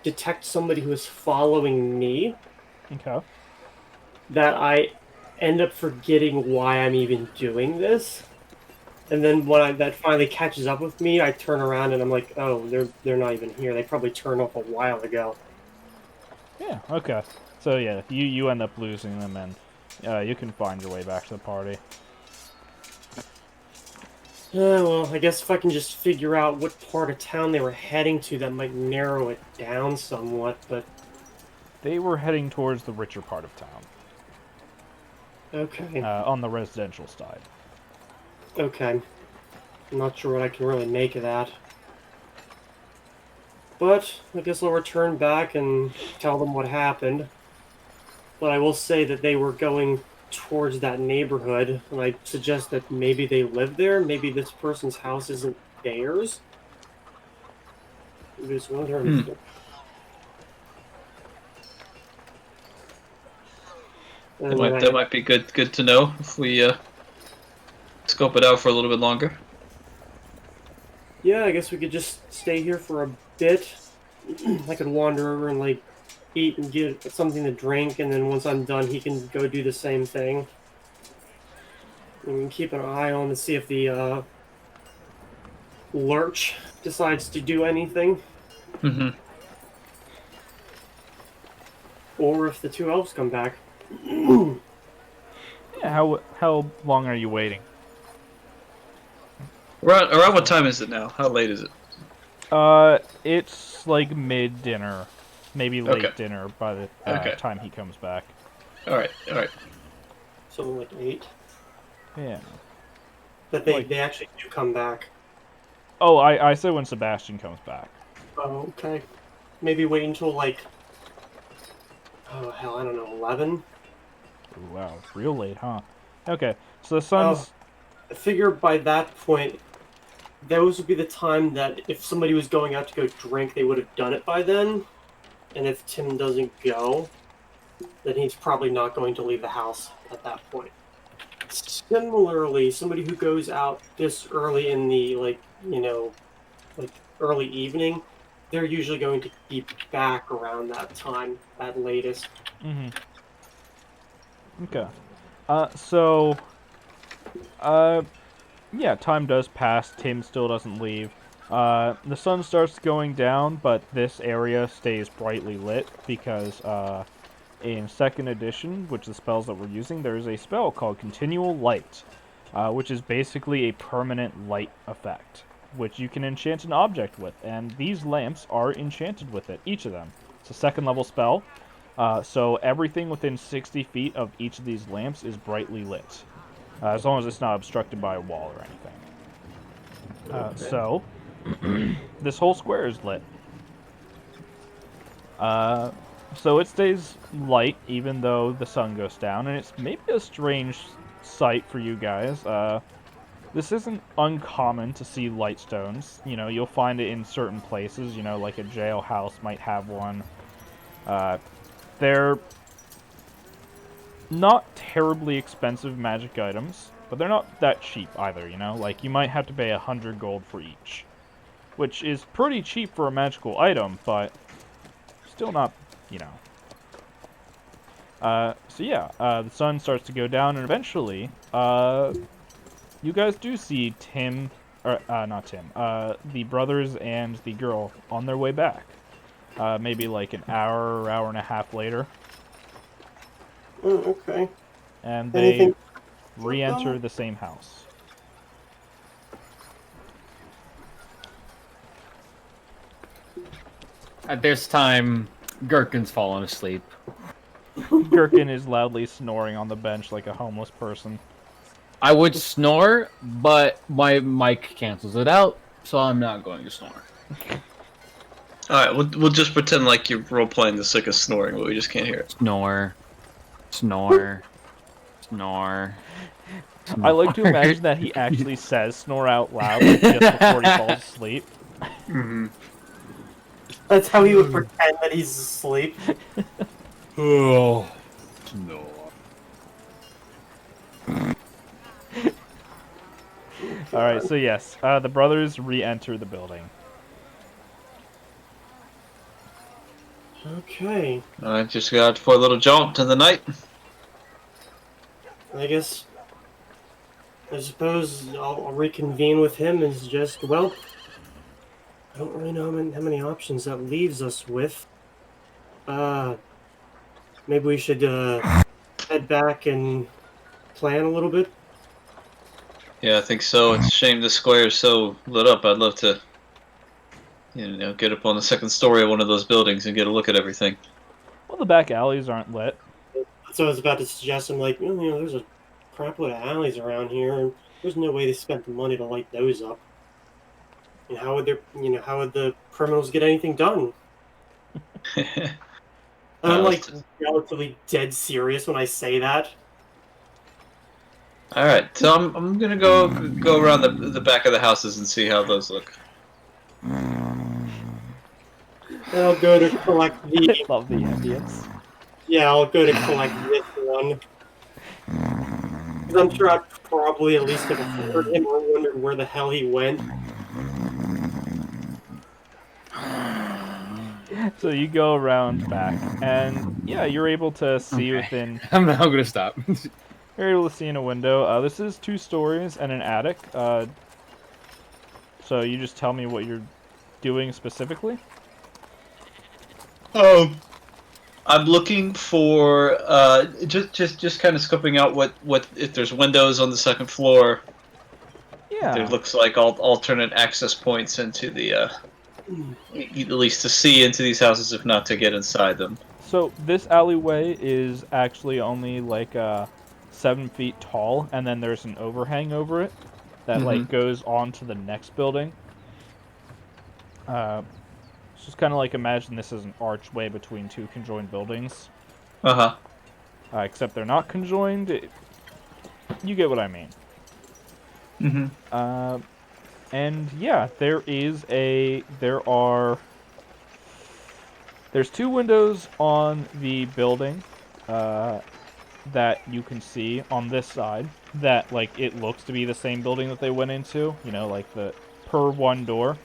detect somebody who is following me, Okay. that I end up forgetting why I'm even doing this. And then when that finally catches up with me, I turn around and I'm like, oh, they're not even here. They probably turned off a while ago. Yeah, okay. So yeah, you end up losing them, and you can find your way back to the party. Well, I guess if I can just figure out what part of town they were heading to, that might narrow it down somewhat, but... They were heading towards the richer part of town, Okay. on the residential side. Okay. I'm not sure what I can really make of that. But I guess I'll return back and tell them what happened. But I will say that they were going towards that neighborhood, and I suggest that maybe they live there. Maybe this person's house isn't theirs. Maybe it's one of their... That might be good to know if we scope it out for a little bit longer. Yeah, I guess we could just stay here for a bit. I could wander over and, like, eat and get something to drink, and then once I'm done, he can go do the same thing. And we can keep an eye on to see if the Lurch decides to do anything, Mm-hmm. or if the two elves come back. Yeah, how long are you waiting? Around what time is it now? How late is it? It's like mid-dinner, maybe late Okay. dinner by the Okay. time he comes back. All right. Something like 8. Yeah. But they actually do come back. Oh, I said when Sebastian comes back. Oh, okay. Maybe wait until, like... Oh, hell, I don't know, 11? Ooh, wow, it's real late, huh? Okay, so the sun's... I figure by that point, those would be the time that if somebody was going out to go drink, they would have done it by then. And if Tim doesn't go, then he's probably not going to leave the house at that point. Similarly, somebody who goes out this early in the, early evening, they're usually going to be back around that time at latest. Mm-hmm. Okay. Yeah, time does pass. Tim still doesn't leave. The sun starts going down, but this area stays brightly lit because, in 2nd edition, which the spells that we're using, there is a spell called Continual Light, which is basically a permanent light effect, which you can enchant an object with, and these lamps are enchanted with it, each of them. It's a 2nd level spell, so everything within 60 feet of each of these lamps is brightly lit, as long as it's not obstructed by a wall or anything. So, this whole square is lit. So it stays light even though the sun goes down, and it's maybe a strange sight for you guys. This isn't uncommon to see light stones. You know, you'll find it in certain places, you know, like a jailhouse might have one. They're not terribly expensive magic items, but they're not that cheap either, you know? Like, you might have to pay 100 gold for each, which is pretty cheap for a magical item, but still not, you know. So yeah, the sun starts to go down, and eventually, you guys do see Tim, or, not Tim, the brothers and the girl on their way back. Maybe like an hour and a half later. Oh, okay. And they Anything re-enter the same house. At this time, Gherkin's fallen asleep. Gherkin is loudly snoring on the bench like a homeless person. I would snore, but my mic cancels it out, so I'm not going to snore. Alright, we'll just pretend like you're role-playing the sickest snoring, but we just can't hear it. Snore. Snore. Snore. I like to imagine that he actually says snore out loud like, just before he falls asleep. Mm-hmm. That's how he would pretend that he's asleep. Oh, no. Alright, so yes, the brothers re-enter the building. Okay. I just got for a little jaunt to the night. I suppose I'll reconvene with him and just, well, I don't really know how many options that leaves us with. Maybe we should, head back and plan a little bit. Yeah, I think so. It's a shame the square is so lit up. I'd love to, get up on the 2nd story of one of those buildings and get a look at everything. Well, the back alleys aren't lit. So I was about to suggest, I'm like, there's a crap load of alleys around here, and there's no way they spent the money to light those up. And how would the criminals get anything done? I'm like relatively dead serious when I say that. All right, so I'm gonna go around the back of the houses and see how those look. And I'll go to collect the. Love the ambience. Yeah, I'll go to collect this one. Because I'm sure I'd probably at least have heard him or wondered where the hell he went. So you go around back, and yeah, you're able to see within. I'm not going to stop. You're able to see in a window. This is 2 stories and an attic. So you just tell me what you're doing specifically. I'm looking for just kind of scoping out what if there's windows on the 2nd floor. Yeah. There looks like alternate access points into the at least to see into these houses, if not to get inside them. So this alleyway is actually only like 7 feet tall, and then there's an overhang over it that like goes on to the next building. It's just kind of like imagine this as an archway between 2 conjoined buildings. Except they're not conjoined. You get what I mean. And yeah, there's 2 windows on the building that you can see on this side that, like, it looks to be the same building that they went into, you know, like the per one door.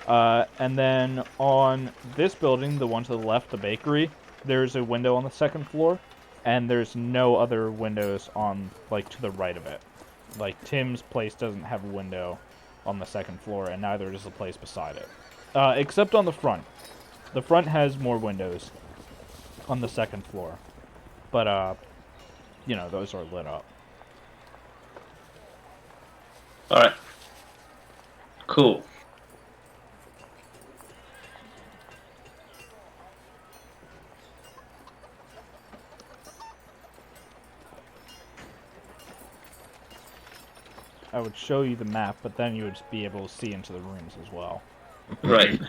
And then on this building, the one to the left, the bakery, there's a window on the 2nd floor, and there's no other windows on, like, to the right of it. Like, Tim's place doesn't have a window on the 2nd floor, and neither does the place beside it. Except on the front. The front has more windows on the 2nd floor. But, you know, those are lit up. Alright. Cool. I would show you the map, but then you would be able to see into the rooms as well. Right.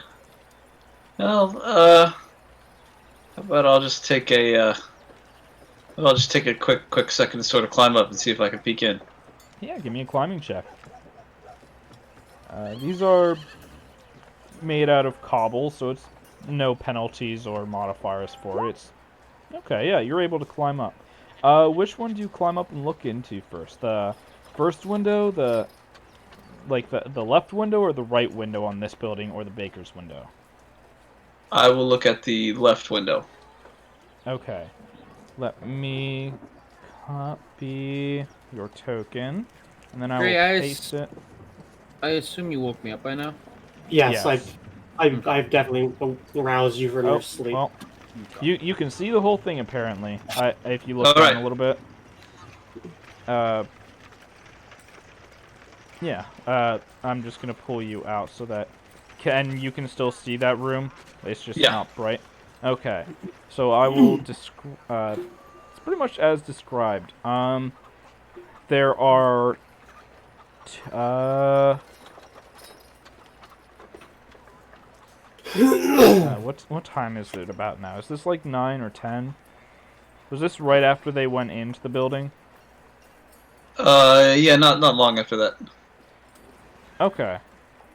Well, how about I'll just take a quick second to sort of climb up and see if I can peek in. Yeah, give me a climbing check. These are made out of cobble, so it's no penalties or modifiers for it. Okay, yeah, you're able to climb up. Which one do you climb up and look into first? The first window, the left window, or the right window on this building, or the baker's window? I will look at the left window. Okay. Let me copy your token, and then I will paste it. I assume you woke me up by now? Yes, Yes. I've definitely aroused you from your sleep. Well, you can see the whole thing apparently. If you look All down right. a little bit. Yeah. I'm just gonna pull you out so that you can still see that room. It's just not bright. Okay. So I will describe. It's pretty much as described. There are. What time is it about now? Is this like 9 or 10? Was this right after they went into the building? Yeah, not long after that. Okay.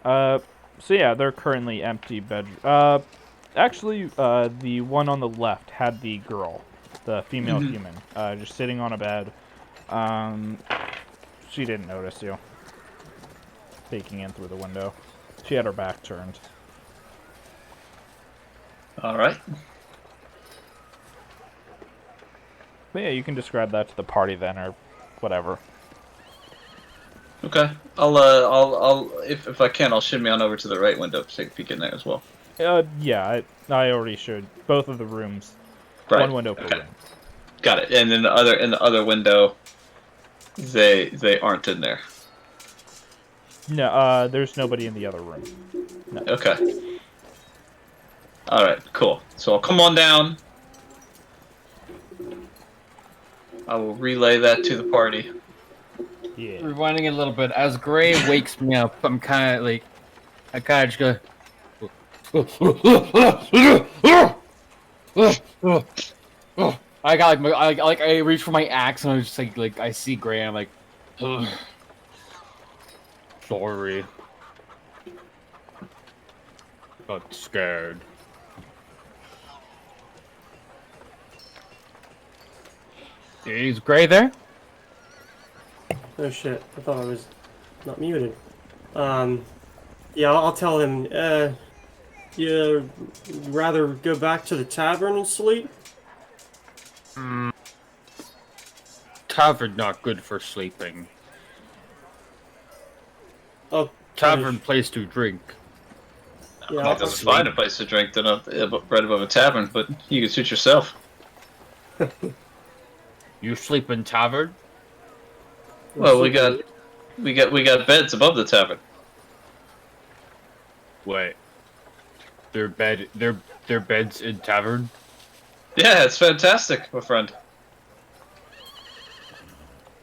So yeah, they're currently empty bedroom. Actually, the one on the left had the girl, the female human, just sitting on a bed. She didn't notice you peeking in through the window. She had her back turned. All right. But yeah, you can describe that to the party then, or whatever. Okay. I'll if I can, I'll shimmy on over to the right window to take a peek in there as well. Yeah, I already showed both of the rooms. Right. One window per room. Got it. And in the other window, they aren't in there. No, there's nobody in the other room. No. Okay. All right. Cool. So I'll come on down. I will relay that to the party. Yeah. Rewinding it a little bit, as Gray wakes me up, I kind of just go. I got I reach for my axe and I was just like I see Gray and I'm like, ugh. Sorry. Got scared. Is Gray there? Oh shit, I thought I was not muted. Yeah, I'll tell him, you rather go back to the tavern and sleep? Tavern not good for sleeping. Oh, Tavern place to drink. yeah, I think that's fine a place to drink than right above a tavern, but you can suit yourself. You sleep in tavern? Well, we got beds above the tavern. Wait. Their beds in tavern? Yeah, it's fantastic, my friend.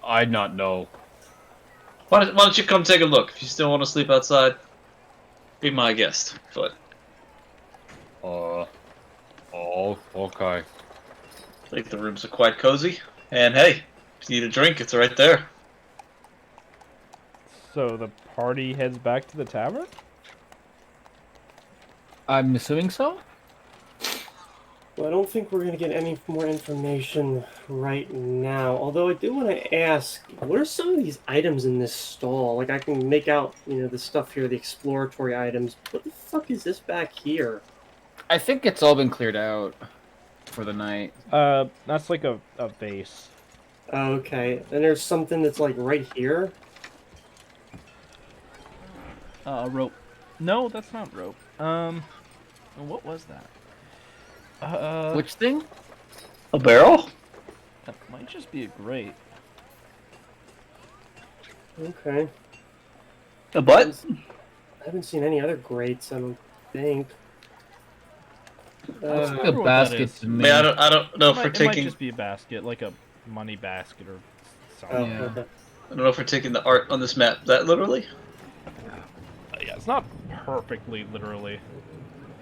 I not know. Why don't you come take a look? If you still want to sleep outside, be my guest. But Oh, okay. I think the rooms are quite cozy. And hey, if you need a drink, it's right there. So the party heads back to the tavern? I'm assuming so. Well, I don't think we're going to get any more information right now. Although I do want to ask, what are some of these items in this stall? Like, I can make out, the stuff here, the exploratory items. What the fuck is this back here? I think it's all been cleared out for the night. That's like a vase. Okay, and there's something that's like right here. Rope. No, that's not rope. What was that? Which thing? A barrel? That might just be a grate. Okay. A butt? I haven't seen any other grates, I don't think. Looks like wonder a what that basket is. to me. I don't know if we're It might taking. just be a basket, like a money basket or Oh, something. Yeah. okay. I don't know if we're taking the art on this map that literally. Yeah, it's not perfectly literally.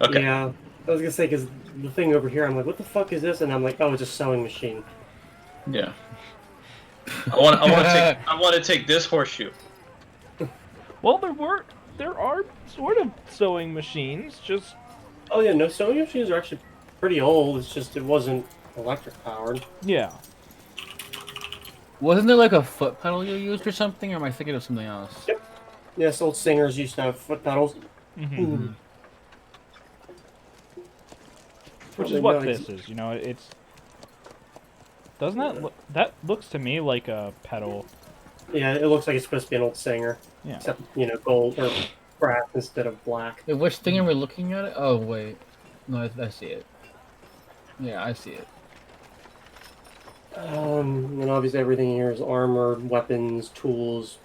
Okay. Yeah, I was gonna say, because the thing over here, I'm like, what the fuck is this? And I'm like, oh, it's a sewing machine. Yeah. I want to take this horseshoe. Well, there are sort of sewing machines, just Oh yeah, no, sewing machines are actually pretty old. It's just it wasn't electric powered. yeah. Wasn't there like a foot pedal you used or something, or am I thinking of something else? Yep. Yes, old singers used to have foot pedals. Mm-hmm. Which is Probably what not this is, it's... Doesn't that look... That looks to me like a pedal. Yeah, it looks like it's supposed to be an old singer, Yeah. except gold or brass instead of black. Wait, which thing are we looking at? Oh wait, no, I see it. Yeah, I see it. And obviously everything here is armor, weapons, tools,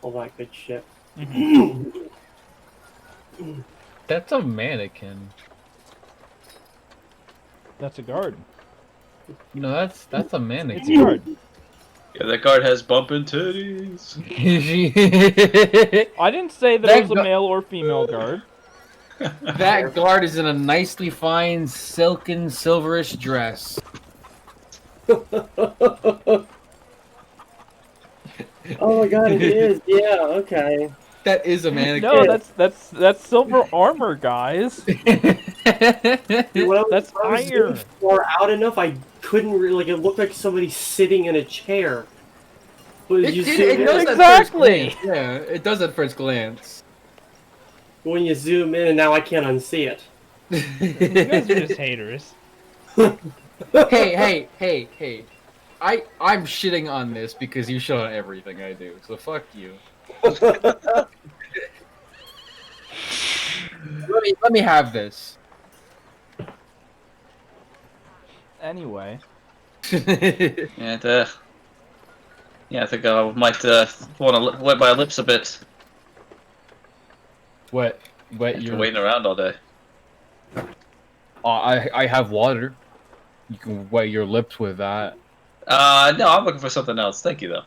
all that good shit. Mhm. That's a mannequin. That's a guard. No, that's a It's a mannequin. guard. Yeah, that guard has bumping titties. I didn't say that That it was a gu- male or female guard. That guard is in a nicely fine silken silverish dress. Oh my god, it is. Yeah, okay. That is a mannequin. No, that's silver armor, guys. When That's I was iron. far out enough, I couldn't really. Like, it looked like somebody sitting in a chair. But It, you it, zoom it in, does at Exactly. first glance. Yeah, it does at first glance. when you zoom in, and now I can't unsee it. You guys are just haters. hey. I'm shitting on this because you shit on everything I do, so fuck you. Let me have this. Anyway, And yeah, I think I might want to wet my lips a bit. Wet After your. waiting around all day. I have water. You can wet your lips with that. No, I'm looking for something else. Thank you, though.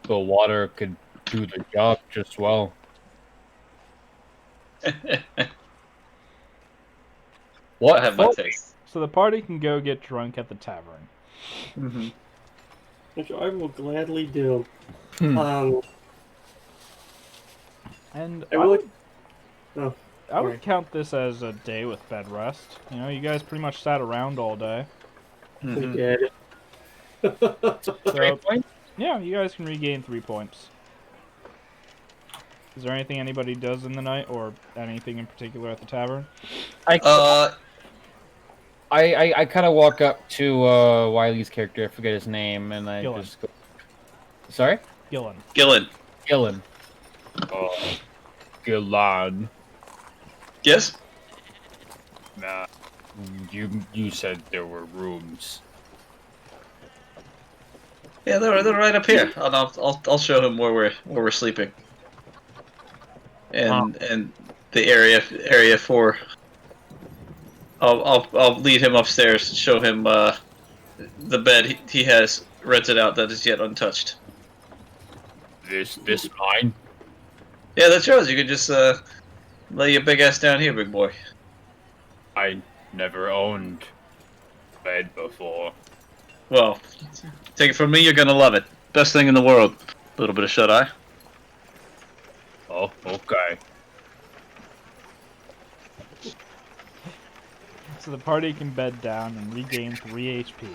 The water could do the job just well. What? I have my fuck? taste. so the party can go get drunk at the tavern. Mm-hmm. Which I will gladly do. Hmm. And I will. Oh, I would sorry. count this as a day with bed rest. You guys pretty much sat around all day. We Mm-hmm. did. So, points? yeah, you guys can regain 3 points. Is there anything anybody does in the night, or anything in particular at the tavern? I Uh, kind of walk up to Wiley's character. I forget his name, and I Gillen. just go. Sorry, Gillen. Gillen. Gillen. Oh, Gillan. Yes. Nah, you said there were rooms. Yeah, they're right up here. I'll show him where we're sleeping. And the area for. I'll lead him upstairs and show him the bed he has rented out that is yet untouched. This mine? Yeah, that's yours. You can just lay your big ass down here, big boy. I never owned a bed before. Well, take it from me, you're gonna love it. Best thing in the world. little bit of shut eye. Oh, okay. So the party can bed down and regain 3 HP.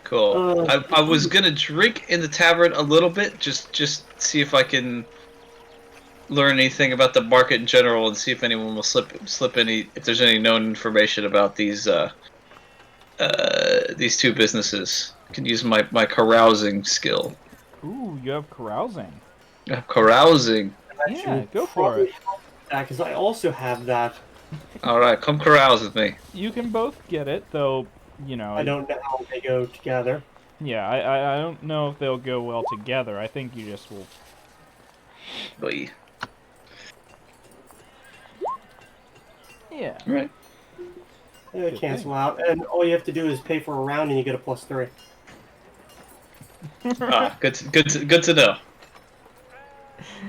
Cool. I was gonna drink in the tavern a little bit, just see if I can learn anything about the market in general, and see if anyone will slip any, if there's any known information about these two businesses. I can use my carousing skill. Ooh, you have carousing. Carousing. Yeah, go for it. Because I also have that. All right, come carouse with me. You can both get it, though. You know. I don't know how they go together. Yeah, I don't know if they'll go well together. I think you just will. Boy. Yeah. Right. They cancel out, and all you have to do is pay for a round, and you get a +3. Ah, good to know.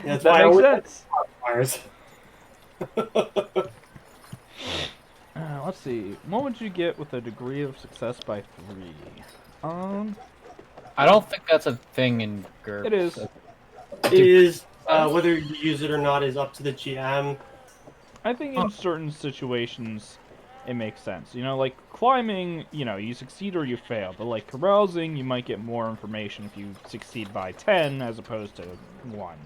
Yeah, that's That why I makes always sense. modifiers. Let's see. What would you get with a degree of success by 3? I don't think that's a thing in GURPS. It is. It is whether you use it or not is up to the GM. I think in certain situations, it makes sense. You know, like climbing, you know, you succeed or you fail. But like carousing, you might get more information if you succeed by 10 as opposed to 1.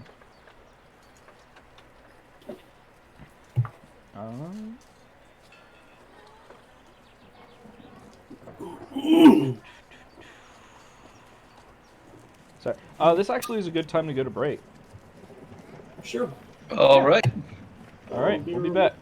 Sorry. This actually is a good time to go to break. Sure. All right. All right, we'll be back.